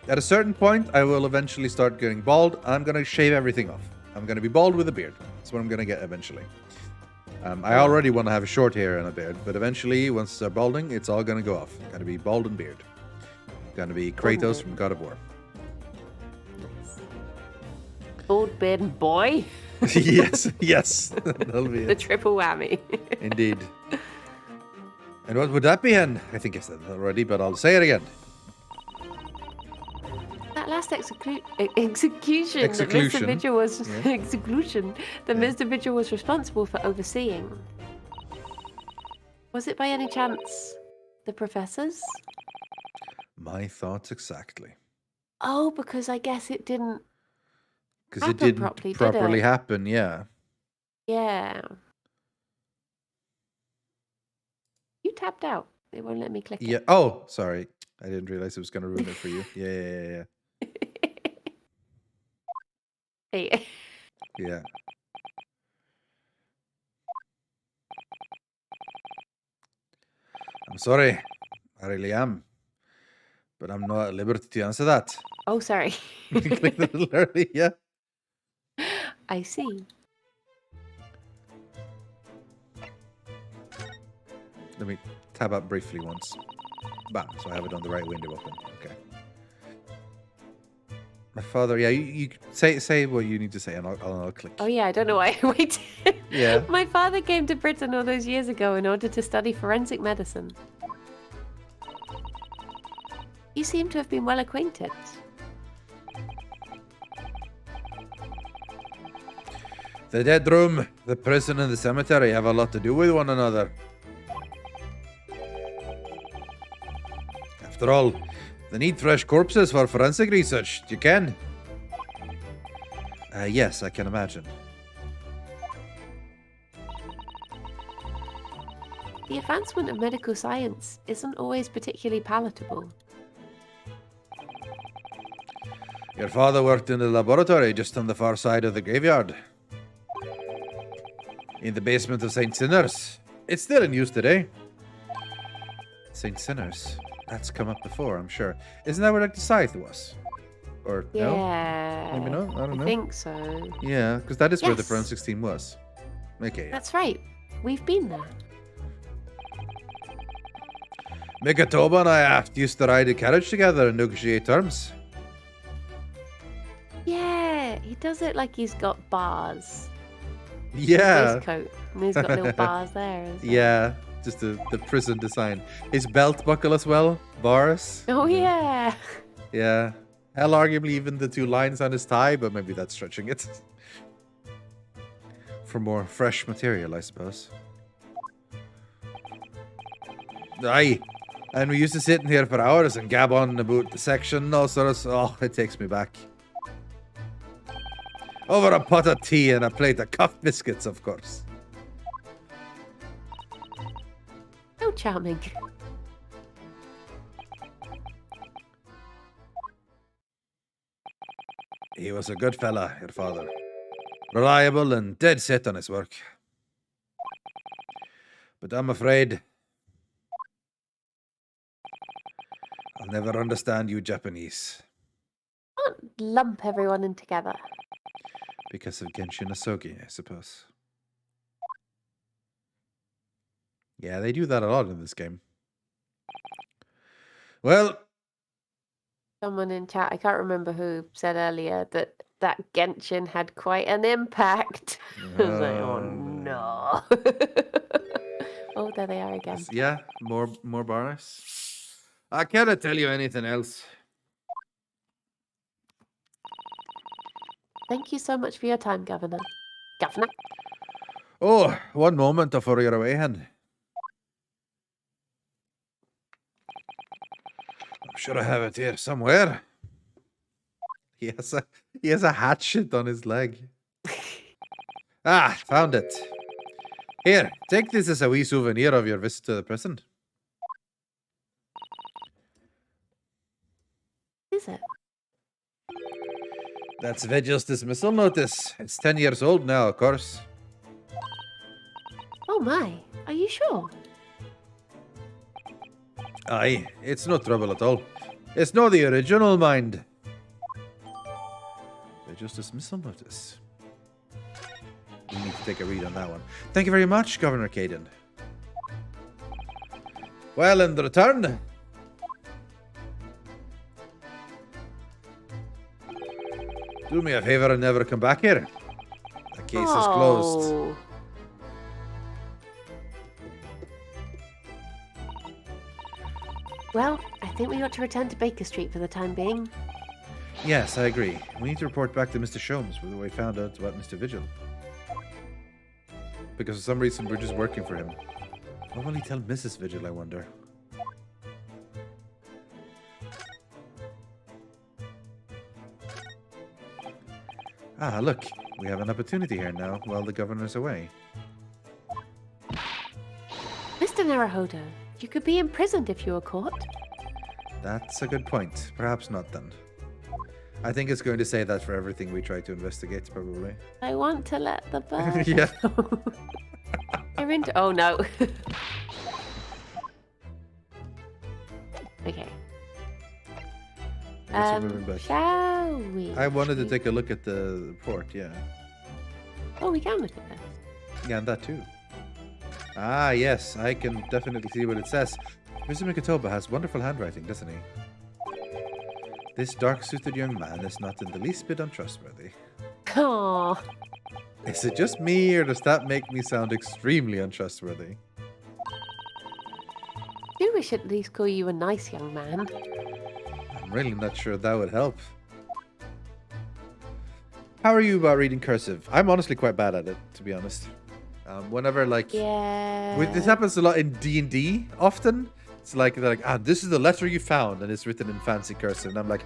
At a certain point, I will eventually start getting bald. I'm gonna shave everything off. I'm gonna be bald with a beard. That's what I'm gonna get eventually. I already want to have short hair and a beard, but eventually, once I start balding, it's all gonna go off. Gonna be bald and beard. Gonna be Kratos from God of War. Bald beard and boy. yes, that'll be it. The triple whammy. Indeed. And what would that be, Hen? I think I said that already, but I'll say it again. That last execution. That Mr. Vigil was execution. That Mr. Vigil was responsible for overseeing. Was it by any chance the professors? My thoughts exactly. Oh, because I guess it didn't. Because it didn't properly happen, yeah. Yeah. You tapped out. It won't let me click it. Yeah. Oh, sorry. I didn't realize it was going to ruin it for you. Yeah. Hey. Yeah. I'm sorry. I really am. But I'm not at liberty to answer that. Oh, sorry. Click the little early, yeah. I see. Let me tab up briefly once. Bam, so I have it on the right window open. Okay. My father, yeah, you say what you need to say, and I'll click. Oh yeah, I don't know why I waited. Yeah. My father came to Britain all those years ago in order to study forensic medicine. You seem to have been well acquainted. The dead room, the prison, and the cemetery have a lot to do with one another. After all, they need fresh corpses for forensic research. You can? Yes, I can imagine. The advancement of medical science isn't always particularly palatable. Your father worked in the laboratory just on the far side of the graveyard. In the basement of St. Sinner's. It's still in use today. St. Sinner's. That's come up before, I'm sure. Isn't that where like the scythe was? Or no? Maybe not? I don't know. I think so. Yeah, because that is where the forensics team was. Okay. That's right. We've been there. Megatoba and I used to ride a carriage together and negotiate terms. Yeah, he does it like he's got bars. Yeah. His coat, and he's got little bars there. As well. Yeah, just the prison design. His belt buckle as well, bars. Oh yeah. Yeah. Hell, arguably even the 2 lines on his tie, but maybe that's stretching it. For more fresh material, I suppose. Aye. And we used to sit in here for hours and gab on about the section. It takes me back. Over a pot of tea and a plate of cuff biscuits, of course. How charming. He was a good fella, your father. Reliable and dead set on his work. But I'm afraid I'll never understand you Japanese. Can't lump everyone in together. Because of Genshin Asogi, I suppose. Yeah, they do that a lot in this game. Well, someone in chat, I can't remember who, said earlier that Genshin had quite an impact. I was like, oh no. Oh, there they are again. Yeah, more bars. I cannot tell you anything else. Thank you so much for your time, Governor. Governor? Oh, one moment before you're away, Hen. I'm sure I have it here somewhere. He has a hatchet on his leg. Ah, found it. Here, take this as a wee souvenir of your visit to the prison. Is it? That's Vigil's dismissal notice. It's 10 years old now, of course. Oh my, are you sure? Aye, it's no trouble at all. It's no the original, mind. Vigil's dismissal notice. We need to take a read on that one. Thank you very much, Governor Caden. Well, in return... do me a favor and never come back here. The case is closed. Well, I think we ought to return to Baker Street for the time being. Yes, I agree. We need to report back to Mr. Sholmes whether we found out about Mr. Vigil. Because for some reason we're just working for him. What will he tell Mrs. Vigil, I wonder? Ah, look. We have an opportunity here now while the governor's away. Mr. Naruhodo, you could be imprisoned if you were caught. That's a good point. Perhaps not then. I think it's going to say that for everything we try to investigate, probably. I want to let the bird Yeah. You're into... Oh, no. Okay. Shall we? I wanted to take a look at the report, yeah. Oh, we can look at this. Yeah, and that too. Ah, yes, I can definitely see what it says. Mr. Mikitoba has wonderful handwriting, doesn't he? This dark-suited young man is not in the least bit untrustworthy. Aww. Is it just me, or does that make me sound extremely untrustworthy? I wish at least call you a nice young man. I'm really not sure that would help. How are you about reading cursive? I'm honestly quite bad at it, to be honest. Whenever, like... Yeah... This happens a lot in D&D, often. It's like, they're like, ah, this is the letter you found, and it's written in fancy cursive. And I'm like,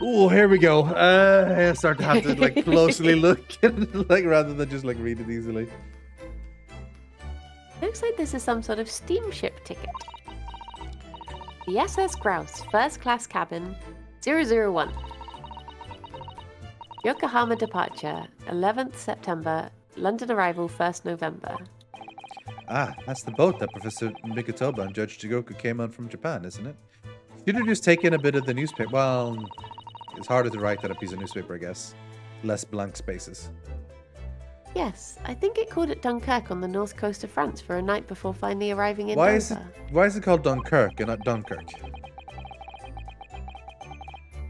oh, here we go. I start to have to, like, closely look, like, rather than just, like, read it easily. Looks like this is some sort of steamship ticket. The SS Grouse, first class cabin, 001. Yokohama departure, 11th September, London arrival, 1st November. Ah, that's the boat that Professor Mikitoba and Judge Jigoku came on from Japan, isn't it? You'd have just taken a bit of the newspaper. Well, it's harder to write on a piece of newspaper, I guess. Less blank spaces. Yes, I think it called at Dunkirk on the north coast of France for a night before finally arriving in Why Dover. is it called Dunkirk and not Dunkirk?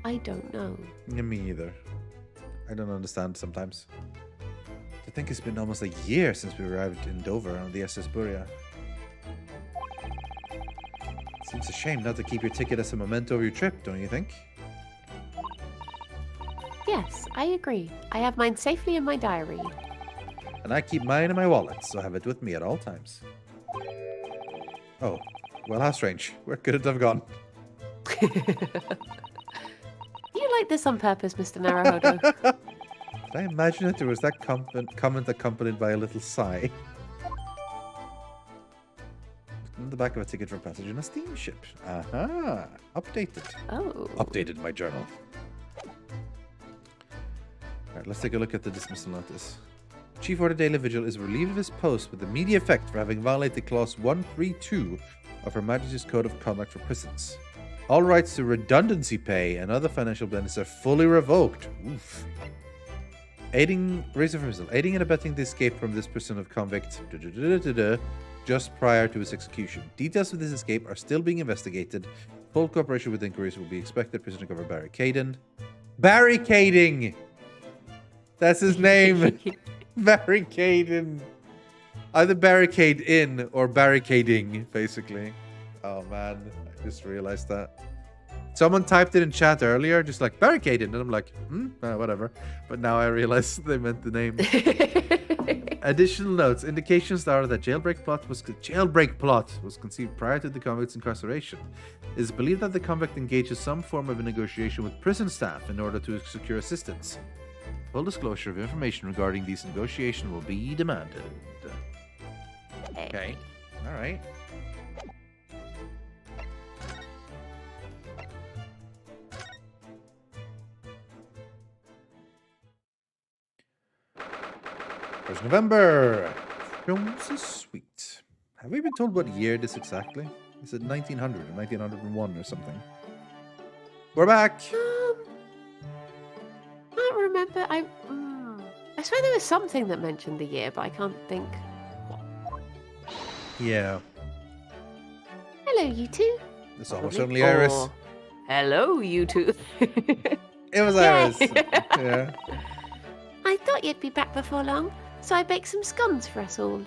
I don't know. Yeah, me either. I don't understand sometimes. I think it's been almost a year since we arrived in Dover on the SS Buria. Seems a shame not to keep your ticket as a memento of your trip, don't you think? Yes, I agree. I have mine safely in my diary. And I keep mine in my wallet, so I have it with me at all times. Oh, well, how strange. Where could it have gone? You like this on purpose, Mr. Naruhodo. Did I imagine that there was that comment accompanied by a little sigh? On the back of a ticket for passage in a steamship. Aha! Updated. Oh. Updated my journal. Alright, let's take a look at the dismissal notice. Chief Order Daily Vigil is relieved of his post with immediate effect for having violated Clause 132 of Her Majesty's Code of Conduct for Prisons. All rights to redundancy pay and other financial benefits are fully revoked. Oof. Reason for dismissal. Aiding and abetting the escape from this prison of convict just prior to his execution. Details of this escape are still being investigated. Full cooperation with inquiries will be expected. Prisoner cover barricading. Barricading! That's his name. Barricading. Either barricade in or barricading, basically. Oh man, I just realized that. Someone typed it in chat earlier, just like barricading, and I'm like, whatever. But now I realize they meant the name. Additional notes. Indications are that jailbreak plot was conceived prior to the convict's incarceration. It is believed that the convict engages some form of a negotiation with prison staff in order to secure assistance. Full disclosure of information regarding these negotiations will be demanded. Okay. All right. First November. Films is sweet. Have we been told what year this exactly? Is it 1900 or 1901 or something? We're back. I don't remember. I swear there was something that mentioned the year, but I can't think. Yeah. Hello, you two. It's almost certainly Iris. Hello, you two. It was Iris. Yeah. I thought you'd be back before long, so I baked some scones for us all.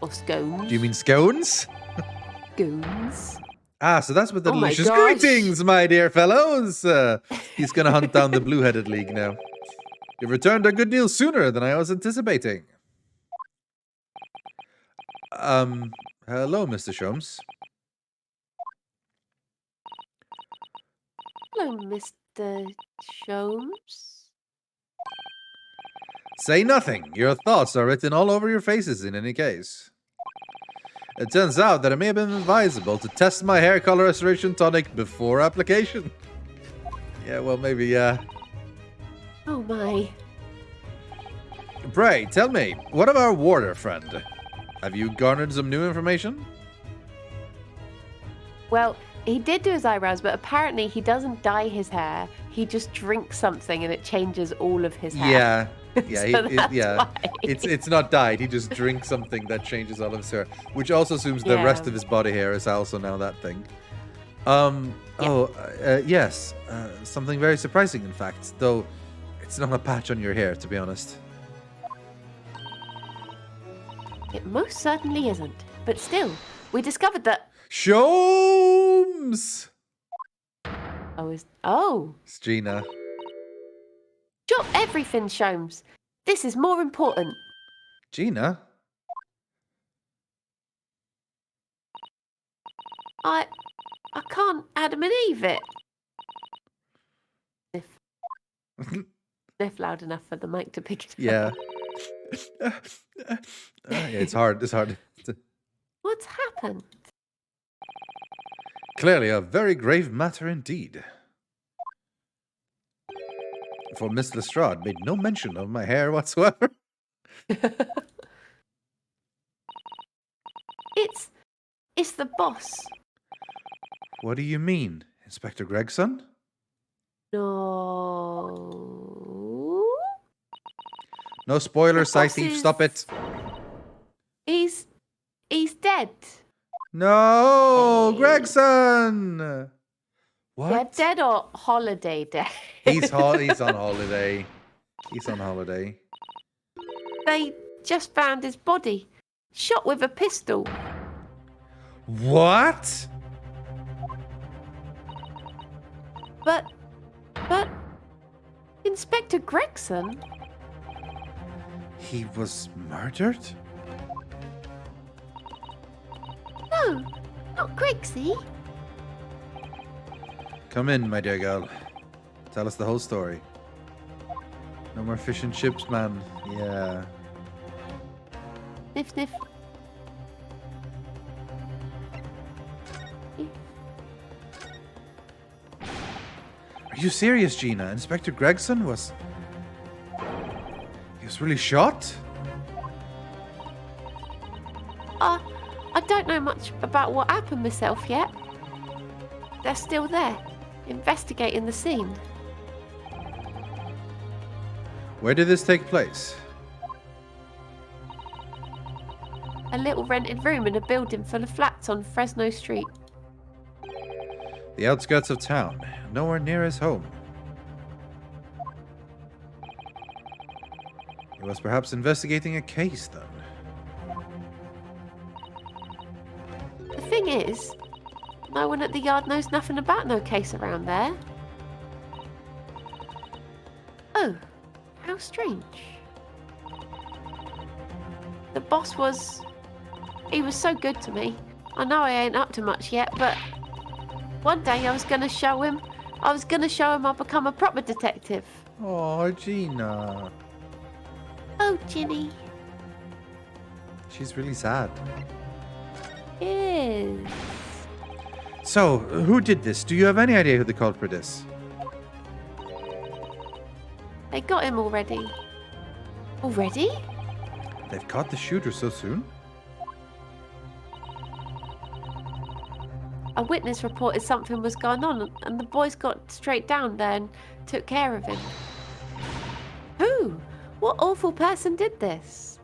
Or scones. Do you mean scones? Scones. Ah, so that's what the delicious greetings, my dear fellows. He's going to hunt down the blue-headed league now. You've returned a good deal sooner than I was anticipating. Hello, Mr. Sholmes. Hello, Mr. Sholmes. Say nothing. Your thoughts are written all over your faces in any case. It turns out that it may have been advisable to test my hair color restoration tonic before application. Yeah, well, maybe, yeah. Oh, my. Pray, tell me, what of our warder friend? Have you garnered some new information? Well, he did do his eyebrows, but apparently he doesn't dye his hair. He just drinks something and it changes all of his hair. Yeah. Yeah, so it's not dyed. He just drinks something that changes all of his hair, which also assumes the rest of his body hair is also now that thing. Yes, something very surprising, in fact. Though it's not a patch on your hair, to be honest. It most certainly isn't. But still, we discovered that. Sholmes. It's Gina. Drop everything, Sholmes. This is more important. Gina? I can't Adam and Eve it. Sniff loud enough for the mic to pick it up. Yeah. Yeah, it's hard. It's hard. What's happened? Clearly a very grave matter indeed. For Miss Lestrade made no mention of my hair whatsoever. It's the boss. What do you mean, Inspector Gregson? No. No spoilers, Side Thief, stop it. He's dead. No, Gregson. What? Yeah, dead or holiday dead? He's on holiday. He's on holiday. They just found his body, shot with a pistol. What? But Inspector Gregson? He was murdered? No, not Gregsy. Come in, my dear girl. Tell us the whole story. No more fish and chips, man. Yeah. Sniff, sniff. Are you serious, Gina? Inspector Gregson was... He was really shot? I don't know much about what happened myself yet. They're still there, investigating the scene. Where did this take place? A little rented room in a building full of flats on Fresno Street. The outskirts of town, nowhere near his home. He was perhaps investigating a case, then. The thing is, no one at the yard knows nothing about no case around there. Oh, how strange. The boss was... He was so good to me. I know I ain't up to much yet, but one day I was going to show him. I was going to show him I'll become a proper detective. Oh, Gina. Oh, Ginny. She's really sad. Yes. So, who did this? Do you have any idea who the culprit is? They got him already. Already? They've caught the shooter so soon? A witness reported something was going on, and the boys got straight down there and took care of him. Who? What awful person did this?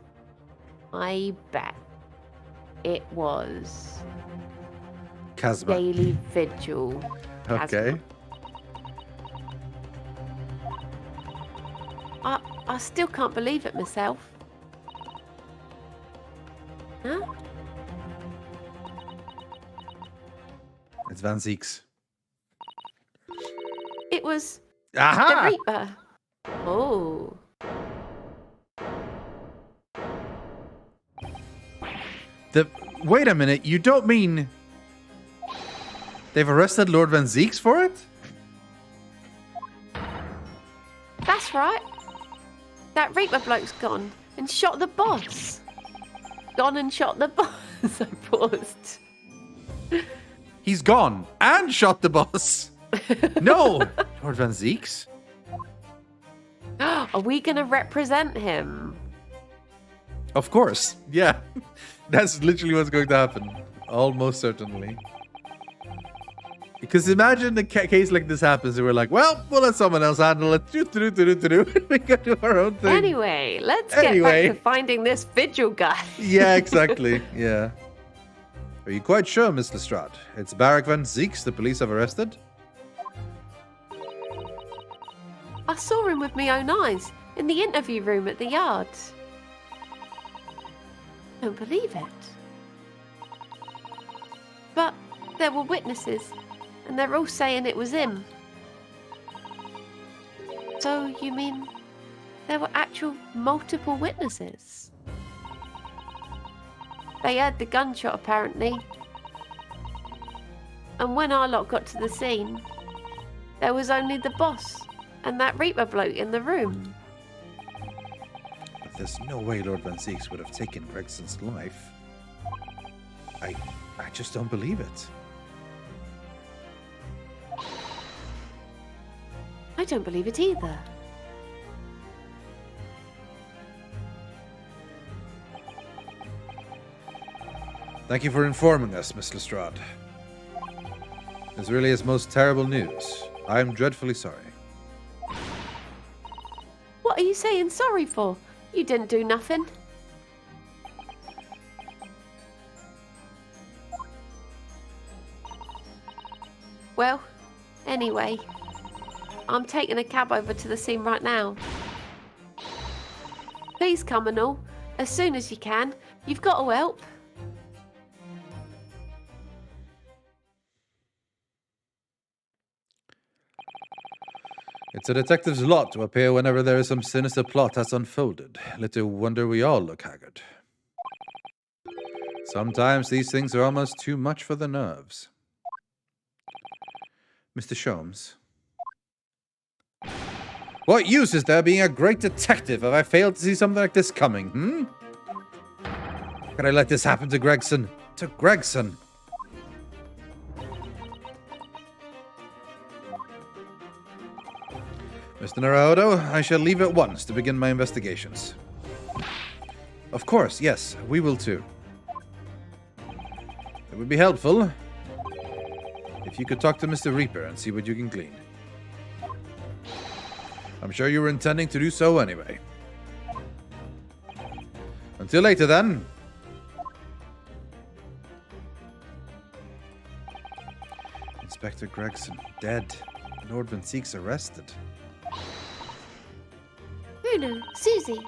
I bet it was Kazma. Daily Vigil. Okay. I still can't believe it myself. Huh? It's Van Zieks. It was Aha! the Reaper. Oh. Wait a minute, you don't mean they've arrested Lord Van Zieks for it? That's right. That Reaper bloke's gone and shot the boss. Gone and shot the boss. I paused. He's gone and shot the boss. No, Lord Van Zieks. Are we going to represent him? Of course, yeah. That's literally what's going to happen. Almost certainly. Because imagine a case like this happens and we're like, well, we'll let someone else handle it. We can do our own thing. Anyway, let's get back to finding this Vigil guy. Yeah, exactly. Yeah. Are you quite sure, Miss Lestrade? It's Barak Van Zieks the police have arrested? I saw him with my own eyes in the interview room at the yard. Don't believe it. But there were witnesses, and they're all saying it was him. So you mean there were actual multiple witnesses? They heard the gunshot apparently. And when our lot got to the scene, there was only the boss and that Reaper bloke in the room. But there's no way Lord Van Zieks would have taken Gregson's life. I just don't believe it. I don't believe it either. Thank you for informing us, Miss Lestrade. This really is most terrible news. I am dreadfully sorry. What are you saying sorry for? You didn't do nothing. Well, anyway, I'm taking a cab over to the scene right now. Please come and all, as soon as you can. You've got to help. It's a detective's lot to appear whenever there is some sinister plot has unfolded. Little wonder we all look haggard. Sometimes these things are almost too much for the nerves. Mr. Sholmes. What use is there being a great detective if I failed to see something like this coming, How could I let this happen to Gregson? To Gregson? Mr. Naruto, I shall leave at once to begin my investigations. Of course, yes, we will too. It would be helpful if you could talk to Mr. Reaper and see what you can glean. I'm sure you were intending to do so anyway. Until later, then. Inspector Gregson, dead. Lord Van Zieks arrested. Bruno, Susie,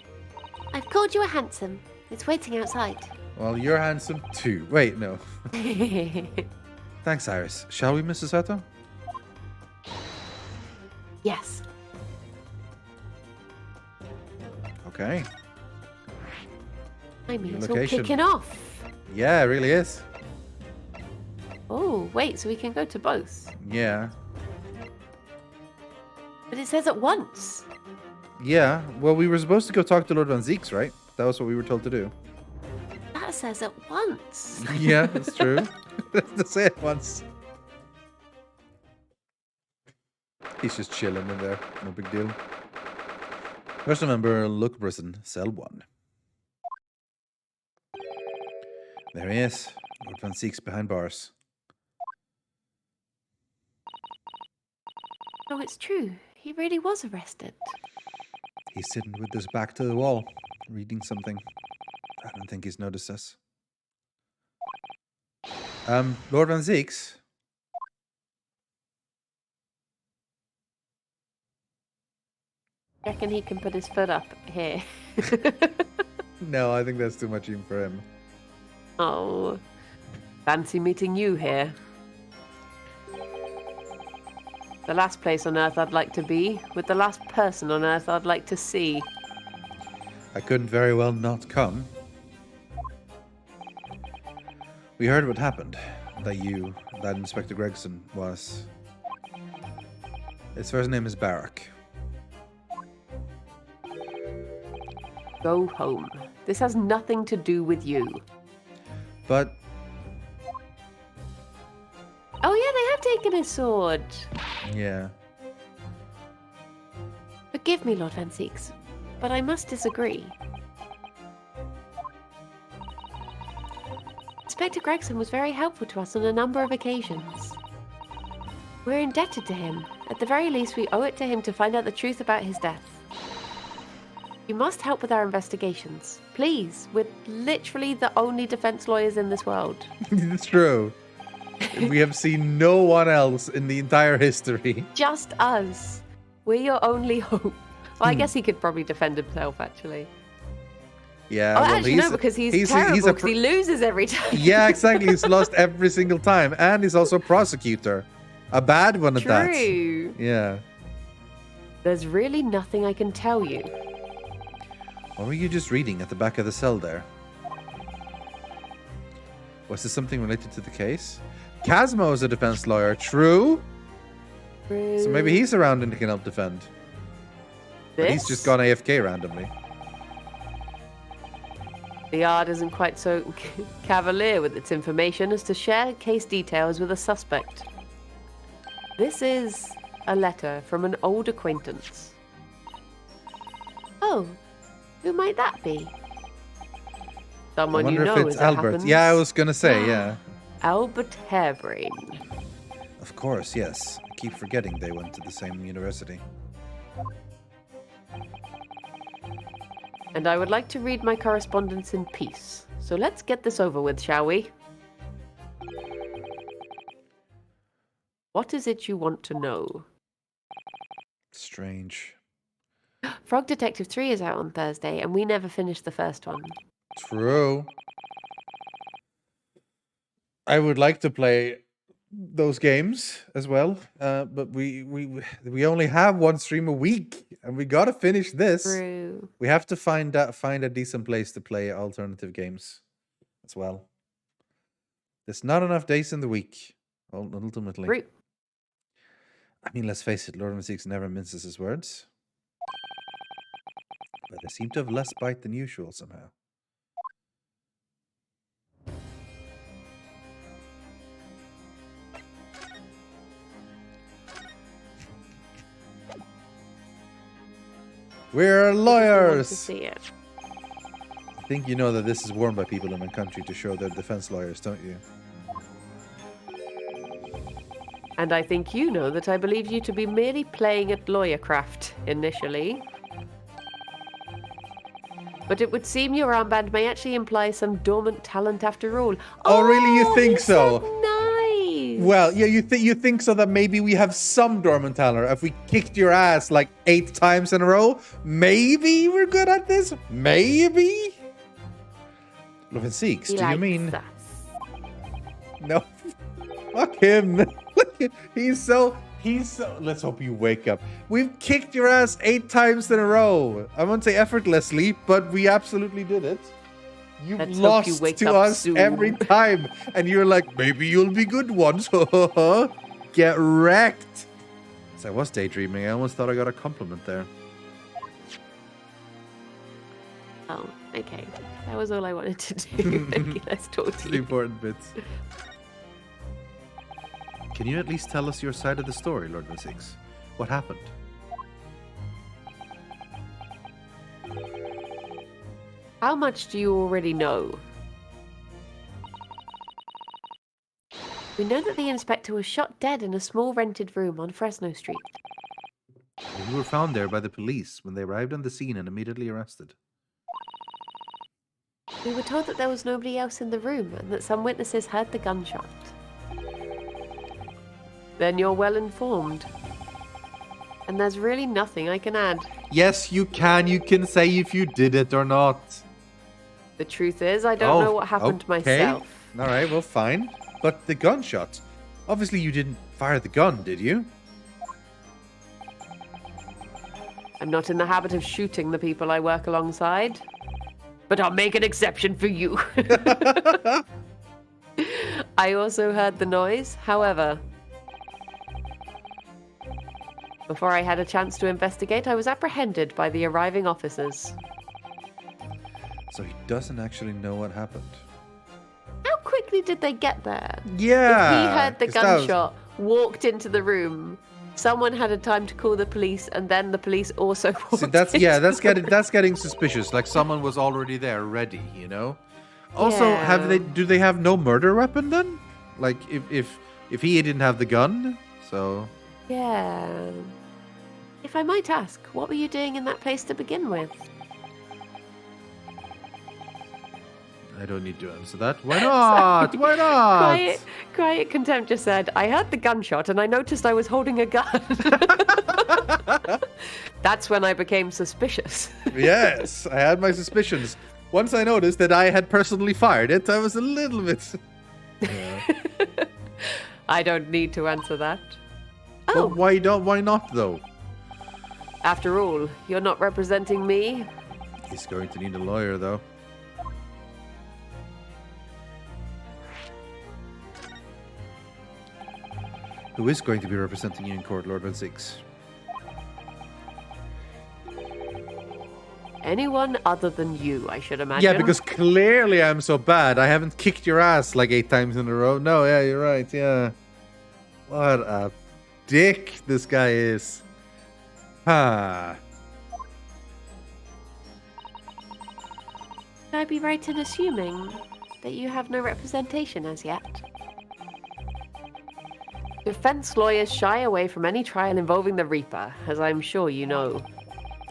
I've called you a handsome. It's waiting outside. Well, you're handsome too. Wait, no. Thanks, Iris. Shall we, Mrs. Sato? I mean, Your it's all location. kicking off. Yeah, it really is. Oh, wait, so we can go to both. Yeah. But it says at once. Yeah. Well, we were supposed to go talk to Lord Van Zeeks, right? That was what we were told to do. That says at once. Yeah, that's true. Let's say it once. He's just chilling in there. No big deal. First remember, local prison, cell 1. There he is. Lord Van Zeeks behind bars. Oh, it's true. He really was arrested. He's sitting with his back to the wall, reading something. I don't think he's noticed us. Lord Van Zeeks? I reckon he can put his foot up here. No, I think that's too much even for him. Oh, fancy meeting you here. The last place on Earth I'd like to be, with the last person on Earth I'd like to see. I couldn't very well not come. We heard what happened. That Inspector Gregson was... His first name is Barak. Go home. This has nothing to do with you. But... Oh yeah, they have taken his sword. Yeah. Forgive me, Lord Van Zeeks, but I must disagree. Inspector Gregson was very helpful to us on a number of occasions. We're indebted to him. At the very least, we owe it to him to find out the truth about his death. You must help with our investigations. Please, we're literally the only defense lawyers in this world. It's true. We have seen no one else in the entire history. Just us. We're your only hope. Well, I guess he could probably defend himself, actually. Yeah, Oh, well, actually, no, because he's terrible, because he loses every time. Yeah, exactly. He's lost every single time. And he's also a prosecutor. A bad one at that. True. Yeah. There's really nothing I can tell you. What were you just reading at the back of the cell there? Was this something related to the case? Casmo is a defense lawyer. True. So maybe he's around and he can help defend. But he's just gone AFK randomly. The yard isn't quite so cavalier with its information as to share case details with a suspect. This is a letter from an old acquaintance. Oh, who might that be? Someone you know, if it's Albert. Yeah, I was gonna say, yeah. Albert Harebrain. Of course, yes. I keep forgetting they went to the same university. And I would like to read my correspondence in peace. So let's get this over with, shall we? What is it you want to know? Strange. Frog Detective 3 is out on Thursday, and we never finished the first one. True. I would like to play those games as well, but we only have one stream a week, and we gotta finish this. True. We have to find a decent place to play alternative games as well. There's not enough days in the week, ultimately. True. I mean, let's face it, Lord of the Six never minces his words. But they seem to have less bite than usual somehow. We're lawyers! To see it. I think you know that this is worn by people in my country to show they're defense lawyers, don't you? And I think you know that I believe you to be merely playing at lawyercraft initially. But it would seem your armband may actually imply some dormant talent after all. Oh really? You think so? Nice! Well, yeah, you think so that maybe we have some dormant talent. If we kicked your ass like 8 times in a row, maybe we're good at this? Maybe? Love and Seeks, do you mean... Us. No. Fuck him. He's so... Let's hope you wake up. We've kicked your ass 8 times in a row. I won't say effortlessly, but we absolutely did it. You've Let's hope you lost wake to up us soon. every time. And you're like, maybe you'll be good once. Get wrecked. So I was daydreaming. I almost thought I got a compliment there. Oh, okay. That was all I wanted to do. Okay, let's talk It's to the you. important bits. Can you at least tell us your side of the story, Lord Van Six? What happened? How much do you already know? We know that the inspector was shot dead in a small rented room on Fresno Street. You were found there by the police when they arrived on the scene and immediately arrested. We were told that there was nobody else in the room and that some witnesses heard the gunshot. Then you're well informed. And there's really nothing I can add. Yes, you can. You can say if you did it or not. The truth is, I don't know what happened myself. All right, well, fine. But the gunshot. Obviously, you didn't fire the gun, did you? I'm not in the habit of shooting the people I work alongside. But I'll make an exception for you. I also heard the noise. However, before I had a chance to investigate, I was apprehended by the arriving officers. So he doesn't actually know what happened. How quickly did they get there? Yeah. If he heard the 'cause that was- gunshot, walked into the room, someone had a time to call the police, and then the police also walked See, that's into that's getting suspicious. Like someone was already there, ready. You know. Also, Yeah. do they have no murder weapon then? Like if he didn't have the gun, so Yeah. If I might ask, what were you doing in that place to begin with? I don't need to answer that. Why not? Why not? Quiet Contempt just said, I heard the gunshot and I noticed I was holding a gun. That's when I became suspicious. Yes, I had my suspicions. Once I noticed that I had personally fired it, I was a little bit. Yeah. I don't need to answer that. But Oh, why not though? after all, you're not representing me. He's going to need a lawyer though. Who is going to be representing you in court, Lord Van Six? Anyone other than you, I should imagine. Yeah, because clearly I'm so bad. I haven't kicked your ass like 8 times in a row. No, yeah, you're right, yeah. What a dick this guy is. Ah. Would I be right in assuming that you have no representation as yet? Defense lawyers shy away from any trial involving the Reaper, as I'm sure you know.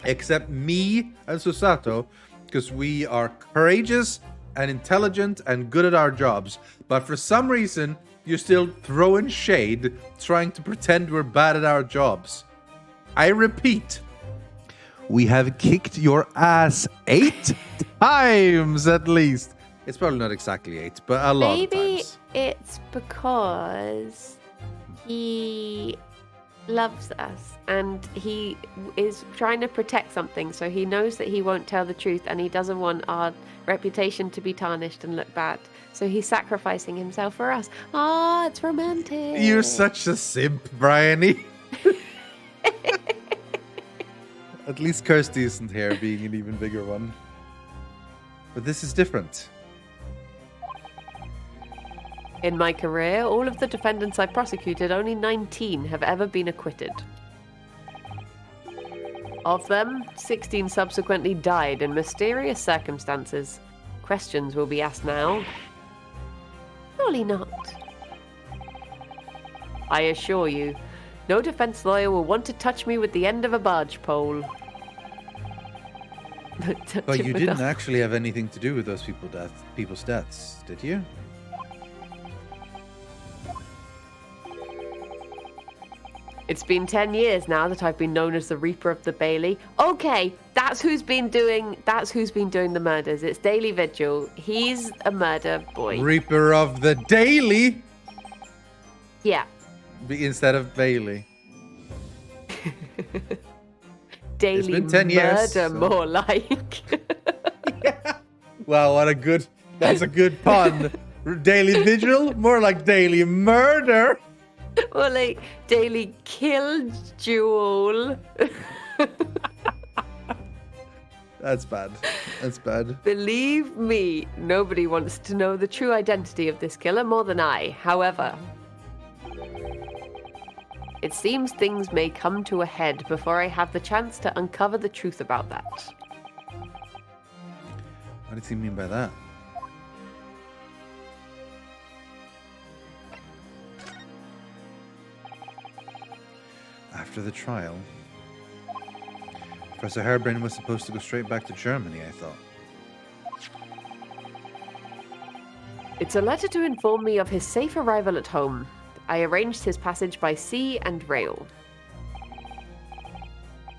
Except me and Susato, because we are courageous and intelligent and good at our jobs. But for some reason, you're still throwing shade, trying to pretend we're bad at our jobs. I repeat, we have kicked your ass 8 times at least. It's probably not exactly 8, but a lot of Maybe times. it's because he loves us and he is trying to protect something, so he knows that he won't tell the truth and he doesn't want our reputation to be tarnished and look bad. So he's sacrificing himself for us. Ah, it's romantic. You're such a simp, Briony. At least Kirsty isn't here, being an even bigger one. But this is different. In my career, all of the defendants I prosecuted, only 19 have ever been acquitted. Of them, 16 subsequently died in mysterious circumstances. Questions will be asked now. Surely not. I assure you, no defense lawyer will want to touch me with the end of a barge pole. But you didn't actually have anything to do with those people's deaths, did you? It's been 10 years now that I've been known as the Reaper of the Bailey. Okay, that's who's been doing the murders. It's Daily Vigil. He's a murder boy. Reaper of the Daily Yeah. instead of Bailey. Daily been 10 years, murder, so- more like. Yeah. Wow, that's a good pun. Daily vigil? More like daily murder. Or like daily kill duel. That's bad. That's bad. Believe me, nobody wants to know the true identity of this killer more than I. However, it seems things may come to a head before I have the chance to uncover the truth about that. What does he mean by that? After the trial, Professor Harebrain was supposed to go straight back to Germany, I thought. It's a letter to inform me of his safe arrival at home. I arranged his passage by sea and rail.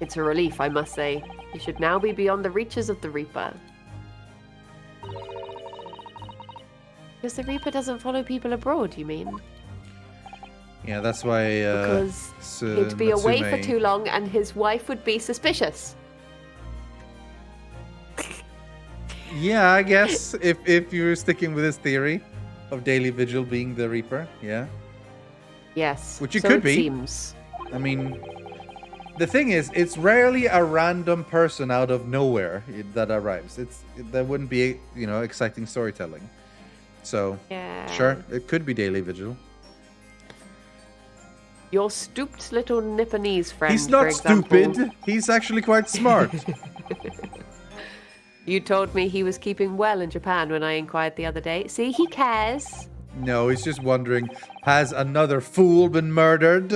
It's a relief, I must say. He should now be beyond the reaches of the Reaper. Because the Reaper doesn't follow people abroad, you mean? Yeah, that's why... because he'd be away for too long and his wife would be suspicious. Yeah, I guess if you're sticking with his theory of Daily Vigil being the Reaper, yeah. Yes. Which it so could it be. Seems. I mean, the thing is, it's rarely a random person out of nowhere that arrives. That wouldn't be, exciting storytelling. So, yeah. Sure, it could be Daily Vigil. Your stooped little Nipponese friend, He's not for example. stupid. He's actually quite smart. You told me he was keeping well in Japan when I inquired the other day. See, he cares. No, he's just wondering, has another fool been murdered?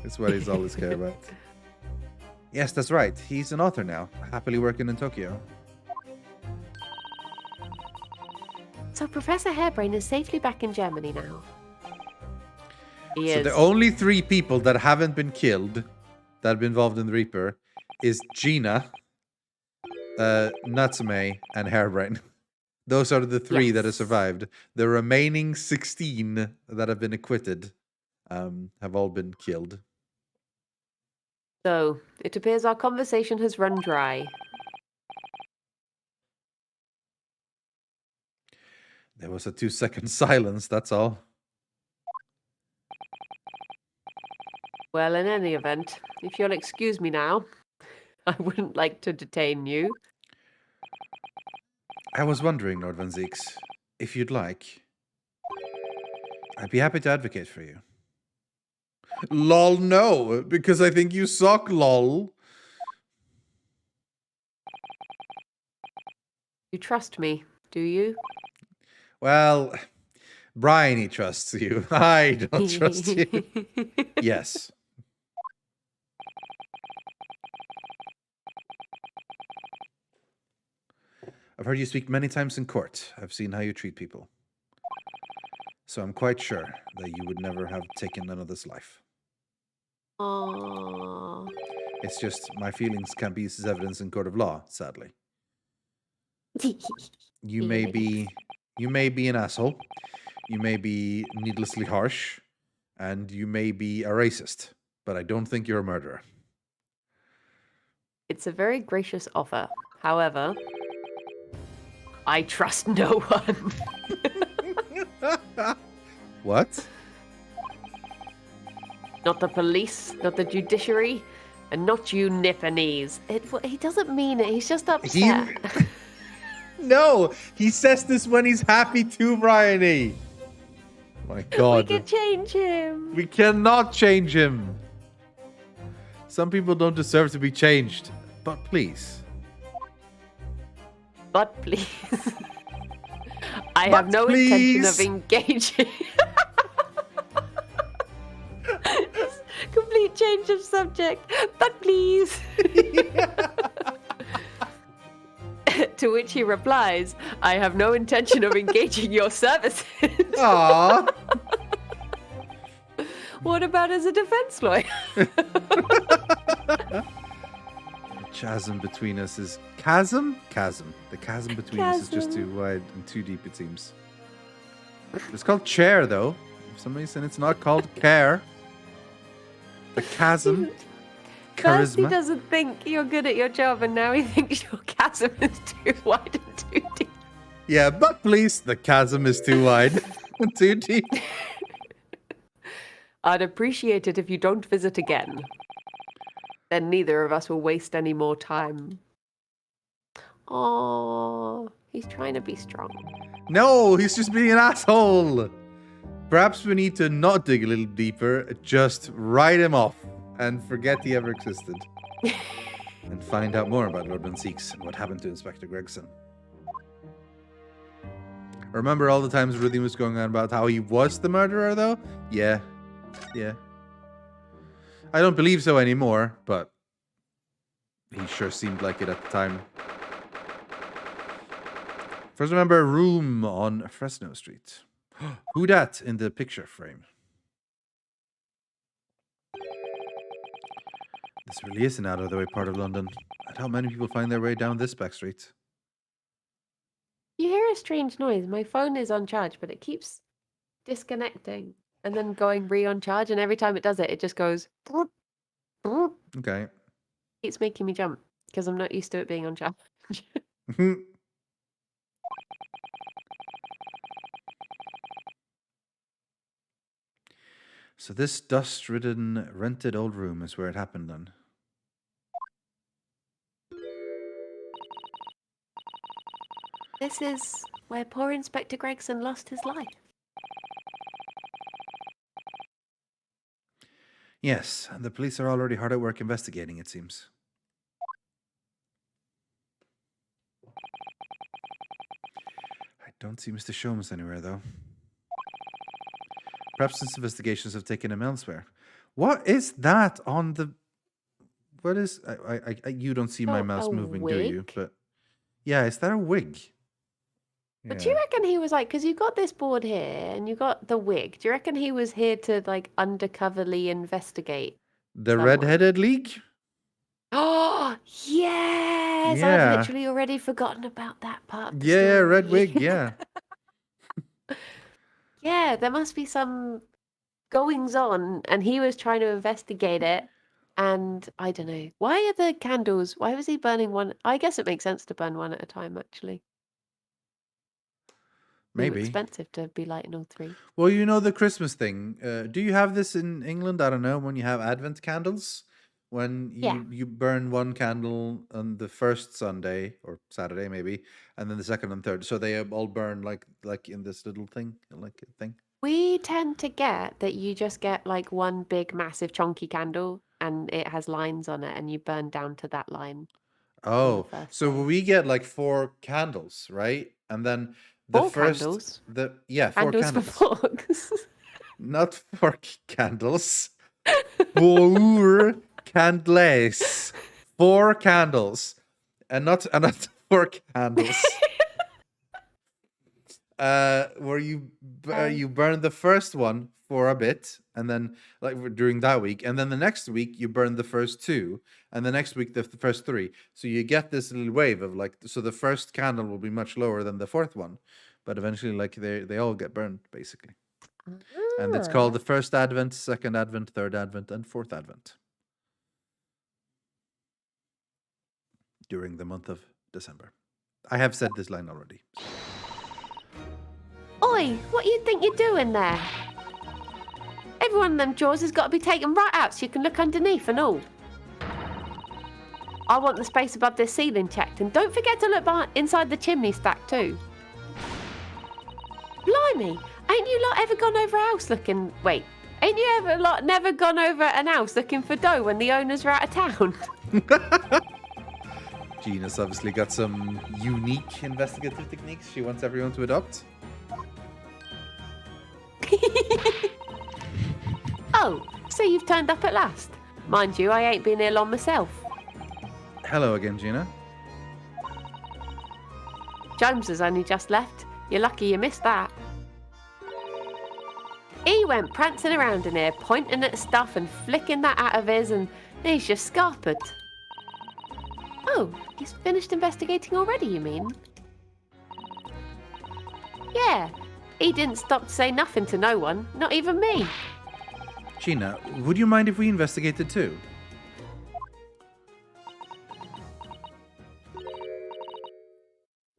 That's what he's always cared about. Yes, that's right. He's an author now, happily working in Tokyo. So Professor Harebrain is safely back in Germany now. He so is. the only 3 people that haven't been killed that have been involved in the Reaper is Gina, Natsume, and Harebrain. Those are the 3 that have survived. The remaining 16 that have been acquitted have all been killed. So, it appears our conversation has run dry. There was a 2-second silence, that's all. Well, in any event, if you'll excuse me now, I wouldn't like to detain you. I was wondering, Lord Van Zieks, if you'd like, I'd be happy to advocate for you. Lol, no, because I think you suck, lol. You trust me, do you? Well, Briony trusts you. I don't trust you. Yes. I've heard you speak many times in court. I've seen how you treat people. So I'm quite sure that you would never have taken another's life. Aww. It's just my feelings can't be used as evidence in court of law, sadly. You may be an asshole. You may be needlessly harsh. And you may be a racist. But I don't think you're a murderer. It's a very gracious offer. However, I trust no one. What? Not the police, not the judiciary, and not you Nipponese. He doesn't mean it. He's just upset. No, he says this when he's happy too, Briony. My God. We can change him. We cannot change him. Some people don't deserve to be changed. But please. But please. I have no intention of engaging. Complete change of subject. But please. To which he replies, I have no intention of engaging your services. Aww. What about as a defense lawyer? The chasm between us is... Chasm? Chasm. The chasm between us is just too wide and too deep, it seems. It's called chair, though. For some reason, it's not called care. The chasm. First he Charisma. doesn't think you're good at your job, and now he thinks your chasm is too wide and too deep. Yeah, but please, the chasm is too wide. Too deep. I'd appreciate it if you don't visit again. Then neither of us will waste any more time. Oh, he's trying to be strong. No, he's just being an asshole. Perhaps we need to not dig a little deeper, just write him off and forget he ever existed. And find out more about Lord Seeks and what happened to Inspector Gregson. Remember all the times Ruthie was going on about how he was the murderer, though? Yeah. I don't believe so anymore, but he sure seemed like it at the time. First, remember a room on Fresno Street. Who dat in the picture frame? This really is an out-of-the-way part of London. I doubt many people find their way down this back street. You hear a strange noise. My phone is on charge, but it keeps disconnecting and then going re-on charge. And every time it does it, it just goes... Okay. It's making me jump because I'm not used to it being on charge. So this dust-ridden, rented old room is where it happened then. This is where poor Inspector Gregson lost his life. Yes, and the police are already hard at work investigating, it seems. I don't see Mr. Sholmes anywhere, though. Perhaps his investigations have taken him elsewhere. What is that on the... What is... you don't see my mouse moving, wig? do you? But yeah, is that a wig? But do you reckon he was like... Because you got this board here and you got the wig. Do you reckon he was here to like undercoverly investigate The someone? Red-Headed League? Oh, yes! Yeah. I've literally already forgotten about that part. Of the Yeah, story. red wig, yeah. Yeah, there must be some goings on, and he was trying to investigate it. And I don't know. Why are the candles? Why was he burning one? I guess it makes sense to burn one at a time, actually. Maybe. Too expensive to be lighting all three. Well, you know the Christmas thing. Do you have this in England? I don't know. When you have Advent candles, when you burn one candle on the first Sunday or Saturday maybe, and then the second and third, so they all burn like in this little thing, like a thing. We tend to get that you just get like one big, massive, chunky candle, and it has lines on it, and you burn down to that line. Oh, so day. we get like 4 candles, right? And then the 4 first candles? 4 Candles candles. for forks. Not 4 candles. 4 candles. 4 candles. And not 4 candles. Where you burn the first one for a bit, and then like during that week, and then the next week you burn the first 2, and the next week the first 3. So you get this little wave of like, so the first candle will be much lower than the 4th one, but eventually like they all get burned basically. And it's called the first Advent, second Advent, third Advent, and 4th Advent during the month of December. I have said this line already. Oi, what you think you're doing there? Every one of them drawers has got to be taken right out so you can look underneath and all. I want the space above this ceiling checked, and don't forget to look inside the chimney stack too. Blimey, ain't you lot ever gone over a house looking... Wait, ain't you never gone over an house looking for dough when the owners are out of town? Gina's obviously got some unique investigative techniques she wants everyone to adopt. Oh, so you've turned up at last. Mind you, I ain't been here long myself. Hello again, Gina. Jones has only just left. You're lucky you missed that. He went prancing around in here, pointing at stuff and flicking that out of his, and he's just scarpered. Oh, he's finished investigating already, you mean? Yeah, he didn't stop to say nothing to no one, not even me. Gina, would you mind if we investigated too?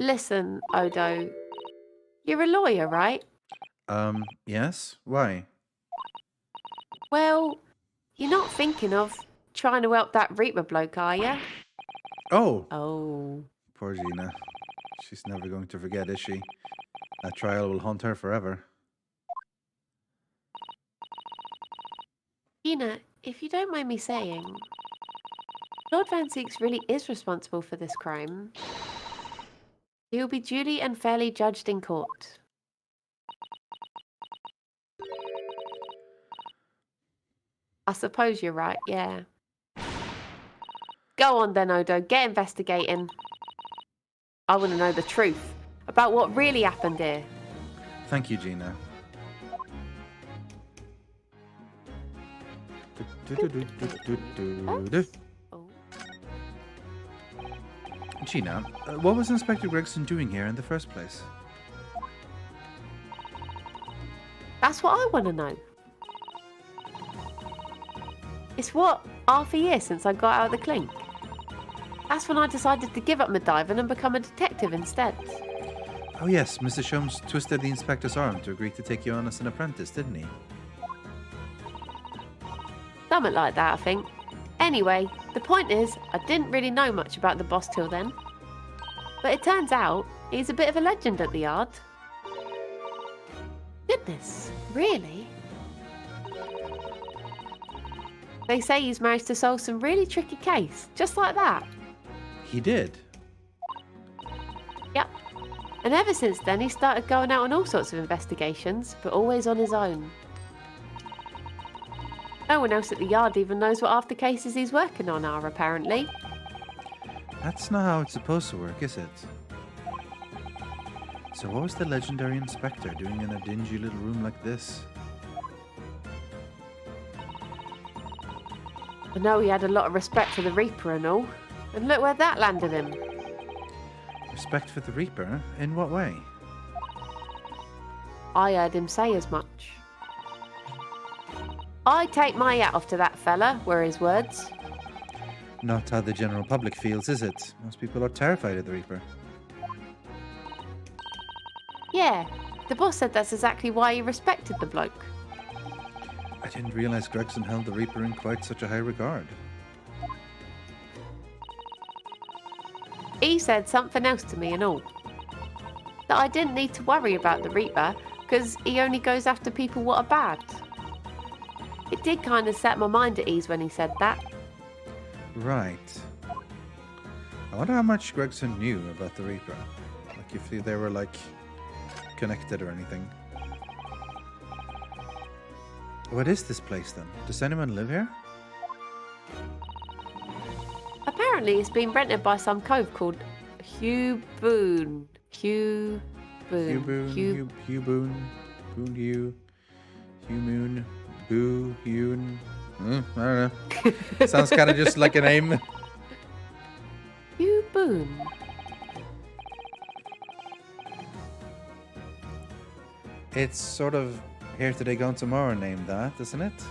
Listen, Odo, you're a lawyer, right? Yes? Why? Well, you're not thinking of trying to help that Reaper bloke, are you? Oh! Oh. Poor Gina. She's never going to forget, is she? That trial will haunt her forever. Gina, if you don't mind me saying, Lord Van Zeeks really is responsible for this crime. He will be duly and fairly judged in court. I suppose you're right, yeah. Go on then, Odo, get investigating. I want to know the truth about what really happened here. Thank you, Gina. Oh. Gina, what was Inspector Gregson doing here in the first place? That's what I want to know. It's what, half a year since I got out of the clink. That's when I decided to give up my diving and become a detective instead. Oh yes, Mr. Sholmes twisted the inspector's arm to agree to take you on as an apprentice, didn't he? Something like that, I think. Anyway, the point is, I didn't really know much about the boss till then. But it turns out, he's a bit of a legend at the yard. Goodness, really? They say he's managed to solve some really tricky case, just like that. He did? Yep. And ever since then, he started going out on all sorts of investigations, but always on his own. No one else at the yard even knows what half the cases he's working on are, apparently. That's not how it's supposed to work, is it? So what was the legendary inspector doing in a dingy little room like this? I know he had a lot of respect for the Reaper and all, and look where that landed him. Respect for the Reaper? In what way? I heard him say as much. I take my hat off to that fella, were his words. Not how the general public feels, is it? Most people are terrified of the Reaper. Yeah, the boss said that's exactly why he respected the bloke. I didn't realize Gregson held the Reaper in quite such a high regard. He said something else to me and all. That I didn't need to worry about the Reaper, because he only goes after people what are bad. It did kind of set my mind at ease when he said that. Right. I wonder how much Gregson knew about the Reaper. Like if they were like connected or anything. What is this place then? Does anyone live here? Apparently it's been rented by some cove called Hugh Boone. Hugh Boone. Hugh Boone. Boone Hugh. Hugh Moon. Boo Hugh. I don't know. Sounds kind of just like a name. Hugh Boone. It's sort of here today, gone tomorrow named that, isn't it?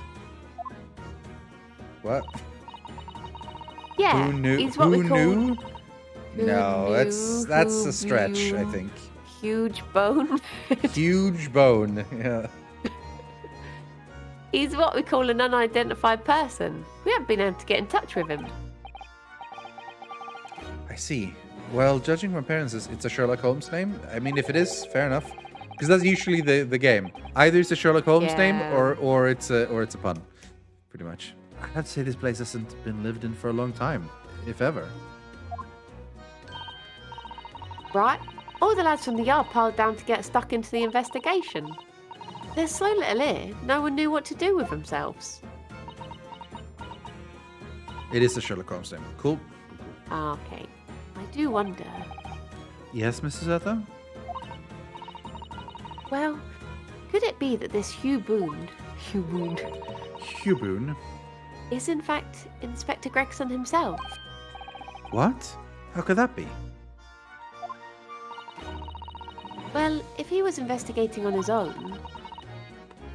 What? Yeah, Who knew? he's what Who we call... knew? Who No, knew, that's who a stretch, I knew. think. Huge Bone. Huge bone. Yeah. He's what we call an unidentified person. We haven't been able to get in touch with him. I see. Well, judging from appearances, it's a Sherlock Holmes name. I mean, if it is, fair enough. Because that's usually the game. Either it's a Sherlock Holmes name or it's a pun. Pretty much. I'd have to say this place hasn't been lived in for a long time, if ever. Right? All the lads from the yard piled down to get stuck into the investigation. There's so little here, no one knew what to do with themselves. It is a Sherlock Holmes name. Cool. Ah, okay. I do wonder. Yes, Mrs. Otto? Well, could it be that this Hugh Boone Hugh Boone? is in fact Inspector Gregson himself? What? How could that be? Well, if he was investigating on his own,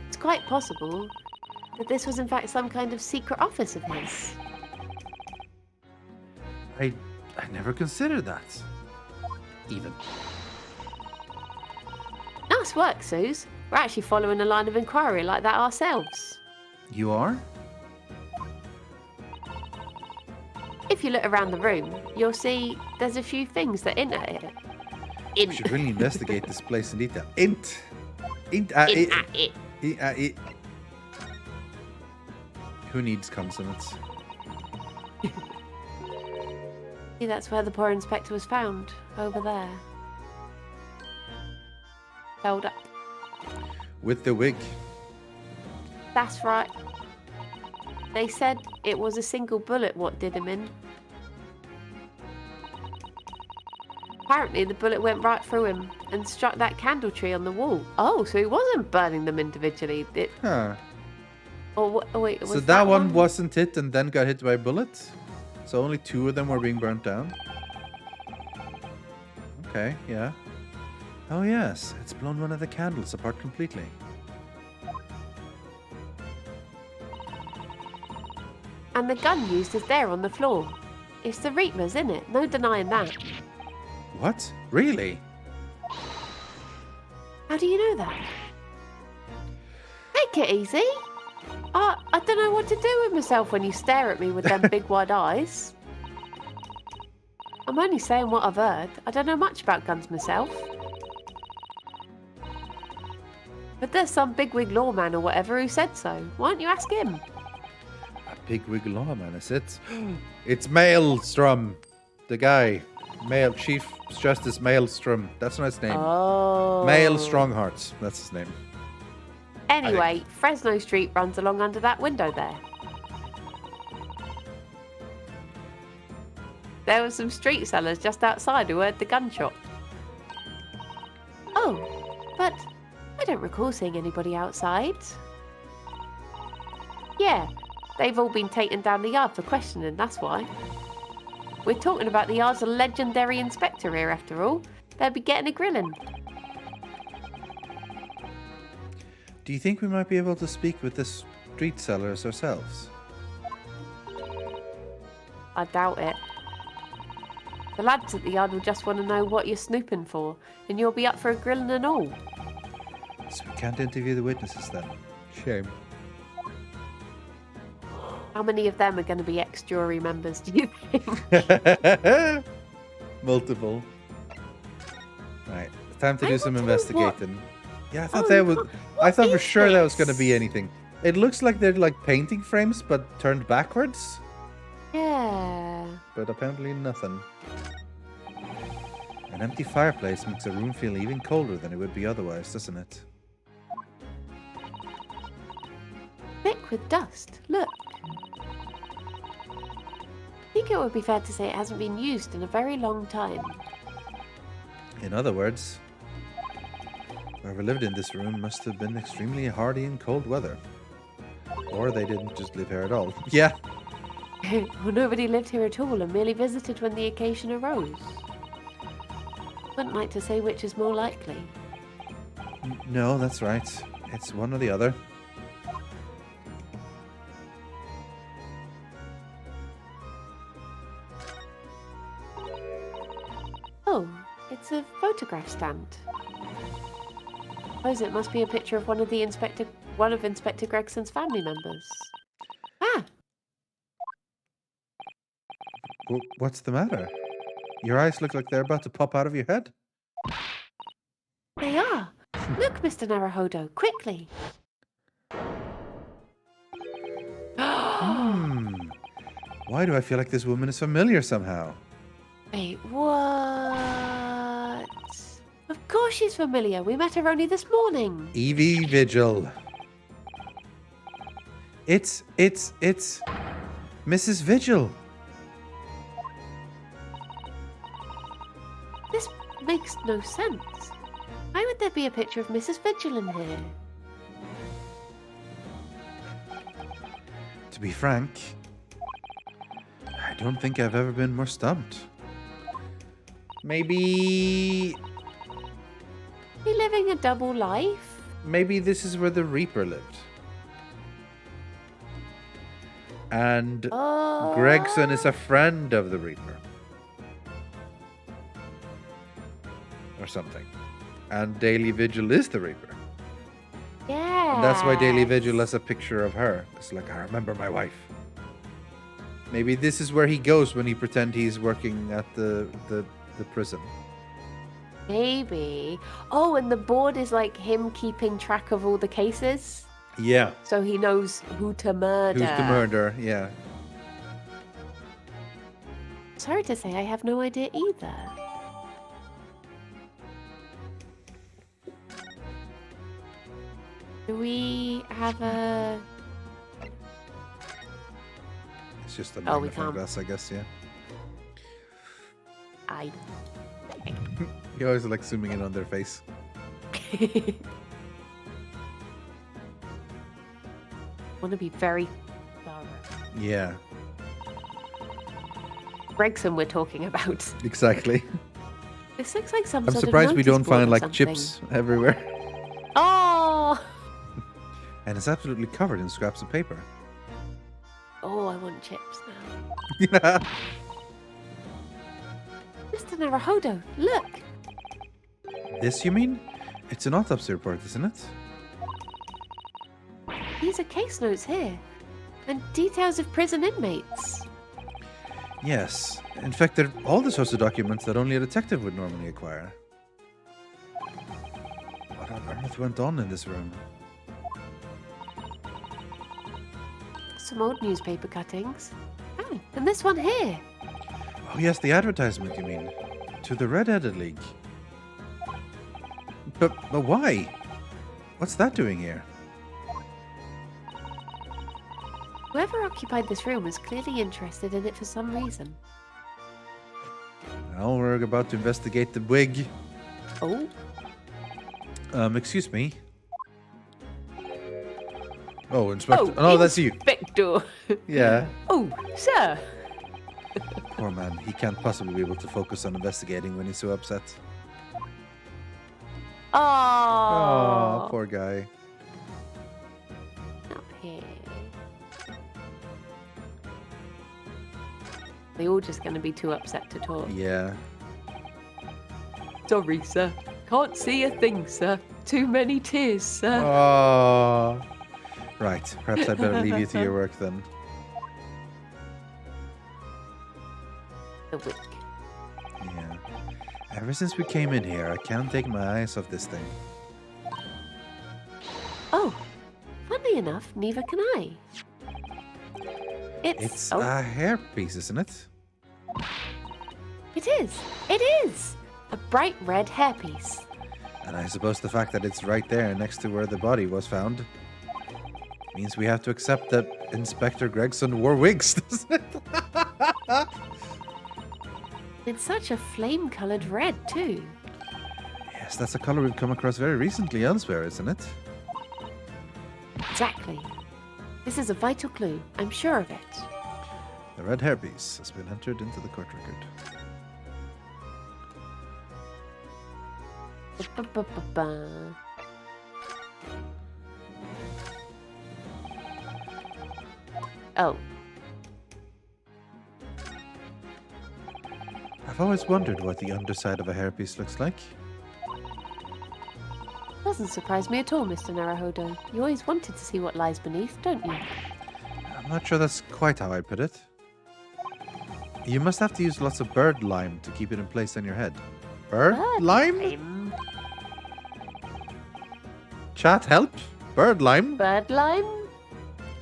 it's quite possible that this was in fact some kind of secret office of his. I never considered that. even. Nice work, Suze. We're actually following a line of inquiry like that ourselves. You are? If you look around the room, you'll see there's a few things that int at it. We should really investigate this place in detail. Int it. it. Who needs consonants? See, that's where the poor inspector was found. Over there. Held up. With the wig. That's right. They said it was a single bullet what did him in. Apparently the bullet went right through him and struck that candle tree on the wall. Oh, so he wasn't burning them individually. Huh. Oh, wait, was so that one wasn't hit and then got hit by a bullet? So only 2 of them were being burnt down? Okay, yeah. Oh yes, it's blown one of the candles apart completely. And the gun used is there on the floor. It's the Reaper's, isn't it? No denying that. What? Really? How do you know that? Take it easy. I don't know what to do with myself when you stare at me with them big wide eyes. I'm only saying what I've heard. I don't know much about guns myself. But there's some bigwig lawman or whatever who said so. Why don't you ask him? A bigwig lawman, is it? It's Maelstrom, the guy. Chief Justice Maelstrom. That's not his name. Oh. Mael Stronghearts. That's his name. Anyway, Fresno Street runs along under that window there. There were some street sellers just outside who heard the gunshot. Oh, but I don't recall seeing anybody outside. Yeah, they've all been taken down the yard for questioning, that's why. We're talking about the yard's legendary inspector here, after all. They'll be getting a grilling. Do you think we might be able to speak with the street sellers ourselves? I doubt it. The lads at the yard will just want to know what you're snooping for, and you'll be up for a grilling and all. So we can't interview the witnesses then. Shame. How many of them are going to be ex-jury members, do you think? Multiple. Right, it's time to do some investigating. Yeah, I thought I thought for sure that was going to be anything. It looks like they're like painting frames, but turned backwards. Yeah. But apparently nothing. An empty fireplace makes a room feel even colder than it would be otherwise, doesn't it? Thick with dust. Look. I think it would be fair to say it hasn't been used in a very long time. In other words, whoever lived in this room must have been extremely hardy in cold weather. Or they didn't just live here at all. Yeah. Well, nobody lived here at all and merely visited when the occasion arose. Wouldn't like to say which is more likely. No, that's right. It's one or the other. Oh, it's a photograph stand. Suppose it must be a picture of one of Inspector Gregson's family members. Ah! What's the matter? Your eyes look like they're about to pop out of your head. They are. Look, Mr. Naruhodo, quickly. Why do I feel like this woman is familiar somehow? Wait, what? Of course she's familiar. We met her only this morning. Evie Vigil. It's Mrs. Vigil. This makes no sense. Why would there be a picture of Mrs. Vigil in here? To be frank, I don't think I've ever been more stumped. Maybe... Are you living a double life? Maybe this is where the Reaper lived. And Gregson is a friend of the Reaper. or something. And Daily Vigil is the Reaper. Yeah. And that's why Daily Vigil has a picture of her. It's like, I remember my wife. Maybe this is where he goes when he pretend he's working at the prison. Maybe. Oh, and the board is like him keeping track of all the cases. Yeah. So he knows who to murder. Who's to murder, yeah. Sorry to say, I have no idea either. Do we have a... It's just a we magnifying can't. glass, I guess, yeah. You always like zooming in on their face. Want to be very thorough. Yeah. Gregson we're talking about. Exactly. This looks like some I'm sort surprised of we don't notice board find or like something. chips everywhere. Oh! And it's absolutely covered in scraps of paper. Oh, I want chips now. Yeah. Mr. Naruhodo, look! This, you mean? It's an autopsy report, isn't it? These are case notes here. And details of prison inmates. Yes. In fact, they're all the sorts of documents that only a detective would normally acquire. What on earth went on in this room? Some old newspaper cuttings. Oh, and this one here. Oh yes, the advertisement, you mean? To the Red-Headed League. But why? What's that doing here? Whoever occupied this room was clearly interested in it for some reason. Well, we're about to investigate the wig. Oh? Excuse me. Oh, Inspector. Oh, that's you. Inspector. Yeah. Oh, sir. Poor man. He can't possibly be able to focus on investigating when he's so upset. Oh. Oh, poor guy. Up here. They're all just going to be too upset to talk. Yeah. Sorry, sir. Can't see a thing, sir. Too many tears, sir. Oh. Right. Perhaps I'd better leave you to your work then. The wick. Yeah. Ever since we came in here, I can't take my eyes off this thing. Oh, funny enough, neither can I. It's a hairpiece, isn't it? It is. It is. A bright red hairpiece. And I suppose the fact that it's right there next to where the body was found means we have to accept that Inspector Gregson wore wigs, doesn't it? It's such a flame-colored red, too. Yes, that's a color we've come across very recently elsewhere, isn't it? Exactly. This is a vital clue. I'm sure of it. The red hairpiece has been entered into the court record. Ba-ba-ba-ba. Oh. I've always wondered what the underside of a hairpiece looks like. Doesn't surprise me at all, Mr. Naruhodo. You always wanted to see what lies beneath, don't you? I'm not sure that's quite how I'd put it. You must have to use lots of bird lime to keep it in place on your head. Bird lime? Chat, help! Bird lime? Bird lime?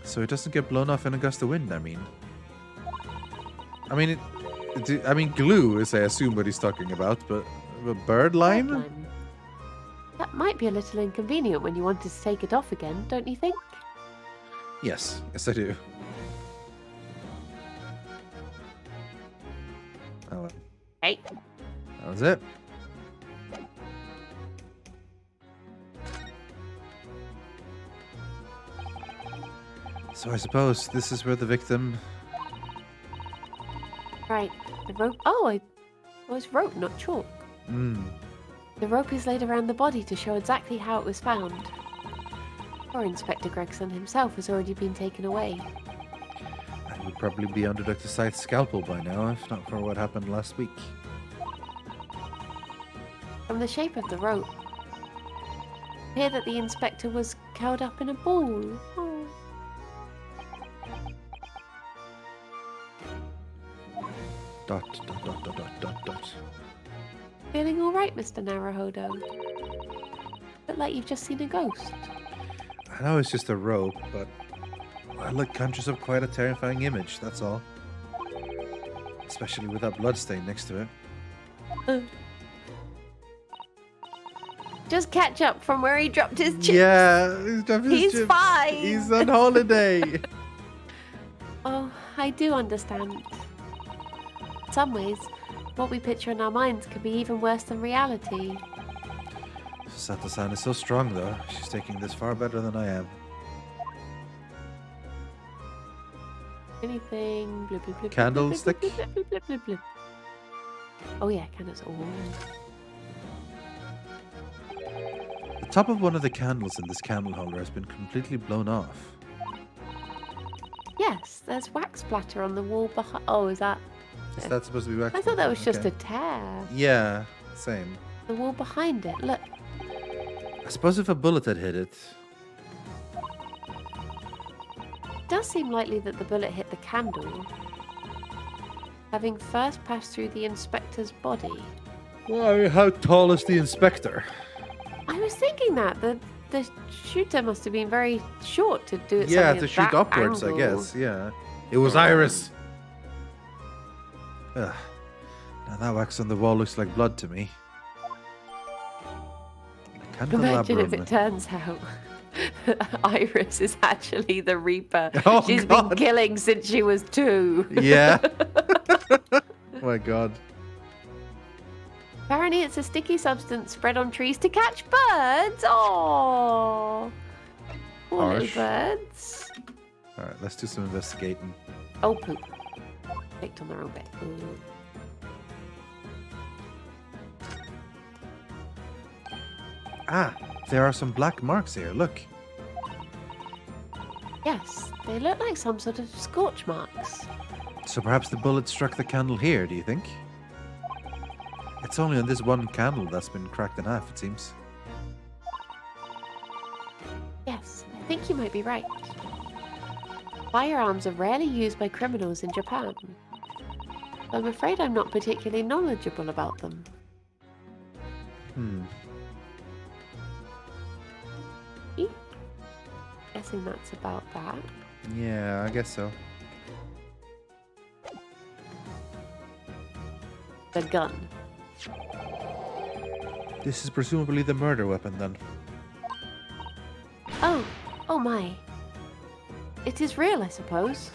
So it doesn't get blown off in a gust of wind, I mean. I mean, glue is, I assume, what he's talking about, but bird lime? Bird lime. That might be a little inconvenient when you wanted to take it off again, don't you think? Yes, I do. Oh well. Hey. That was it. So I suppose this is where the victim... Right. The rope... Oh, it's rope, not chalk. Hmm. The rope is laid around the body to show exactly how it was found. Or Inspector Gregson himself has already been taken away. That would probably be under Dr. Scythe's scalpel by now, if not for what happened last week. From the shape of the rope. I hear that the inspector was curled up in a ball. Oh. Dot. Feeling all right, Mr. Naruhodo? Look like you've just seen a ghost. I know it's just a rope, but it conjures up quite a terrifying image, that's all. Especially with that bloodstain next to it. Just catch up from where he dropped his chips. Yeah, he's dropped his He's chips. fine. He's on holiday. Oh, I do understand. In some ways, what we picture in our minds can be even worse than reality. Sato-san is so strong, though. She's taking this far better than I am. Anything? Blip, blip, blip, Candlestick? blip, blip, blip, blip, blip, blip. Oh yeah, candles. Oh. The top of one of the candles in this candle holder has been completely blown off. Yes, there's wax splatter on the wall behind. Oh, is that? Is that supposed to be wax? I thought that was just Okay. a tear. Yeah, same. The wall behind it. Look. I suppose if a bullet had hit it. It does seem likely that the bullet hit the candle, having first passed through the inspector's body. Well, I mean, how tall is the inspector? I was thinking that the shooter must have been very short to do it. Yeah, something to at shoot that upwards, angle. I guess. Yeah. It was Iris. Ugh. Now that wax on the wall looks like blood to me. Imagine if Candelabrum. it turns out Iris is actually the Reaper. Oh, She's God. been killing since she was 2. Yeah. Oh my god. Apparently it's a sticky substance spread on trees to catch birds. Oh, poor little Harsh. birds. Alright, let's do some investigating. Oh, poop. Clicked on the wrong bit. Ooh. Ah, there are some black marks here, look. Yes, they look like some sort of scorch marks. So perhaps the bullet struck the candle here, do you think? It's only on this one candle that's been cracked in half, it seems. Yes, I think you might be right. Firearms are rarely used by criminals in Japan. I'm afraid I'm not particularly knowledgeable about them. Guessing that's about that. Yeah, I guess so. The gun. This is presumably the murder weapon then. Oh my. It is real, I suppose.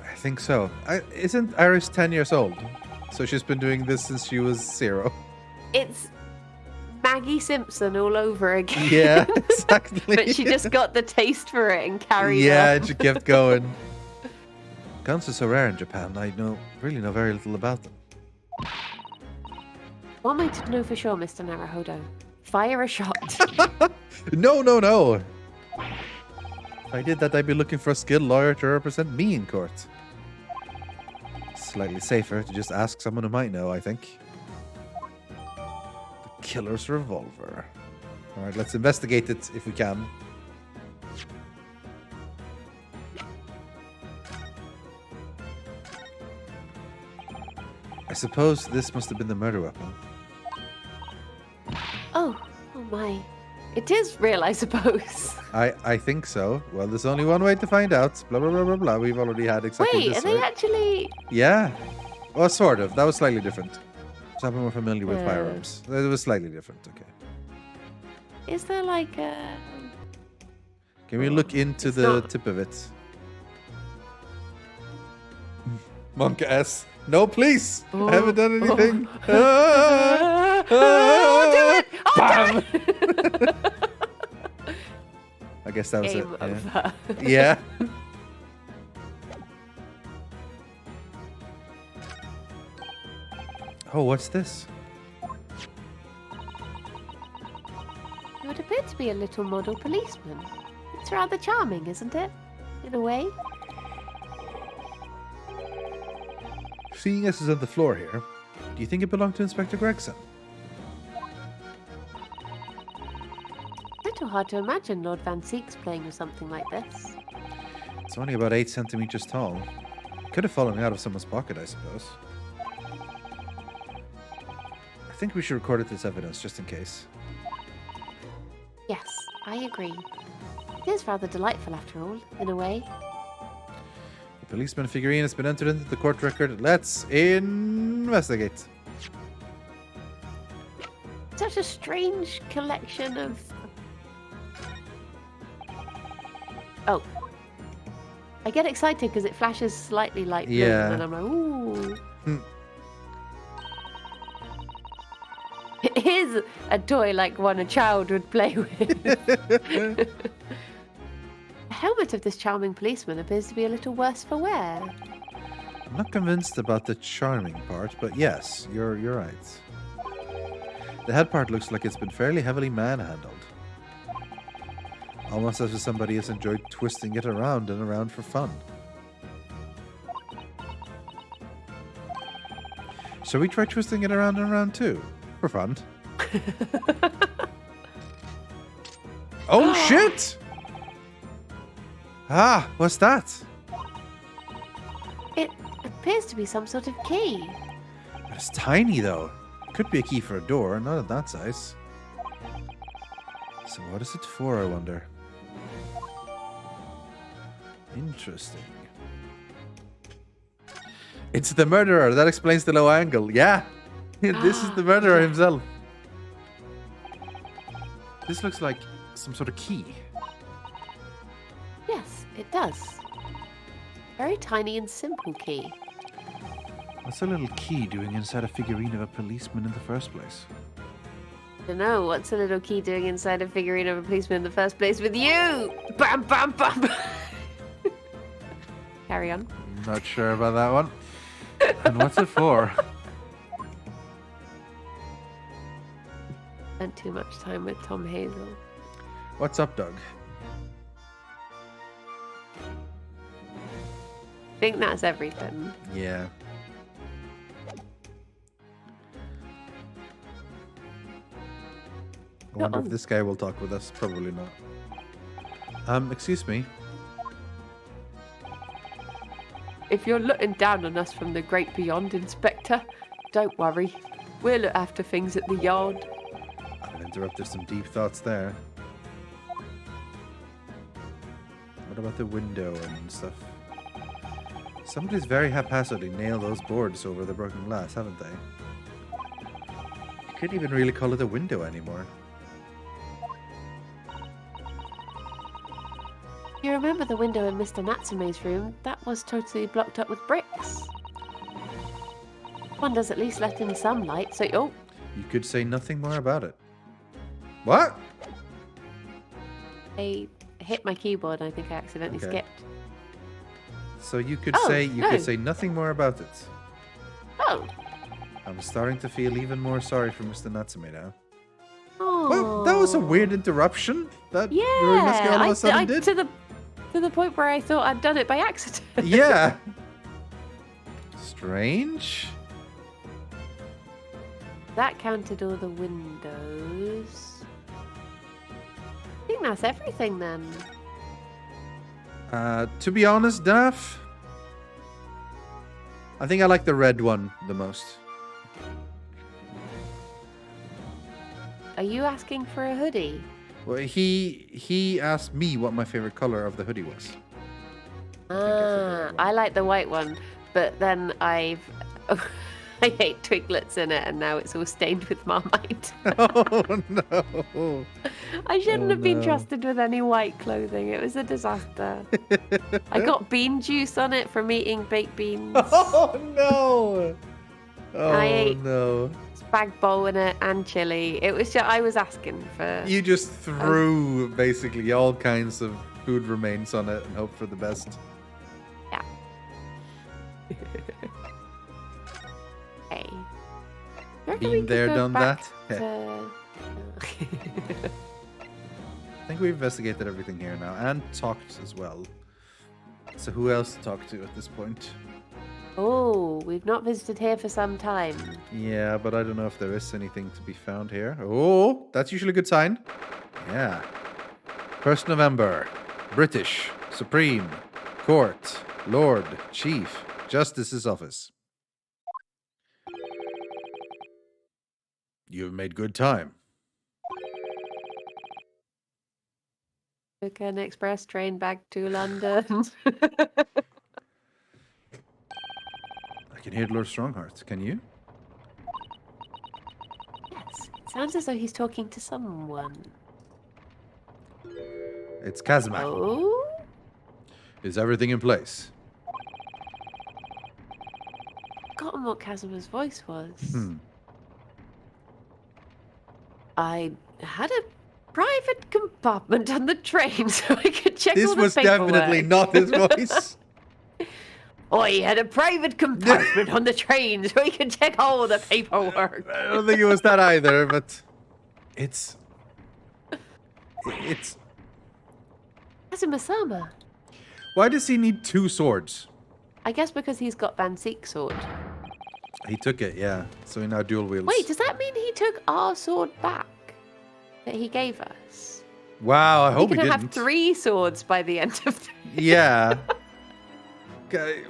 I think so. Isn't Iris 10 years old? So she's been doing this since she was 0. It's Maggie Simpson all over again. Yeah, exactly. But she just got the taste for it and carried Yeah, on. and she kept going. Guns are so rare in Japan, I really know very little about them. What am I to know for sure, Mr. Naruhodo? Fire a shot. No. If I did that, I'd be looking for a skilled lawyer to represent me in court. Slightly safer to just ask someone who might know, I think. The killer's revolver. Alright, let's investigate it if we can. I suppose this must have been the murder weapon. Oh my. It is real, I suppose. I think so. Well, there's only one way to find out. Blah, blah, blah, blah, blah. We've already had exactly Wait, this, are they right? actually... Yeah. Well, sort of. That was slightly different. So I'm more familiar with Yeah. firearms. It was slightly different, okay. Is there like a... Can we look into It's the not- tip of it? Monk S. No, please. I haven't done anything. Ah! Oh, do it! Oh, Bam! do it! I guess that was Game it. over. Yeah. Oh, what's this? You would appear to be a little model policeman. It's rather charming, isn't it? In a way. Seeing as it's on the floor here, do you think it belonged to Inspector Gregson? little hard to imagine Lord Van Seek's playing with something like this. It's only about 8 centimeters tall. Could have fallen out of someone's pocket, I suppose. I think we should record it as evidence, just in case. Yes, I agree. It is rather delightful, after all, in a way. The policeman figurine has been entered into the court record. Let's investigate. Such a strange collection of... Oh. I get excited because it flashes slightly like blue, and I'm like, ooh. It is a toy like one a child would play with. The helmet of this charming policeman appears to be a little worse for wear. I'm not convinced about the charming part, but yes, you're right. The head part looks like it's been fairly heavily manhandled. Almost as if somebody has enjoyed twisting it around and around for fun. Shall we try twisting it around and around too? For fun. Oh shit! Ah, what's that? It appears to be some sort of key. But it's tiny though. Could be a key for a door, not at that size. So what is it for, I wonder? Interesting. It's the murderer. That explains the low angle. Yeah. This is the murderer himself. This looks like some sort of key. Yes, it does. Very tiny and simple key. What's a little key doing inside a figurine of a policeman in the first place? I don't know. What's a little key doing inside a figurine of a policeman in the first place with you? Bam, bam, bam. Carry on. Not sure about that one. And what's it for? Spent too much time with Tom Hazel. What's up, Doug? I think that's everything. Yeah. I wonder if this guy will talk with us. Probably not. Excuse me. If you're looking down on us from the great beyond, Inspector, don't worry. We'll look after things at the yard. I've interrupted some deep thoughts there. What about the window and stuff? Somebody's very haphazardly nailed those boards over the broken glass, haven't they? You couldn't even really call it a window anymore. You remember the window in Mr. Natsume's room? That was totally blocked up with bricks. One does at least let in some light, so... Oh! You could say nothing more about it. What? I hit my keyboard and I think I accidentally skipped. So you could could say nothing more about it. Oh! I'm starting to feel even more sorry for Mr. Natsume now. Oh. Well, that was a weird interruption that yeah, all of a sudden did. To the point where I thought I'd done it by accident. Yeah. Strange. That counted all the windows. I think that's everything then. To be honest, Daff, I think I like the red one the most. Are you asking for a hoodie? Well, he asked me what my favorite color of the hoodie was. I like the white one, but then I hate twiglets in it, and now it's all stained with Marmite. Oh no! I shouldn't have been trusted with any white clothing. It was a disaster. I got bean juice on it from eating baked beans. Oh no! Oh I ate no! Spag bowl in it and chili. It was just, I was asking for. You just threw basically all kinds of food remains on it and hope for the best. Yeah. Hey. Been there, done that. To... I think we've investigated everything here now and talked as well. So who else to talk to at this point? Oh, we've not visited here for some time. Yeah, but I don't know if there is anything to be found here. Oh, that's usually a good sign. Yeah. 1st November. British. Supreme. Court. Lord. Chief. Justice's office. You've made good time. Took an express train back to London. I can hear Lord Strongheart. Can you? Yes, it sounds as though he's talking to someone. It's Kazma. Oh? Is everything in place? Forgotten what Kazuma's voice was. I had a private compartment on the train so I could check all the paperwork. This was definitely not his voice. I had a private compartment on the train so I could check all the paperwork. I don't think it was that either, but it's Kazuma-sama. Why does he need 2 swords? I guess because he's got Van Seek's sword. He took it, yeah. So he now dual wields. Wait, does that mean he took our sword back that he gave us? Wow, I hope he didn't. He's gonna have 3 swords by the end of the Yeah. Okay.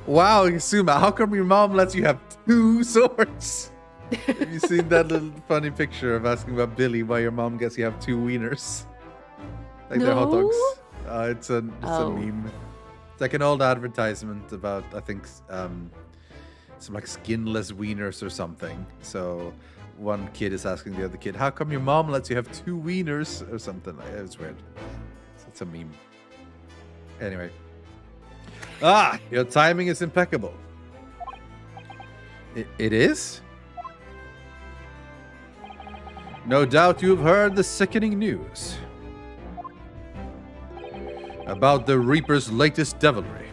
Wow, Suma, how come your mom lets you have 2 swords? Have you seen that little funny picture of asking about Billy why your mom gets you have 2 wieners? Like they're hot dogs. It's a meme. It's like an old advertisement about, I think, some like skinless wieners or something. So one kid is asking the other kid, how come your mom lets you have 2 wieners or something? Like that. It's weird. It's a meme. Anyway. Your timing is impeccable. It is? No doubt you've heard the sickening news about the Reaper's latest devilry.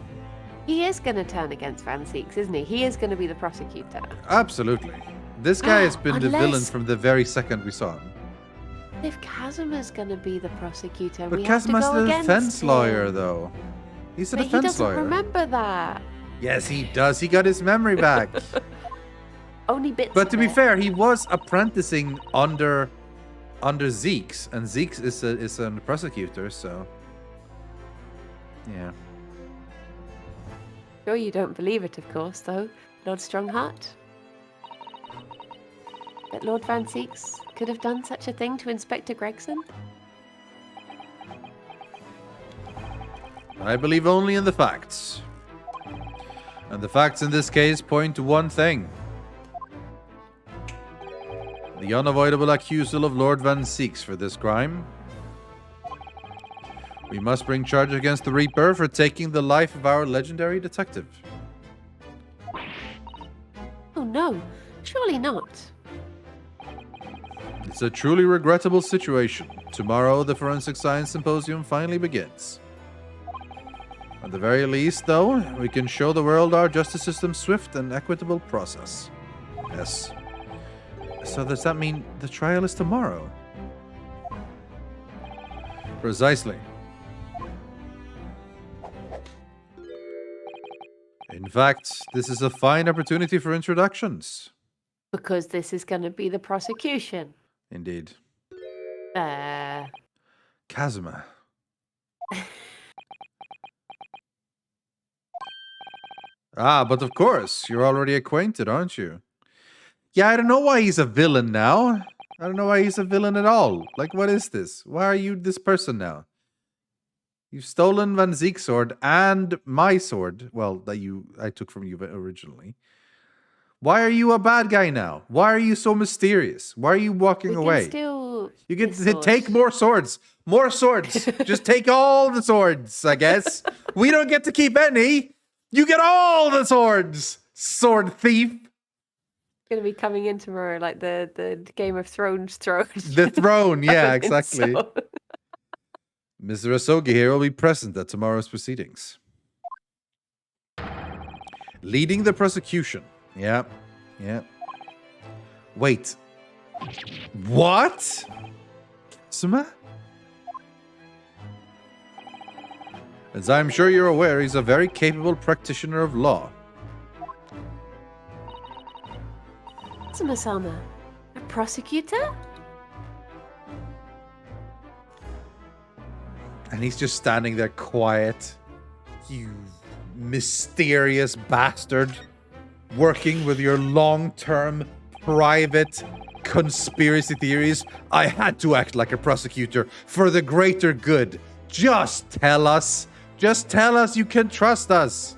He is going to turn against Van Seeks, isn't he? He is going to be the prosecutor. Absolutely. This guy has been the villain from the very second we saw him. If Kazuma's going to be the prosecutor, but we have to go Kazuma's the against defense him. lawyer, though. He's a but defense he lawyer. doesn't remember that. Yes, he does. He got his memory back. Only bits. But to be fair, he was apprenticing under Zeke's, and Zeke's is a prosecutor, so yeah. Sure, you don't believe it, of course, though, Lord Strongheart. That Lord Van Seeks could have done such a thing to Inspector Gregson? I believe only in the facts. And the facts in this case point to one thing. The unavoidable accusal of Lord Van Seeks for this crime. We must bring charge against the Reaper for taking the life of our legendary detective. Oh no, surely not. It's a truly regrettable situation. Tomorrow, the Forensic Science Symposium finally begins. At the very least, though, we can show the world our justice system's swift and equitable process. Yes. So does that mean the trial is tomorrow? Precisely. In fact, this is a fine opportunity for introductions. Because this is going to be the prosecution. Indeed. Kazuma. But of course, you're already acquainted, aren't you? Yeah, I don't know why he's a villain now. I don't know why he's a villain at all. Like, what is this? Why are you this person now? You've stolen Van Zeek's sword and my sword. Well, that I took from you originally. Why are you a bad guy now? Why are you so mysterious? Why are you walking away? You get to take more swords. More swords. Just take all the swords, I guess. We don't get to keep any. You get all the swords, sword thief. Going to be coming in tomorrow, like the Game of Thrones throne. The throne, yeah, exactly. Mr. Asogi here will be present at tomorrow's proceedings. Leading the prosecution. Yeah. Wait. What? Suma? As I'm sure you're aware, he's a very capable practitioner of law. Kazuma-sama, a prosecutor? And he's just standing there quiet. You mysterious bastard. Working with your long-term private conspiracy theories. I had to act like a prosecutor for the greater good. Just tell us. Just tell us you can trust us.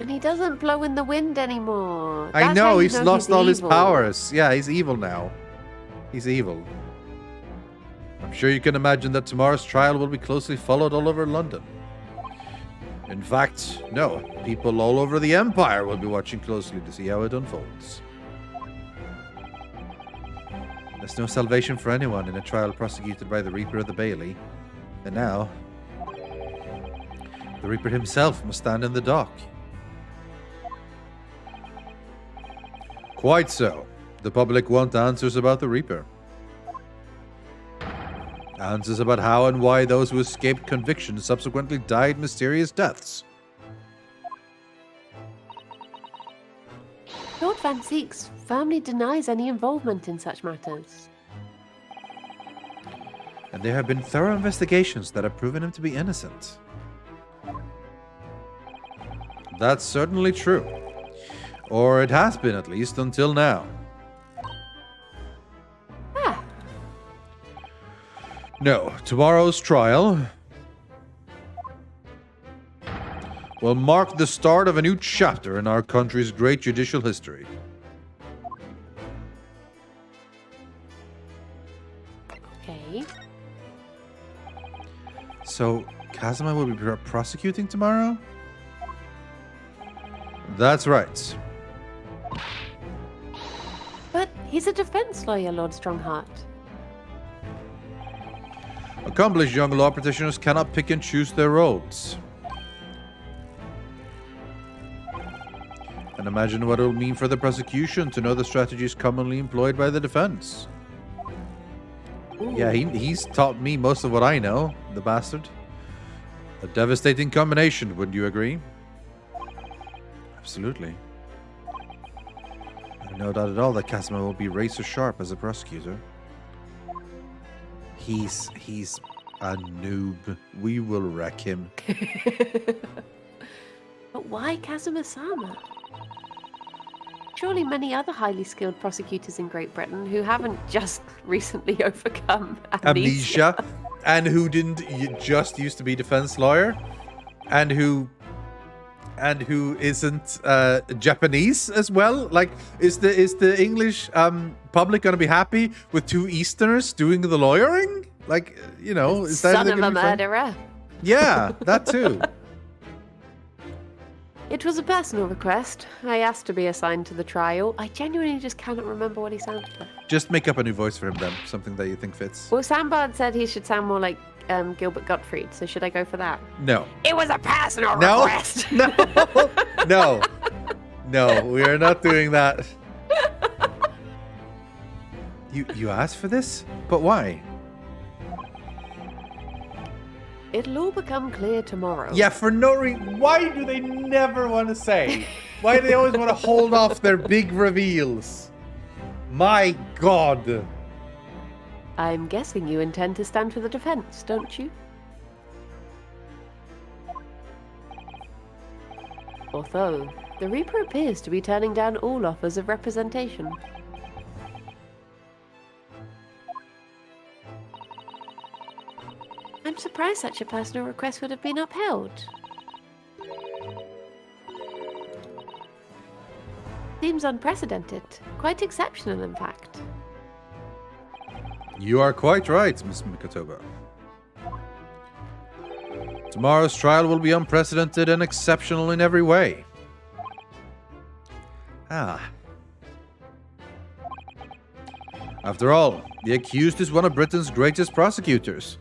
And he doesn't blow in the wind anymore. I know, he's lost all his powers. Yeah, he's evil now. He's evil. I'm sure you can imagine that tomorrow's trial will be closely followed all over London. In fact, no, people all over the Empire will be watching closely to see how it unfolds. There's no salvation for anyone in a trial prosecuted by the Reaper of the Bailey. And now, the Reaper himself must stand in the dock. Quite so. The public want answers about the Reaper. Answers about how and why those who escaped conviction subsequently died mysterious deaths. Lord Van Zieks firmly denies any involvement in such matters. And there have been thorough investigations that have proven him to be innocent. That's certainly true. Or it has been, at least, until now. Ah. No, tomorrow's trial will mark the start of a new chapter in our country's great judicial history. Okay. So, Kazuma will be prosecuting tomorrow? That's right. But he's a defense lawyer, Lord Strongheart. Accomplished young law practitioners cannot pick and choose their roles. And imagine what it will mean for the prosecution to know the strategies commonly employed by the defense. Ooh. Yeah, he's taught me most of what I know, the bastard. A devastating combination, wouldn't you agree? Absolutely. No doubt at all that Kazuma will be razor sharp as a prosecutor. He's a noob. We will wreck him. But why Kazuma-sama? Surely many other highly skilled prosecutors in Great Britain who haven't just recently overcome amnesia. And who didn't just used to be defense lawyer, and who isn't Japanese as well. Like, is the English public gonna be happy with two Easterners doing the lawyering? Like, you know, is that son of a murderer? Yeah, that too. It was a personal request. I asked to be assigned to the trial. I genuinely just cannot remember what he sounded like. Just make up a new voice for him then, something that you think fits. Well, Sambard said he should sound more like Gilbert Gottfried, so should I go for that? No. It was a personal request. No, we are not doing that. You asked for this? But why? It'll all become clear tomorrow. Yeah, for no reason. Why do they never want to say? Why do they always want to hold off their big reveals? My God. I'm guessing you intend to stand for the defense, don't you? Although, the Reaper appears to be turning down all offers of representation. I'm surprised such a personal request would have been upheld. Seems unprecedented. Quite exceptional, in fact. You are quite right, Miss Mikotoba. Tomorrow's trial will be unprecedented and exceptional in every way. After all, the accused is one of Britain's greatest prosecutors.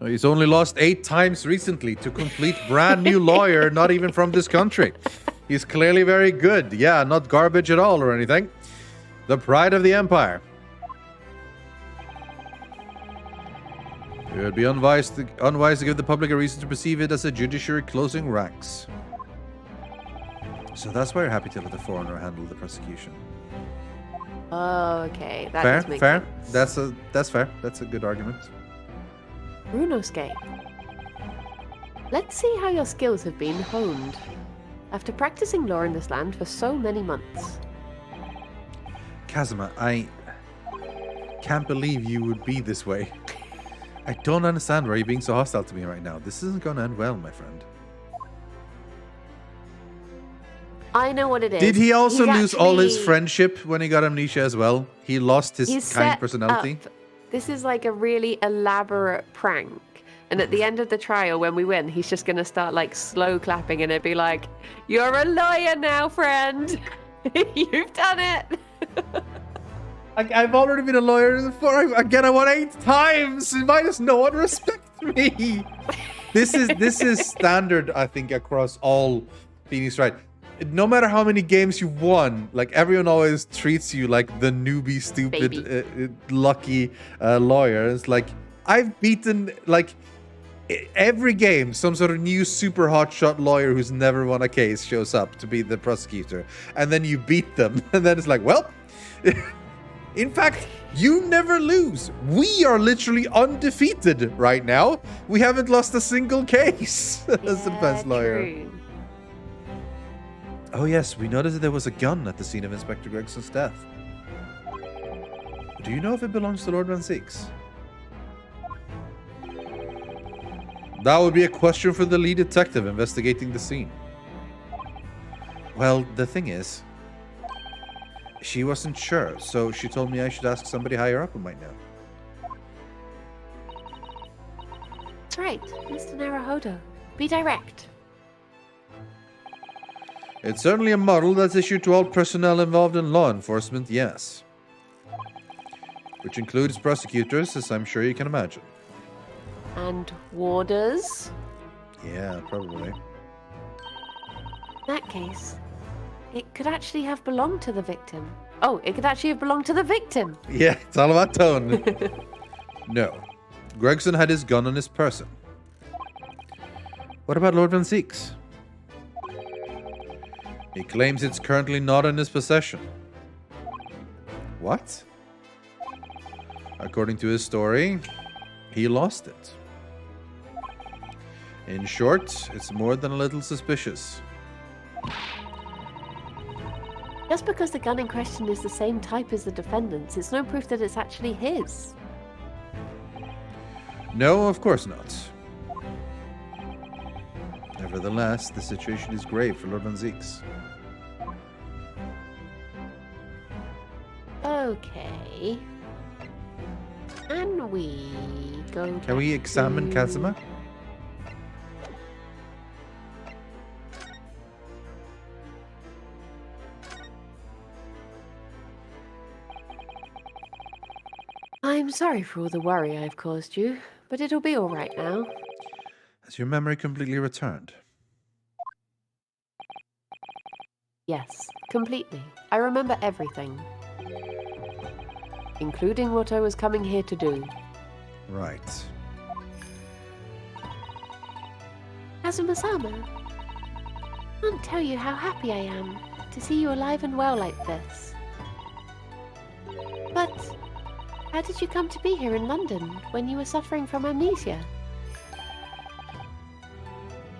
He's only lost 8 times recently to complete brand new lawyer, not even from this country. He's clearly very good. Yeah, not garbage at all or anything. The pride of the Empire. It would be unwise to give the public a reason to perceive it as a judiciary closing ranks. So that's why you're happy to let the foreigner handle the prosecution. Oh, okay. That fair, does make fair. sense. That's fair. That's a good argument. Runosuke. Let's see how your skills have been honed. After practicing law in this land for so many months. Kazuma, I can't believe you would be this way. I don't understand why you're being so hostile to me right now. This isn't going to end well, my friend. I know what it is. Did he also lose all his friendship when he got amnesia as well? He lost his kind personality? This is like a really elaborate prank. And at the end of the trial, when we win, he's just going to start like slow clapping and it'd be like, "You're a lawyer now, friend. You've done it." I've already been a lawyer before. Again, I won 8 times. Why does no one respect me? This is standard, I think, across all Phoenix Wright. No matter how many games you've won, like everyone always treats you like the newbie, stupid, lucky lawyer. It's like I've beaten like every game. Some sort of new super hotshot lawyer who's never won a case shows up to be the prosecutor, and then you beat them, and then it's like, well. In fact, you never lose. We are literally undefeated right now. We haven't lost a single case as the defense lawyer. True. Oh yes, we noticed that there was a gun at the scene of Inspector Gregson's death. Do you know if it belongs to Lord Van Six? That would be a question for the lead detective investigating the scene. Well, the thing is, she wasn't sure, so she told me I should ask somebody higher up who might know. That's right, Mr. Naruhodo. Be direct. It's certainly a model that's issued to all personnel involved in law enforcement, yes. Which includes prosecutors, as I'm sure you can imagine. And warders? Yeah, probably. In that case, it could actually have belonged to the victim. Oh, it could actually have belonged to the victim. Yeah, it's all about tone. No. Gregson had his gun on his person. What about Lord Van Six? He claims it's currently not in his possession. What? According to his story, he lost it. In short, it's more than a little suspicious. Just because the gun in question is the same type as the defendant's, it's no proof that it's actually his. No, of course not. Nevertheless, the situation is grave for Lord Van Six. Okay. Can we go Can we examine Kazuma? I'm sorry for all the worry I've caused you, but it'll be all right now. Has your memory completely returned? Yes, completely. I remember everything. Including what I was coming here to do. Right. Kazuma-sama, I can't tell you how happy I am to see you alive and well like this. But how did you come to be here in London when you were suffering from amnesia?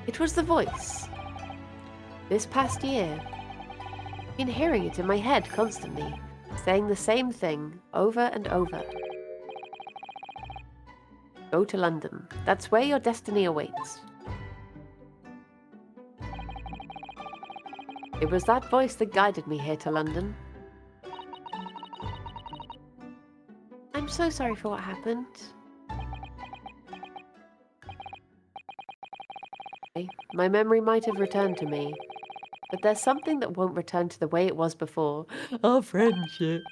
It was the voice. This past year, I've been hearing it in my head constantly, saying the same thing over and over. Go to London. That's where your destiny awaits. It was that voice that guided me here to London. I'm so sorry for what happened. My memory might have returned to me, but there's something that won't return to the way it was before. Our friendship.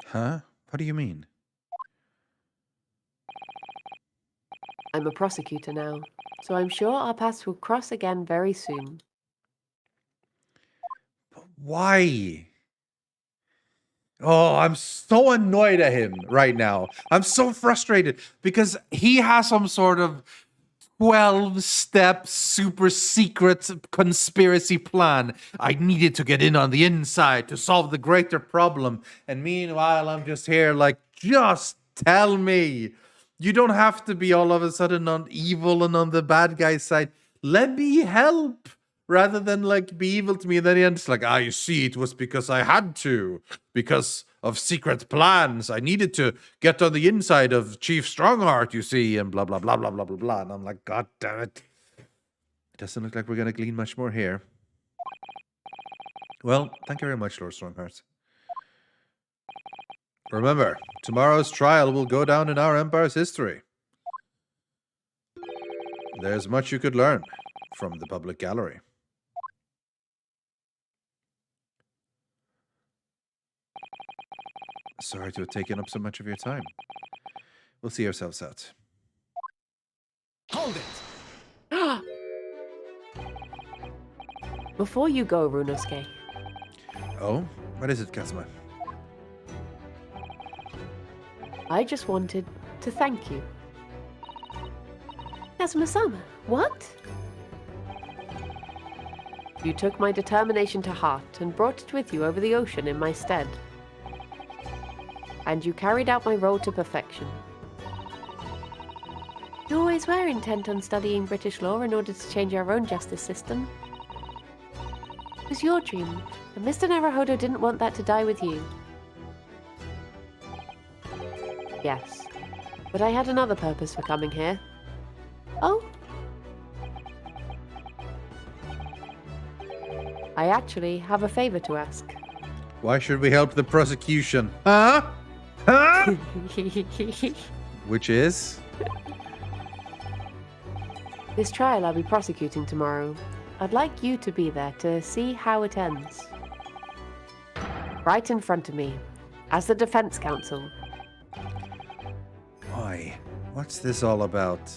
Huh? What do you mean? I'm a prosecutor now, so I'm sure our paths will cross again very soon. But why? Oh, I'm so annoyed at him right now. I'm so frustrated because he has some sort of 12-step super secret conspiracy plan. I needed to get in on the inside to solve the greater problem. And meanwhile, I'm just here like, just tell me. You don't have to be all of a sudden on evil and on the bad guy's side. Let me help. Rather than like be evil to me, and then it's like, you see, it was because I had to, because of secret plans. I needed to get on the inside of Chief Strongheart, you see, and blah blah blah blah blah blah blah. And I'm like, God damn it! It doesn't look like we're gonna glean much more here. Well, thank you very much, Lord Strongheart. Remember, tomorrow's trial will go down in our empire's history. There's much you could learn from the public gallery. Sorry to have taken up so much of your time. We'll see ourselves out. Hold it! Before you go, Runosuke. Oh? What is it, Kazuma? I just wanted to thank you. Kazuma-sama, what? You took my determination to heart and brought it with you over the ocean in my stead. And you carried out my role to perfection. You always were intent on studying British law in order to change our own justice system. It was your dream, and Mr. Naruhodo didn't want that to die with you. Yes, but I had another purpose for coming here. Oh? I actually have a favor to ask. Why should we help the prosecution? Huh? Huh? Which is? This trial I'll be prosecuting tomorrow. I'd like you to be there to see how it ends. Right in front of me, as the defense counsel. Why? What's this all about?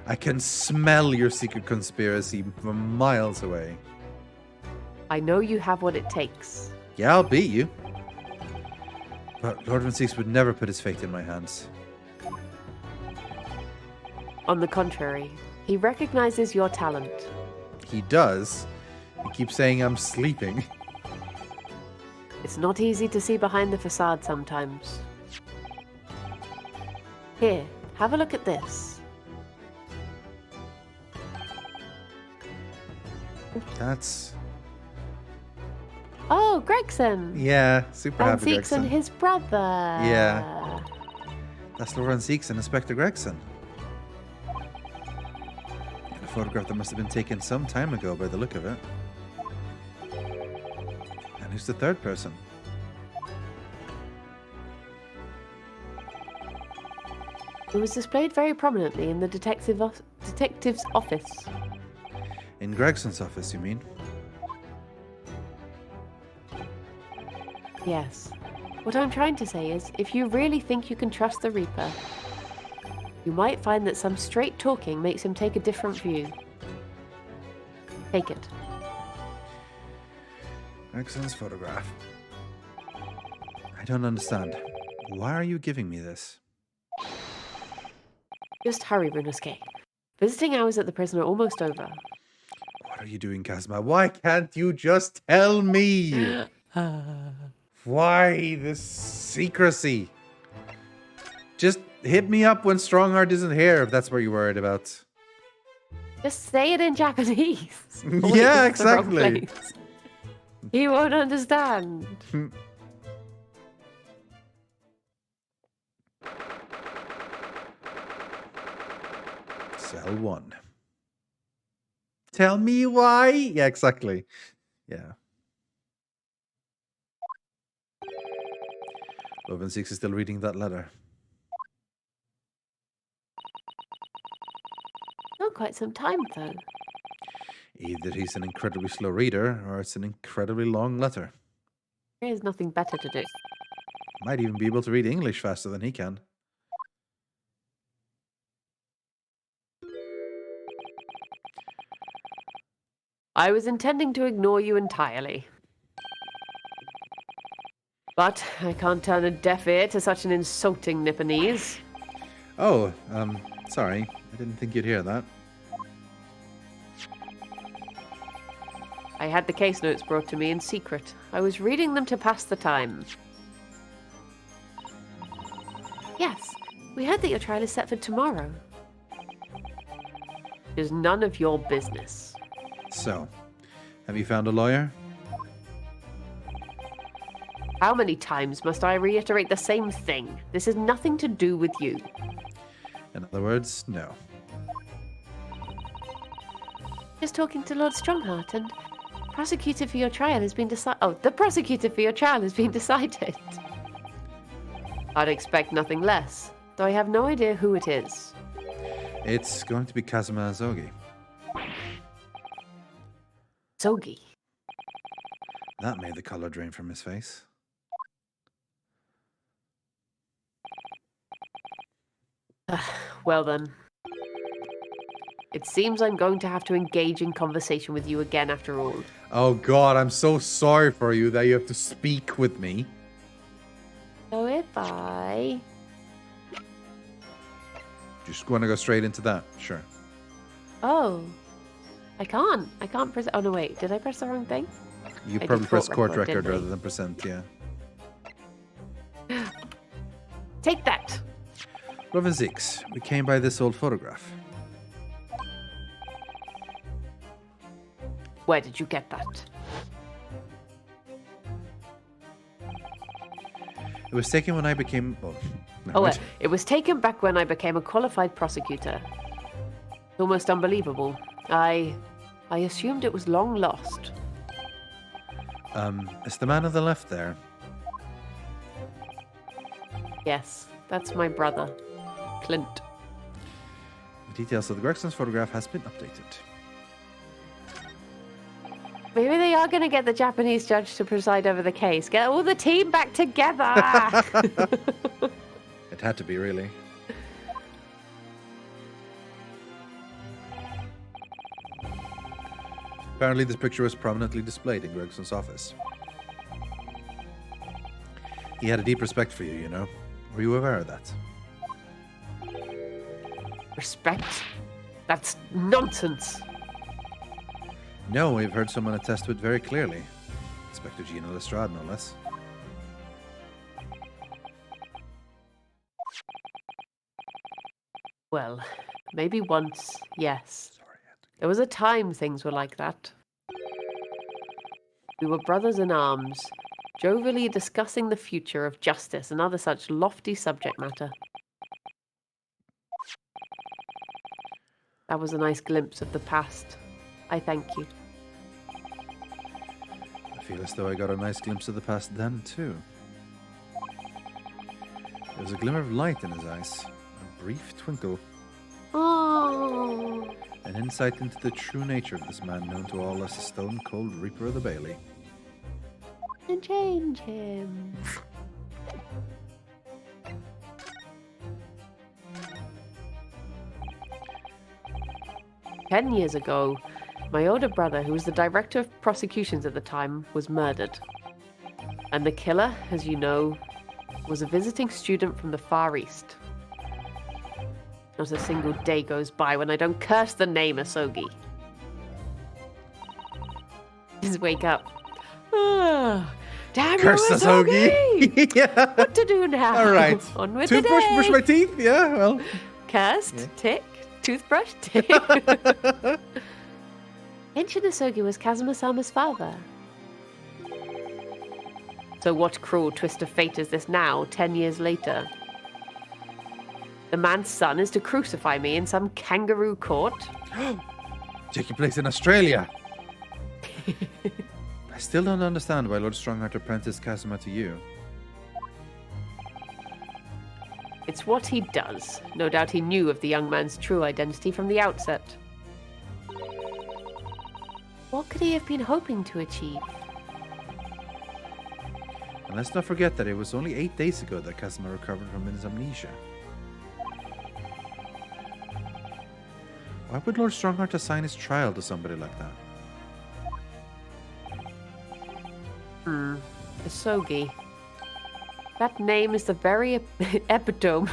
I can smell your secret conspiracy from miles away. I know you have what it takes. Yeah, I'll beat you. But Lord Van Six would never put his fate in my hands. On the contrary, he recognizes your talent. He does. He keeps saying I'm sleeping. It's not easy to see behind the facade sometimes. Here, have a look at this. That's... Oh, Gregson! Yeah, super Van happy Six Gregson. and his brother. Yeah. That's Lord Van Six and Inspector Gregson. And a photograph that must have been taken some time ago by the look of it. And who's the third person? It was displayed very prominently in the detective's office. In Gregson's office, you mean? Yes. What I'm trying to say is, if you really think you can trust the Reaper, you might find that some straight talking makes him take a different view. Take it. Gregson's photograph. I don't understand. Why are you giving me this? Just hurry, Runosuke. Visiting hours at the prison are almost over. What are you doing, Kazuma? Why can't you just tell me? Why this secrecy? Just hit me up when Strongheart isn't here, if that's what you're worried about. Just say it in Japanese. Yeah, exactly. He won't understand. Cell 1. Tell me why? Yeah, exactly. Yeah. Lord Van Six is still reading that letter. Not quite some time, though. Either he's an incredibly slow reader, or it's an incredibly long letter. There is nothing better to do. Might even be able to read English faster than he can. I was intending to ignore you entirely. But I can't turn a deaf ear to such an insulting Nipponese. Oh, sorry. I didn't think you'd hear that. I had the case notes brought to me in secret. I was reading them to pass the time. Yes, we heard that your trial is set for tomorrow. is none of your business. So, have you found a lawyer? How many times must I reiterate the same thing? This has nothing to do with you. In other words, no. Just talking to Lord Strongheart, and prosecutor for your trial has been decided. Oh, the prosecutor for your trial has been decided. I'd expect nothing less, though I have no idea who it is. It's going to be Kazuma Azogi. Sogi. That made the color drain from his face. Well then. It seems I'm going to have to engage in conversation with you again after all. Oh God, I'm so sorry for you that you have to speak with me. So if I... Just want to go straight into that? Sure. Oh. I can't press... Oh no, wait. Did I press the wrong thing? You I probably did press court record didn't I? rather than percent, yeah. Take that! Robin Zix, we came by this old photograph. Where did you get that? It was taken when I became... Oh, Oh, it was taken back when I became a qualified prosecutor. Almost unbelievable. I assumed it was long lost. Is the man on the left there? Yes, that's my brother, Clint. The details of the Gregson's photograph has been updated. Maybe they are going to get the Japanese judge to preside over the case. Get all the team back together! It had to be, really. Apparently this picture was prominently displayed in Gregson's office. He had a deep respect for you, you know. Were you aware of that? Respect? That's nonsense! No, we've heard someone attest to it very clearly. Inspector Gino Lestrade, no less. Well, maybe once, yes. There was a time things were like that. We were brothers in arms, jovially discussing the future of justice and other such lofty subject matter. That was a nice glimpse of the past. I thank you. I feel as though I got a nice glimpse of the past then, too. There was a glimmer of light in his eyes, a brief twinkle. Oh. An insight into the true nature of this man known to all as the stone-cold Reaper of the Bailey. And change him. "10 years ago, my older brother, who was the director of prosecutions at the time, was murdered. And the killer, as you know, was a visiting student from the Far East. Not a single day goes by when I don't curse the name Asogi. Just wake up. Ah, damn Curse you, Asogi! Yeah. What to do now? All right. On with the Toothbrush, day. brush my teeth? Yeah, well. Cursed, Yeah. tick, toothbrush, tick. Ancient Asogi was Kazuma-sama's father. So what cruel twist of fate is this now, 10 years later? The man's son is to crucify me in some kangaroo court? Taking place in Australia. I still don't understand why Lord Strongheart apprenticed Kazuma to you. It's what he does. No doubt he knew of the young man's true identity from the outset. What could he have been hoping to achieve? And let's not forget that it was only 8 days ago that Kazuma recovered from his amnesia. Why would Lord Strongheart assign his trial to somebody like that? Asogi. That name is the very epitome.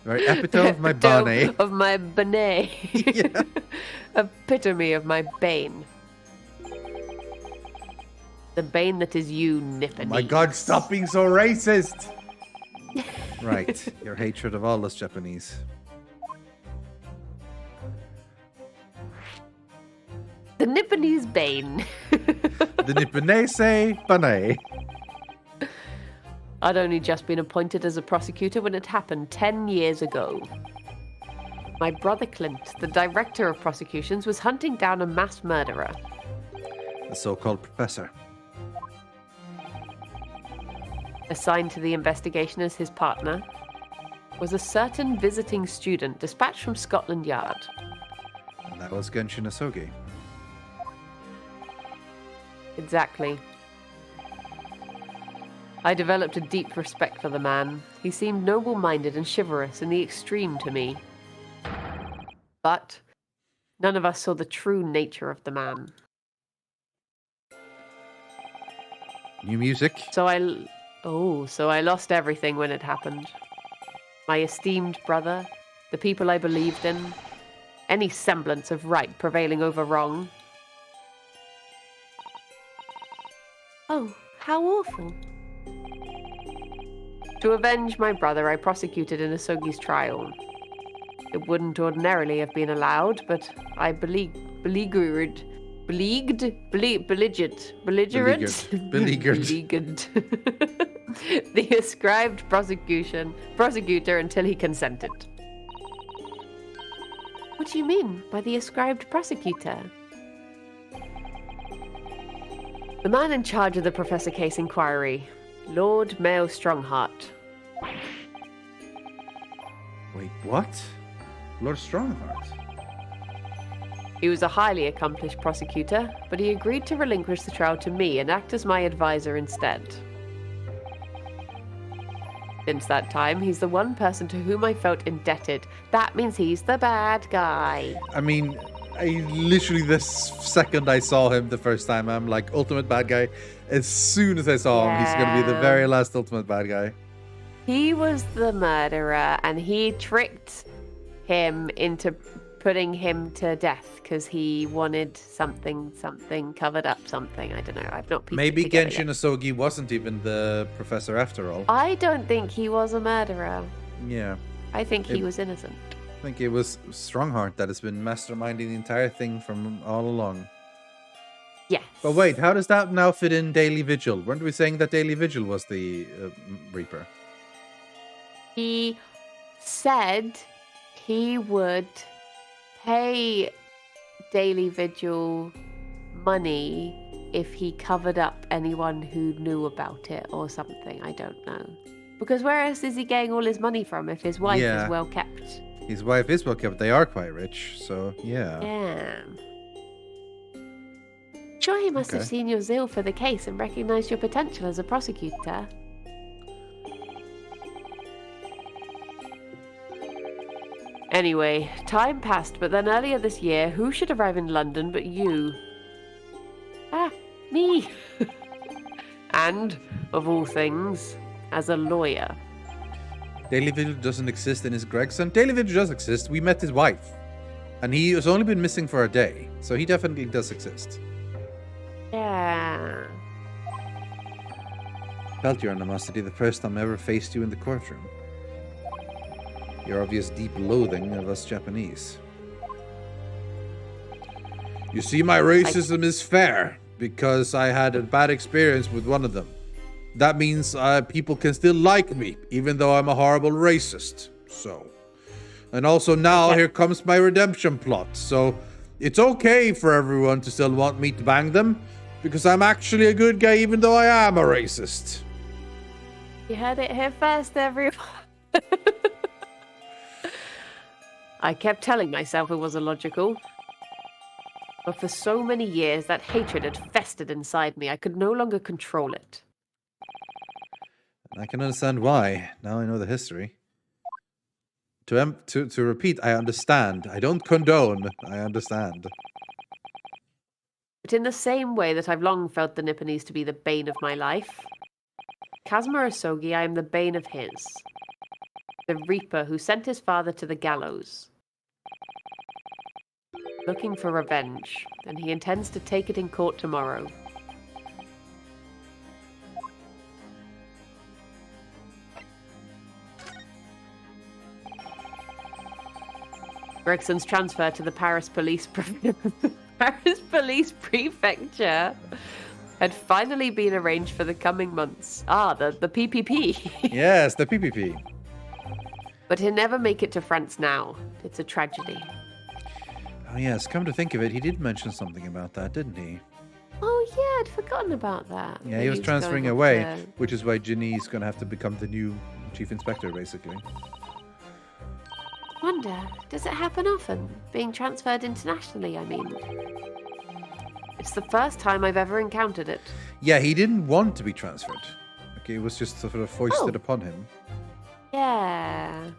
Very epitome of my bane. Of my bane. Yeah. Epitome of my bane. The bane that is you, Nipponese. My God, stop being so racist! Right, your hatred of all us Japanese. The Nipponese Bane. The Nipponese Bane. I'd only just been appointed as a prosecutor when it happened 10 years ago. My brother Clint, the director of prosecutions, was hunting down a mass murderer. The so-called professor. Assigned to the investigation as his partner was a certain visiting student dispatched from Scotland Yard. And that was Genshin Asogi. Exactly. I developed a deep respect for the man. He seemed noble-minded and chivalrous in the extreme to me. But none of us saw the true nature of the man. New music. So I lost everything when it happened. My esteemed brother, the people I believed in, any semblance of right prevailing over wrong. Oh, how awful. To avenge my brother, I prosecuted in Asogi's trial. It wouldn't ordinarily have been allowed, but I beleaguered the ascribed prosecutor until he consented. What do you mean by the ascribed prosecutor? The man in charge of the Professor Case inquiry, Lord Mayo Strongheart. Wait, what? Lord Strongheart? He was a highly accomplished prosecutor, but he agreed to relinquish the trial to me and act as my advisor instead. Since that time, he's the one person to whom I felt indebted. That means he's the bad guy. I mean, I literally, this second I saw him the first time, I'm like, ultimate bad guy. As soon as I saw him, he's going to be the very last ultimate bad guy. He was the murderer, and he tricked him into putting him to death because he wanted something covered up something. I don't know. I've not pieced Maybe it together Genshin yet. Asogi wasn't even the professor after all. I don't think he was a murderer. Yeah. I think he was innocent. I think it was Strongheart that has been masterminding the entire thing from all along. Yes. But wait, how does that now fit in Daily Vigil? Weren't we saying that Daily Vigil was the Reaper? He said he would pay Daily Vigil money if he covered up anyone who knew about it or something. I don't know. Because where else is he getting all his money from if his wife is well kept? His wife is well kept. They are quite rich, so yeah. Yeah. Sure, he must have seen your zeal for the case and recognized your potential as a prosecutor. Anyway, time passed, but then earlier this year, who should arrive in London but you? Ah, me! And, of all things, as a lawyer. Daily Vigil doesn't exist in his Gregson. Daily Vigil does exist. We met his wife. And he has only been missing for a day. So he definitely does exist. Yeah. Felt your animosity the first time I ever faced you in the courtroom. Your obvious deep loathing of us Japanese. You see, my racism is fair because I had a bad experience with one of them. That means people can still like me, even though I'm a horrible racist. So, and also now here comes my redemption plot. So, it's okay for everyone to still want me to bang them because I'm actually a good guy, even though I am a racist. You heard it here first, everyone. I kept telling myself it was illogical. But for so many years, that hatred had festered inside me. I could no longer control it. I can understand why. Now I know the history. To repeat, I understand. I don't condone. I understand. But in the same way that I've long felt the Nipponese to be the bane of my life, Kazuma Asogi, I am the bane of his. The Reaper who sent his father to the gallows. Looking for revenge, and he intends to take it in court tomorrow. Gregson's transfer to the Paris police Paris Police Prefecture had finally been arranged for the coming months. Ah, the PPP. Yes, the PPP. But he'll never make it to France now. It's a tragedy. Oh yes, come to think of it, he did mention something about that, didn't he? Oh yeah, I'd forgotten about that. Yeah, he was transferring away, which is why Ginny's going to have to become the new chief inspector, basically. Wonder, does it happen often? Being transferred internationally, I mean. It's the first time I've ever encountered it. Yeah, he didn't want to be transferred. Okay, it was just sort of foisted upon him. Yeah.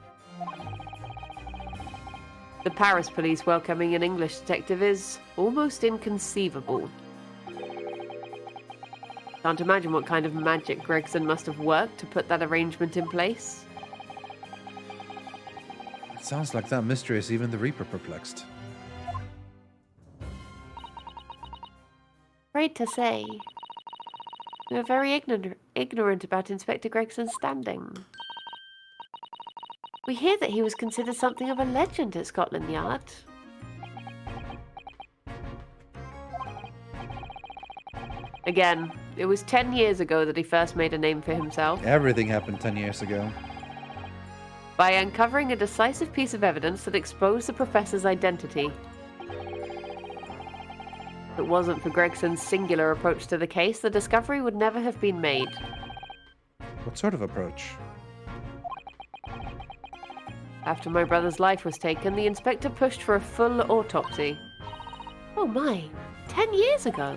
The Paris police welcoming an English detective is almost inconceivable. Can't imagine what kind of magic Gregson must have worked to put that arrangement in place. It sounds like that mystery is even the Reaper perplexed. Afraid to say. We are very ignorant about Inspector Gregson's standing. We hear that he was considered something of a legend at Scotland Yard. Again, it was 10 years ago that he first made a name for himself. Everything happened 10 years ago. By uncovering a decisive piece of evidence that exposed the professor's identity. If it wasn't for Gregson's singular approach to the case, the discovery would never have been made. What sort of approach? After my brother's life was taken, the inspector pushed for a full autopsy. Oh my, 10 years ago.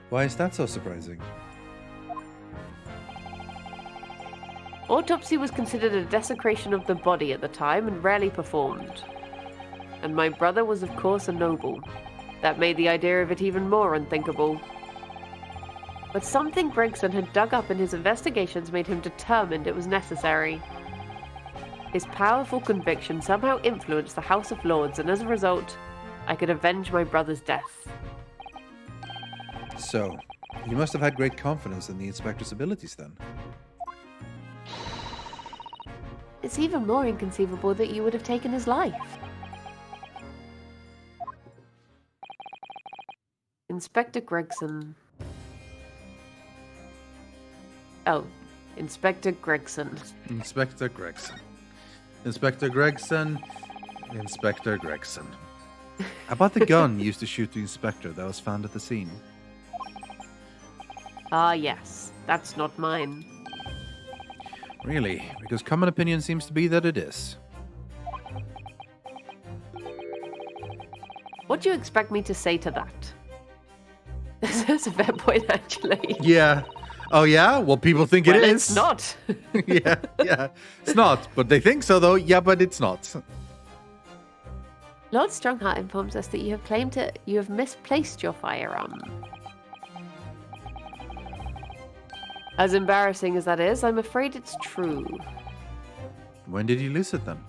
Why is that so surprising? Autopsy was considered a desecration of the body at the time and rarely performed. And my brother was of course a noble. That made the idea of it even more unthinkable. But something Gregson had dug up in his investigations made him determined it was necessary. His powerful conviction somehow influenced the House of Lords, and as a result, I could avenge my brother's death. So, you must have had great confidence in the inspector's abilities then. It's even more inconceivable that you would have taken his life. Inspector Gregson. Oh, Inspector Gregson. Inspector Gregson. Inspector Gregson. Inspector Gregson. How about the gun used to shoot the inspector that was found at the scene? Ah, yes. That's not mine. Really? Because common opinion seems to be that it is. What do you expect me to say to that? That's a fair point, actually. Yeah. Oh, yeah? Well, people think Well, it is. it's not. yeah. It's not. But they think so, though. Yeah, but it's not. Lord Strongheart informs us that you have misplaced your firearm. As embarrassing as that is, I'm afraid it's true. When did you lose it, then?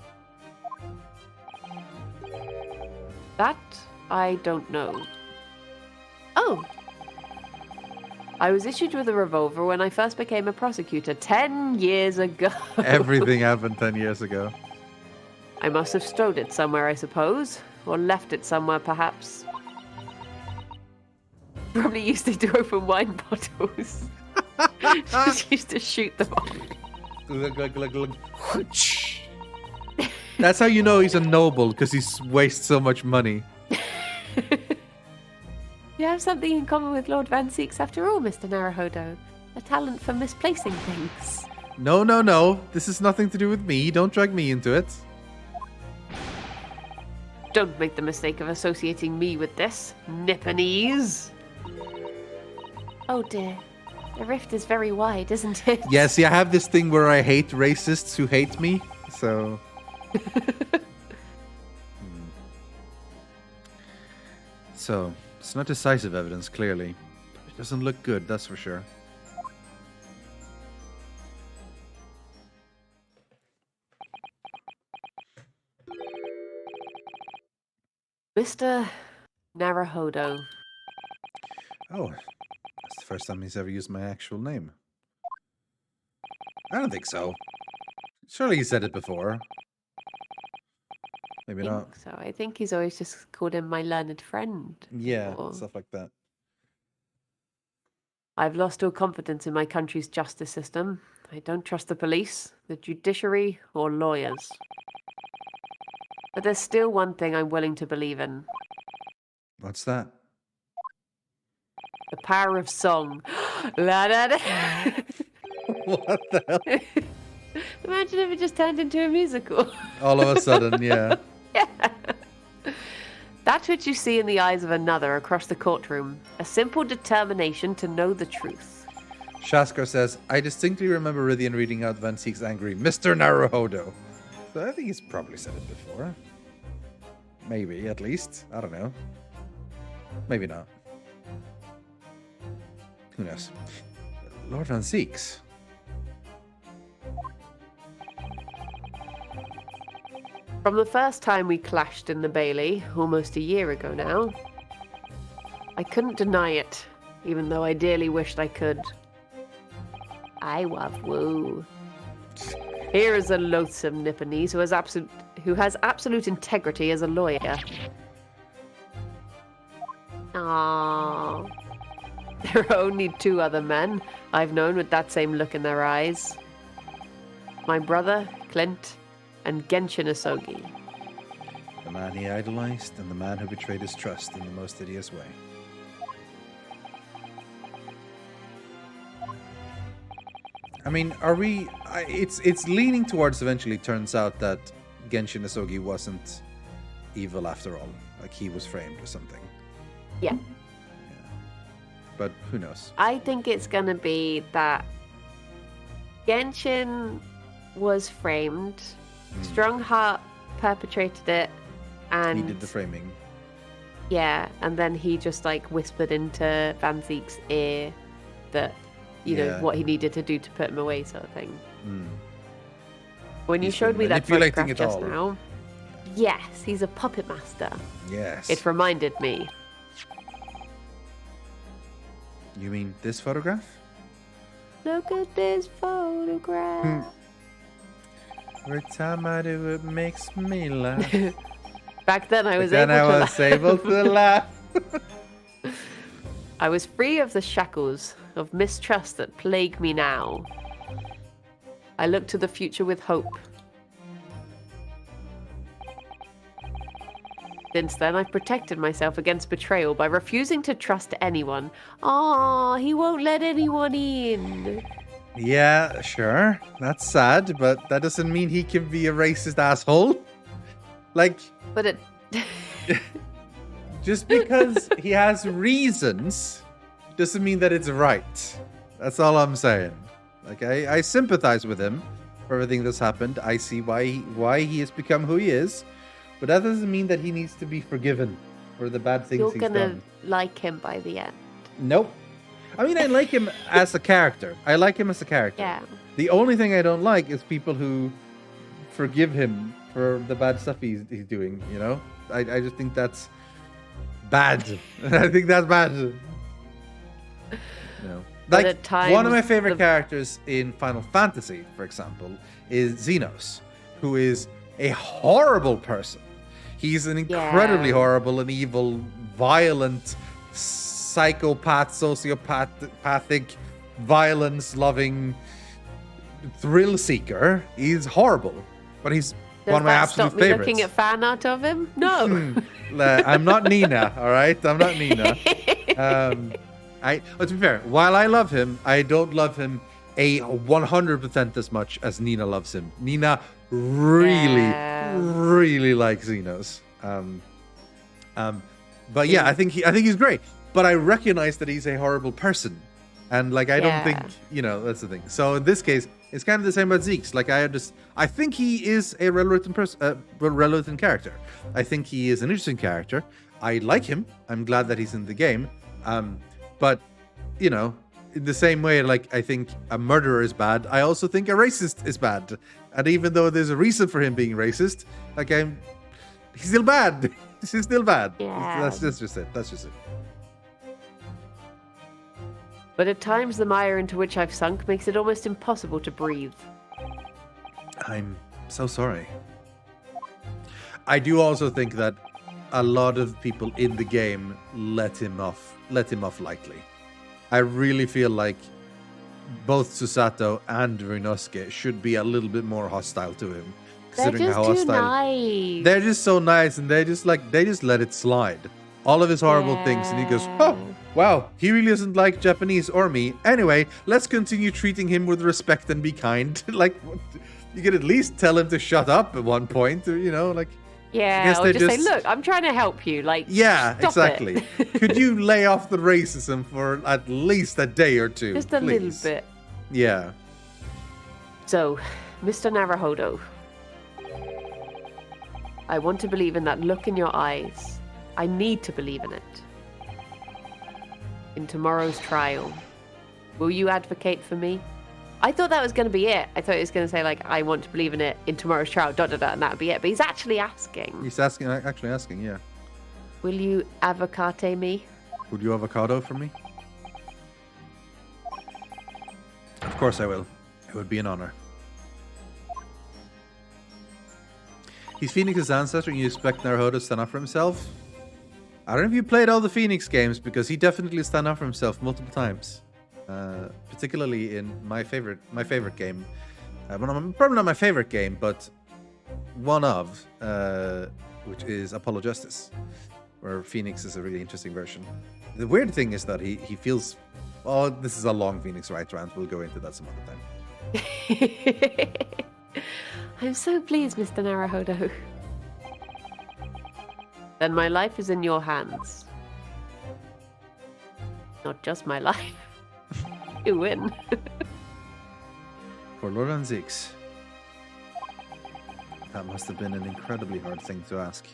That, I don't know. Oh! I was issued with a revolver when I first became a prosecutor 10 years ago. Everything happened 10 years ago. I must have stowed it somewhere, I suppose. Or left it somewhere, perhaps. Probably used it to open wine bottles. Just used to shoot them off. That's how you know he's a noble, because he wastes so much money. You have something in common with Lord Van Seeks after all, Mr. Naruhodo. A talent for misplacing things. No. This has nothing to do with me. Don't drag me into it. Don't make the mistake of associating me with this, Nipponese. Oh dear. The rift is very wide, isn't it? Yeah, see, I have this thing where I hate racists who hate me, so... So, it's not decisive evidence, clearly. It doesn't look good, that's for sure. Mr. Naruhodo. Oh, that's the first time he's ever used my actual name. I don't think so. Surely he said it before. Maybe not. So I think he's always just called him my learned friend. Yeah, or- stuff like that. I've lost all confidence in my country's justice system. I don't trust the police, the judiciary, or lawyers. But there's still one thing I'm willing to believe in. What's that? The power of song. La da da. What the hell? Imagine if it just turned into a musical. All of a sudden, yeah. That which you see in the eyes of another across the courtroom. A simple determination to know the truth. Shaskar says, I distinctly remember Rythian reading out Van Seek's angry Mr. Naruhodo. So I think he's probably said it before. Maybe, at least. I don't know. Maybe not. Who knows? Lord Van Seeks. From the first time we clashed in the Bailey, almost a year ago now, I couldn't deny it, even though I dearly wished I could. I love woo. Here is a loathsome Nipponese who has absolute integrity as a lawyer. Aww. There are only 2 other men I've known with that same look in their eyes. My brother, Clint, and Genshin Asogi. The man he idolized and the man who betrayed his trust in the most hideous way. I mean, are we... it's leaning towards eventually turns out that Genshin Asogi wasn't evil after all. Like he was framed or something. Yeah. But who knows? I think it's going to be that Genshin was framed, Strongheart perpetrated it, and... He did the framing. Yeah, and then he just like whispered into Van Zeek's ear that, you know, what he needed to do to put him away, sort of thing. When you showed me that photograph just now, yes, he's a puppet master. Yes. It reminded me. You mean this photograph? Look at this photograph. Every time I do it makes me laugh. Back then I was able to laugh. I was free of the shackles of mistrust that plague me now. I look to the future with hope. Since then, I've protected myself against betrayal by refusing to trust anyone. Ah, he won't let anyone in. Yeah, sure. That's sad, but that doesn't mean he can be a racist asshole. Like... But it... just because he has reasons doesn't mean that it's right. That's all I'm saying. Like, I sympathize with him for everything that's happened. I see why he has become who he is. But that doesn't mean that he needs to be forgiven for the bad things he's done. You're gonna like him by the end. Nope. I mean, I like him as a character. Yeah. The only thing I don't like is people who forgive him for the bad stuff he's doing, you know? I just think that's bad. I think that's bad. You know? Like, one of my favorite characters in Final Fantasy, for example, is Xenos, who is a horrible person. He's an incredibly horrible and evil, violent, psychopath, sociopathic, violence-loving thrill seeker. He's horrible, but he's one of my absolute favorites. Stop me looking at fan art of him? No. I'm not Nina, all right? I'm not Nina. To be fair, while I love him, I don't love him 100% as much as Nina loves him. Nina really likes Xenos. But yeah, I think he's great. But I recognize that he's a horrible person. And like, I don't think, you know, that's the thing. So in this case, it's kind of the same about Zeke's. Like, I think he is a relevant character. I think he is an interesting character. I like him. I'm glad that he's in the game. But, you know, in the same way, like, I think a murderer is bad, I also think a racist is bad. And even though there's a reason for him being racist, like, he's still bad. He's still bad. Yeah. That's just it. But at times, the mire into which I've sunk makes it almost impossible to breathe. I'm so sorry. I do also think that a lot of people in the game let him off lightly. I really feel like both Susato and Ryunosuke should be a little bit more hostile to him. They're just too nice. They're just so nice, and they just let it slide. All of his horrible things, and he goes, "Oh, wow, he really doesn't like Japanese or me. Anyway, let's continue treating him with respect and be kind." Like, you could at least tell him to shut up at one point, or, like. Yeah, or just say, "Look, I'm trying to help you." Like, yeah, stop exactly. Could you lay off the racism for at least a day or two? Just a little bit. Yeah. So, Mr. Naruhodo, I want to believe in that look in your eyes. I need to believe in it. In tomorrow's trial, will you advocate for me? I thought that was going to be it. I thought he was going to say, like, I want to believe in it in tomorrow's trial, and that would be it. But he's actually asking. He's actually asking, yeah. Will you avocate me? Would you avocado for me? Of course I will. It would be an honor. He's Phoenix's ancestor and you expect Naruhodo to stand up for himself? I don't know if you played all the Phoenix games, because he definitely stand up for himself multiple times. Particularly in my favorite game. Probably not my favorite game, but one of, which is Apollo Justice, where Phoenix is a really interesting version. The weird thing is that he feels... Oh, this is a long Phoenix Wright rant. We'll go into that some other time. I'm so pleased, Mr. Naruhodo. Then my life is in your hands. Not just my life. You win. For Lord Zix. That must have been an incredibly hard thing to ask.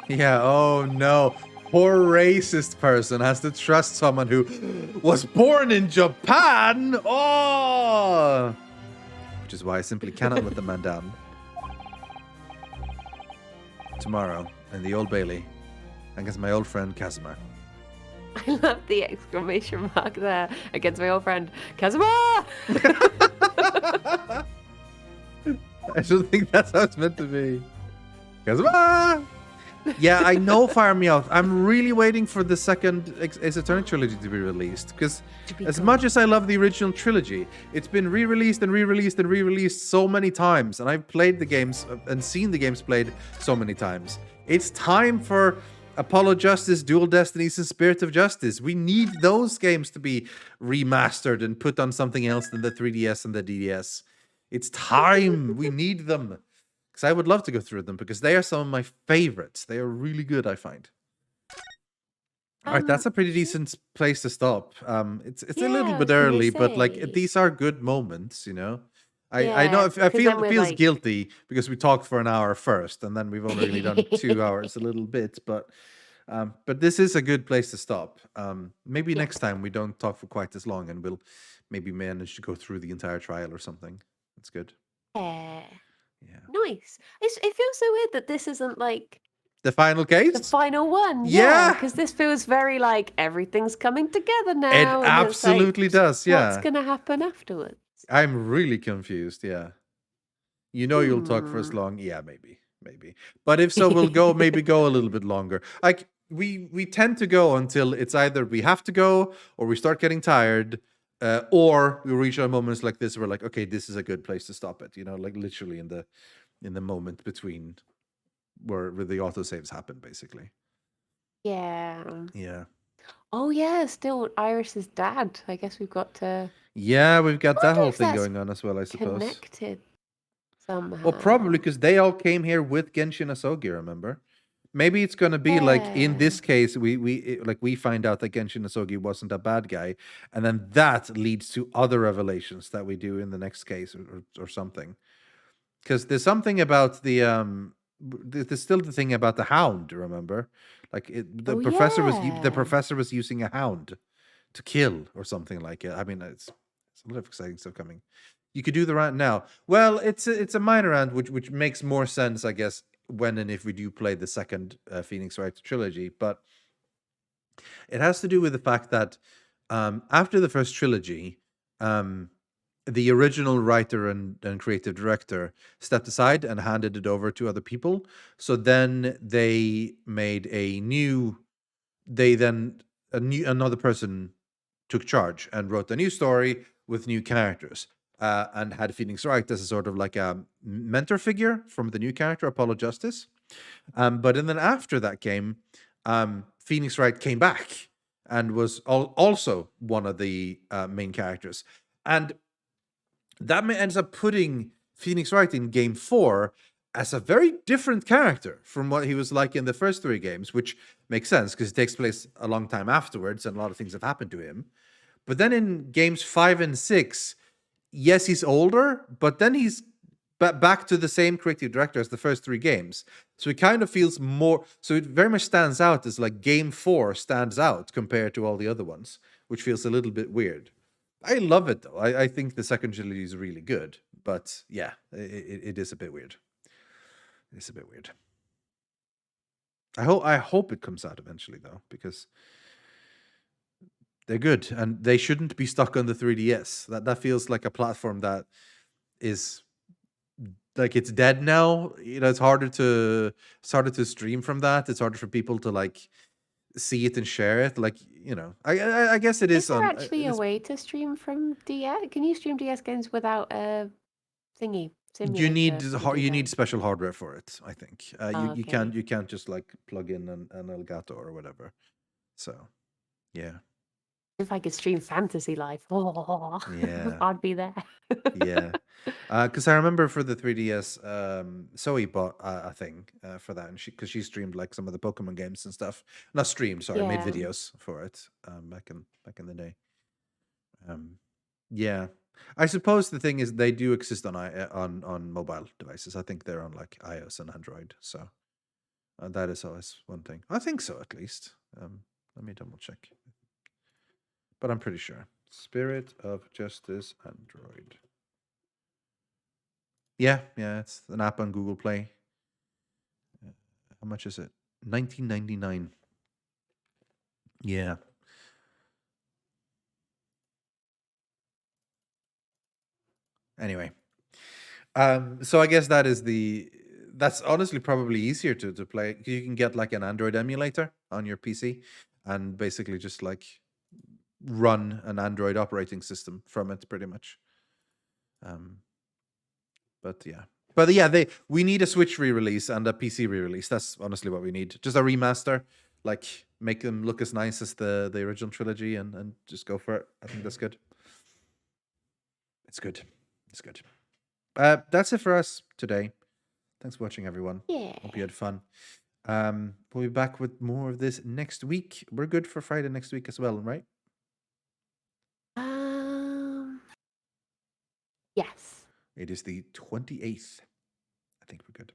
Yeah, oh no. Poor racist person has to trust someone who was born in Japan. Oh! Which is why I simply cannot let the man down. Tomorrow, in the Old Bailey, against my old friend Kazuma. I love the exclamation mark there. Against my old friend Kazuma! I should think that's how it's meant to be. Kazuma! Yeah, I know Fire Me Out. I'm really waiting for the second Ace Attorney trilogy to be released. Because as much as I love the original trilogy, it's been re-released and re-released and re-released so many times. And I've played the games and seen the games played so many times. It's time for Apollo Justice, Dual Destinies, and Spirit of Justice. We need those games to be remastered and put on something else than the 3DS and the DDS. It's time. We need them. Because I would love to go through them, because they are some of my favorites. They are really good, I find. All right, that's a pretty decent place to stop. It's a little bit early, but like these are good moments, I know I feel it feels guilty because we talked for an hour first, and then we've only really done 2 hours, a little bit, but this is a good place to stop. Maybe next time we don't talk for quite as long, and we'll maybe manage to go through the entire trial or something. That's good. Yeah. Nice. It feels so weird that this isn't like the final case? The final one. Yeah. Because this feels very like everything's coming together now. It absolutely does, yeah. What's going to happen afterwards? I'm really confused, yeah. You'll talk for as long. Yeah, maybe. But if so, we'll go a little bit longer. Like, we tend to go until it's either we have to go or we start getting tired. Or we reach our moments like this where like, okay, this is a good place to stop it, like literally in the moment between where the autosaves happen, basically. Yeah. Oh yeah, still Iris's dad. I guess we've got to... Yeah, we've got that whole thing going on as well, I suppose. Connected somehow. Well, probably because they all came here with Genshin Asogi, remember? Maybe it's going to be like, in this case, we find out that Genshin Asogi wasn't a bad guy, and then that leads to other revelations that we do in the next case or something. Because there's something about there's still the thing about the hound, remember? Like the professor was using a hound to kill or something like it. I mean, it's a lot of exciting stuff coming. You could do the rant now. Well, it's a minor rant, which makes more sense, I guess, when and if we do play the second Phoenix Wright trilogy, but it has to do with the fact that after the first trilogy, the original writer and creative director stepped aside and handed it over to other people. So then they made another person took charge and wrote a new story with new characters, and had Phoenix Wright as a sort of like a mentor figure from the new character, Apollo Justice. But then after that game, Phoenix Wright came back and was also one of the main characters. And that ends up putting Phoenix Wright in game 4 as a very different character from what he was like in the first 3 games, which makes sense because it takes place a long time afterwards and a lot of things have happened to him. But then in games 5 and 6, yes, he's older, but then he's back to the same creative director as the first 3 games. So it kind of feels more, so it very much stands out as like game 4 stands out compared to all the other ones, which feels a little bit weird. I love it though. I think the second trilogy is really good, but yeah, it is a bit weird. It's a bit weird. I hope it comes out eventually though, because they're good and they shouldn't be stuck on the 3DS. That feels like a platform that is like it's dead now. It's harder to stream from that. It's harder for people to like see it and share it. Like, I guess it is. Is there actually a way to stream from DS? Can you stream DS games without a thingy? You need special hardware for it, I think. You okay. can't just like plug in an Elgato or whatever. So, yeah. If I could stream Fantasy Life, Yeah, I'd be there. yeah. Because I remember for the 3DS, Zoe bought a thing for that, and because she streamed like some of the Pokemon games and stuff. Not streamed, sorry, made Yeah. videos for it back in the day. Yeah. I suppose the thing is they do exist on mobile devices. I think they're on like iOS and Android. So that is always one thing. I think so, at least. Let me double check. But I'm pretty sure. Spirit of Justice Android. Yeah, it's an app on Google Play. How much is it? $19.99. Yeah. Anyway, so I guess that's honestly probably easier to play. You can get like an Android emulator on your PC and basically just like run an Android operating system from it, pretty much. But yeah, we need a Switch re-release and a PC re-release. That's honestly what we need. Just a remaster, like make them look as nice as the original trilogy, and just go for it. I think that's good. It's good. That's it for us today. Thanks for watching, everyone. Yeah. Hope you had fun. We'll be back with more of this next week. We're good for Friday next week as well, right? Yes. It is the 28th. I think we're good.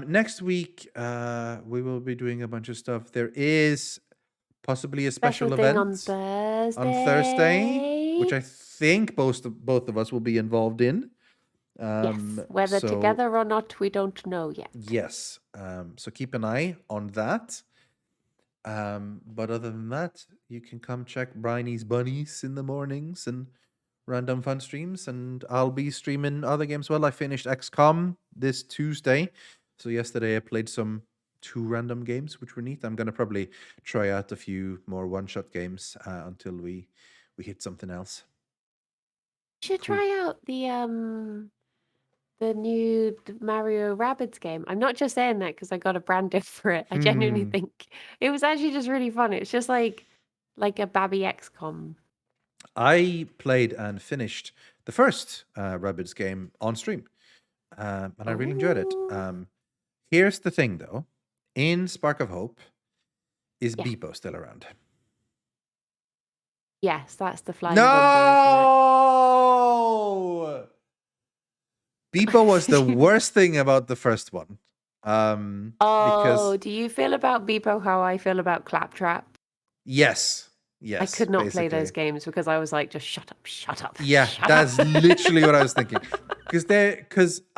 Next week, we will be doing a bunch of stuff. There is possibly a special event on Thursday, which I think both of us will be involved in. Yes, whether together or not, we don't know yet. Yes, so keep an eye on that. But other than that, you can come check Briony's Bunnies in the mornings and random fun streams, and I'll be streaming other games. Well, I finished XCOM this Tuesday, so yesterday I played 2 random games, which were neat. I'm gonna probably try out a few more one-shot games until we hit something else. You should try out the new Mario Rabbids game. I'm not just saying that because I got a brand for it. I genuinely think it was actually just really fun. It's just like a Babby XCOM. I played and finished the first Rabbids game on stream, and I really enjoyed it. Here's the thing, though. In Spark of Hope, is Beepo still around? Yes, that's the flying No! Beepo was the worst thing about the first one. Because do you feel about Beepo how I feel about Claptrap? Yes. I could not play those games because I was like, just shut up. Yeah, that's literally what I was thinking. Because the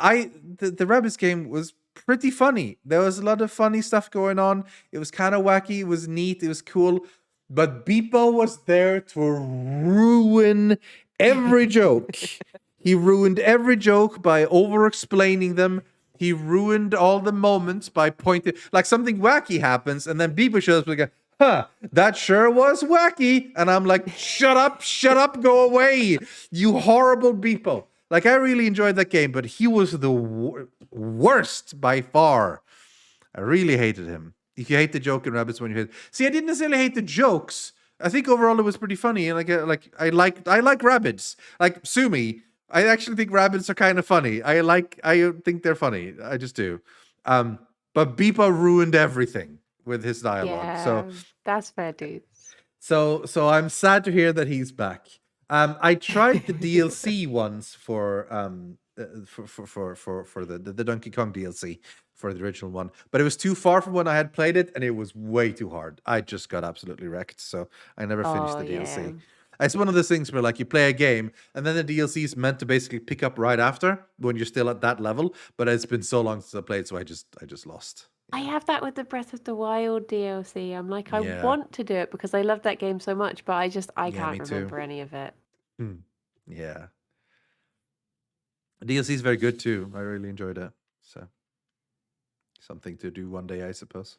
Rabbids game was pretty funny. There was a lot of funny stuff going on. It was kind of wacky. It was neat. It was cool. But Beepo was there to ruin every joke. He ruined every joke by over-explaining them. He ruined all the moments by pointing, like something wacky happens, and then Bieber shows up and go, that sure was wacky. And I'm like, shut up, go away, you horrible Beepo. Like, I really enjoyed that game, but he was the worst by far. I really hated him. If you hate the joke in Rabbids when you hate... See, I didn't necessarily hate the jokes. I think overall it was pretty funny. And I like Rabbids. Like, sue me. I actually think Rabbids are kind of funny. I think they're funny. I just do. But Beepa ruined everything with his dialogue. Yeah, so that's fair, dude. So I'm sad to hear that he's back. I tried the DLC once for the Donkey Kong DLC for the original one, but it was too far from when I had played it, and it was way too hard. I just got absolutely wrecked, so I never finished the DLC. Yeah. It's one of those things where, like, you play a game and then the DLC is meant to basically pick up right after when you're still at that level. But it's been so long since I played, so I just lost. I have that with the Breath of the Wild DLC. I'm like, I Yeah. want to do it because I love that game so much, but I Yeah, can't me too. remember any of it. Yeah. DLC is very good too. I really enjoyed it. So something to do one day, I suppose.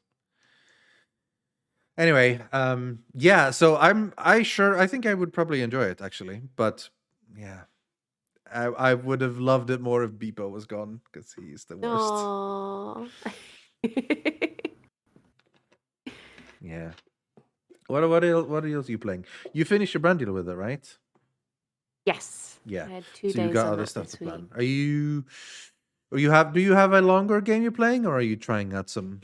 Anyway, yeah, so I think I would probably enjoy it actually, but yeah. I would have loved it more if Beepo was gone, because he's the worst. Aww. Yeah. What else are you playing? You finished your brand deal with it, right? Yes. Yeah. I had 2 So days you've got on other that stuff this to plan. week. Do you have a longer game you're playing, or are you trying out some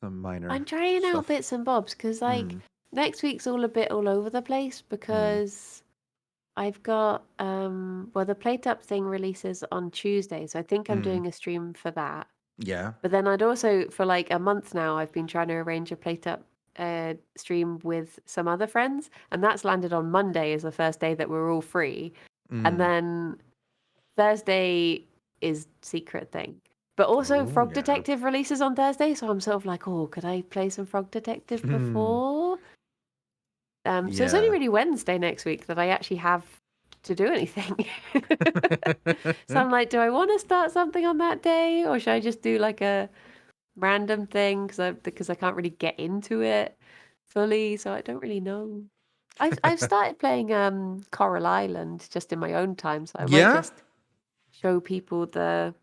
minor I'm trying out stuff? bits and bobs because, like, next week's all a bit all over the place because I've got the Plate Up thing releases on Tuesday, so I think I'm doing a stream for that. Yeah. But then I'd also, for like a month now, I've been trying to arrange a Plate Up stream with some other friends, and that's landed on Monday as the first day that we're all free, and then Thursday is Secret Thing. But also Frog Detective releases on Thursday, so I'm sort of like, oh, could I play some Frog Detective before? So it's only really Wednesday next week that I actually have to do anything. So I'm like, do I want to start something on that day, or should I just do like a random thing because I can't really get into it fully, so I don't really know. I've started playing Coral Island just in my own time, so I might just show people the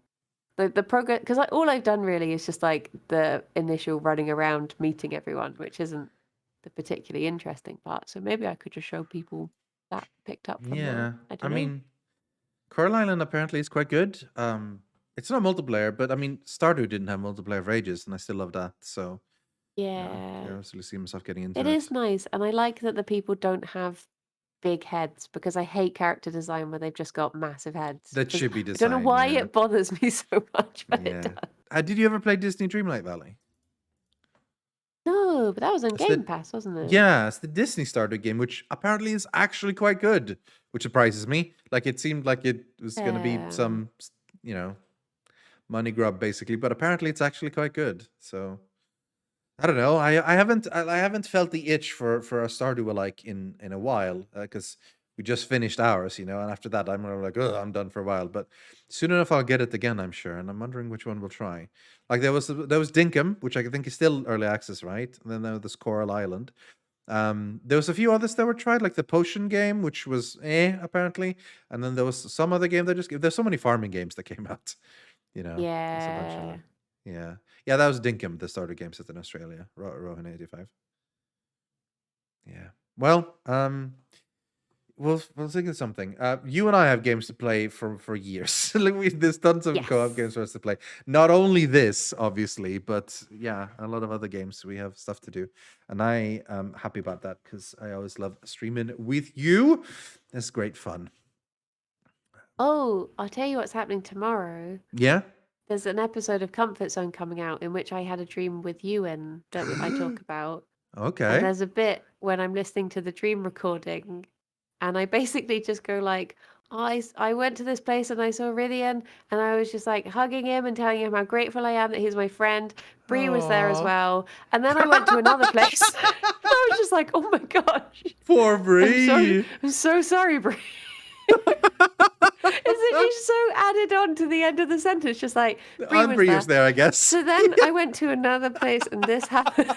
progress, because all I've done really is just like the initial running around meeting everyone, which isn't the particularly interesting part. So maybe I could just show people that picked up from that. I don't know. mean, Coral Island apparently is quite good. It's not multiplayer, but I mean, Stardew didn't have multiplayer for ages, and I still love that. So yeah, I obviously see myself getting into it is nice, and I like that the people don't have big heads, because I hate character design where they've just got massive heads. That 'Cause should be I don't know design, why yeah. it bothers me so much, but it does. Did you ever play Disney Dreamlight Valley? No, but that was on It's Game the- Pass, wasn't it? Yeah, it's the Disney Stardew game, which apparently is actually quite good, which surprises me. Like, it seemed like it was going to be some, money grub basically, but apparently it's actually quite good. So I don't know. I haven't felt the itch for a Stardew like in a while, because we just finished ours, and after that I'm like, oh, I'm done for a while. But soon enough I'll get it again, I'm sure. And I'm wondering which one we'll try. Like, there was Dinkum, which I think is still early access, right? And then there was this Coral Island. There was a few others that were tried, like the Potion game, which was apparently. And then there was some other game that there's so many farming games that came out. There's a bunch of Yeah. them. Yeah, that was Dinkum, the starter game set in Australia, Rohan 85. Yeah. Well, we'll think of something. You and I have games to play for years. Like, there's tons of co-op games for us to play. Not only this, obviously, but yeah, a lot of other games. We have stuff to do, and I am happy about that because I always love streaming with you. It's great fun. Oh, I'll tell you what's happening tomorrow. Yeah. There's an episode of Comfort Zone coming out in which I had a dream with you in that I talk about. Okay. And there's a bit when I'm listening to the dream recording, and I basically just go like, I went to this place and I saw Rydian, and I was just like hugging him and telling him how grateful I am that he's my friend. Bree was there as well. And then I went to another place. I was just like, oh my gosh. Poor Bree. I'm so sorry, Bree. Isn't she so added on to the end of the sentence? Just like, I'm Brio's there, I guess. So then I went to another place and this happened.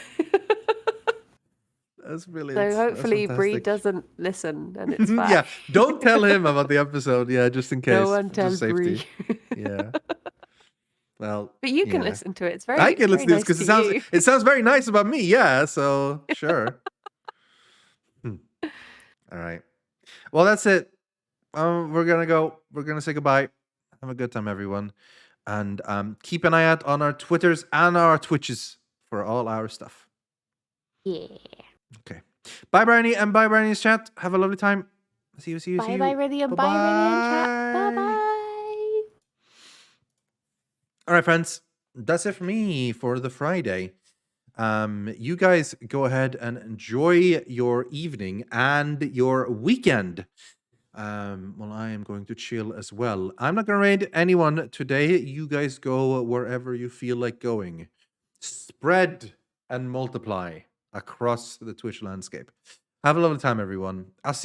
That's brilliant. So hopefully Brie fantastic. doesn't listen and it's fine. Yeah, don't tell him about the episode. Yeah, just in case. No one for tell safety. Brie. Yeah. Well, But you can yeah. listen to it. It's very I can listen to this nice because it sounds very nice about me. Yeah, so sure. All right. Well, that's it. We're gonna go. We're gonna say goodbye. Have a good time, everyone, and keep an eye out on our Twitters and our Twitches for all our stuff. Yeah. Okay. Bye, Briony, and bye, Briony's chat. Have a lovely time. See you. Bye, Ready, and bye, Ready, and chat. Bye, bye. All right, friends. That's it for me for the Friday. You guys go ahead and enjoy your evening and your weekend. Well, I am going to chill as well. I'm not going to raid anyone today. You guys go wherever you feel like going. Spread and multiply across the Twitch landscape. Have a lovely time, everyone. I'll see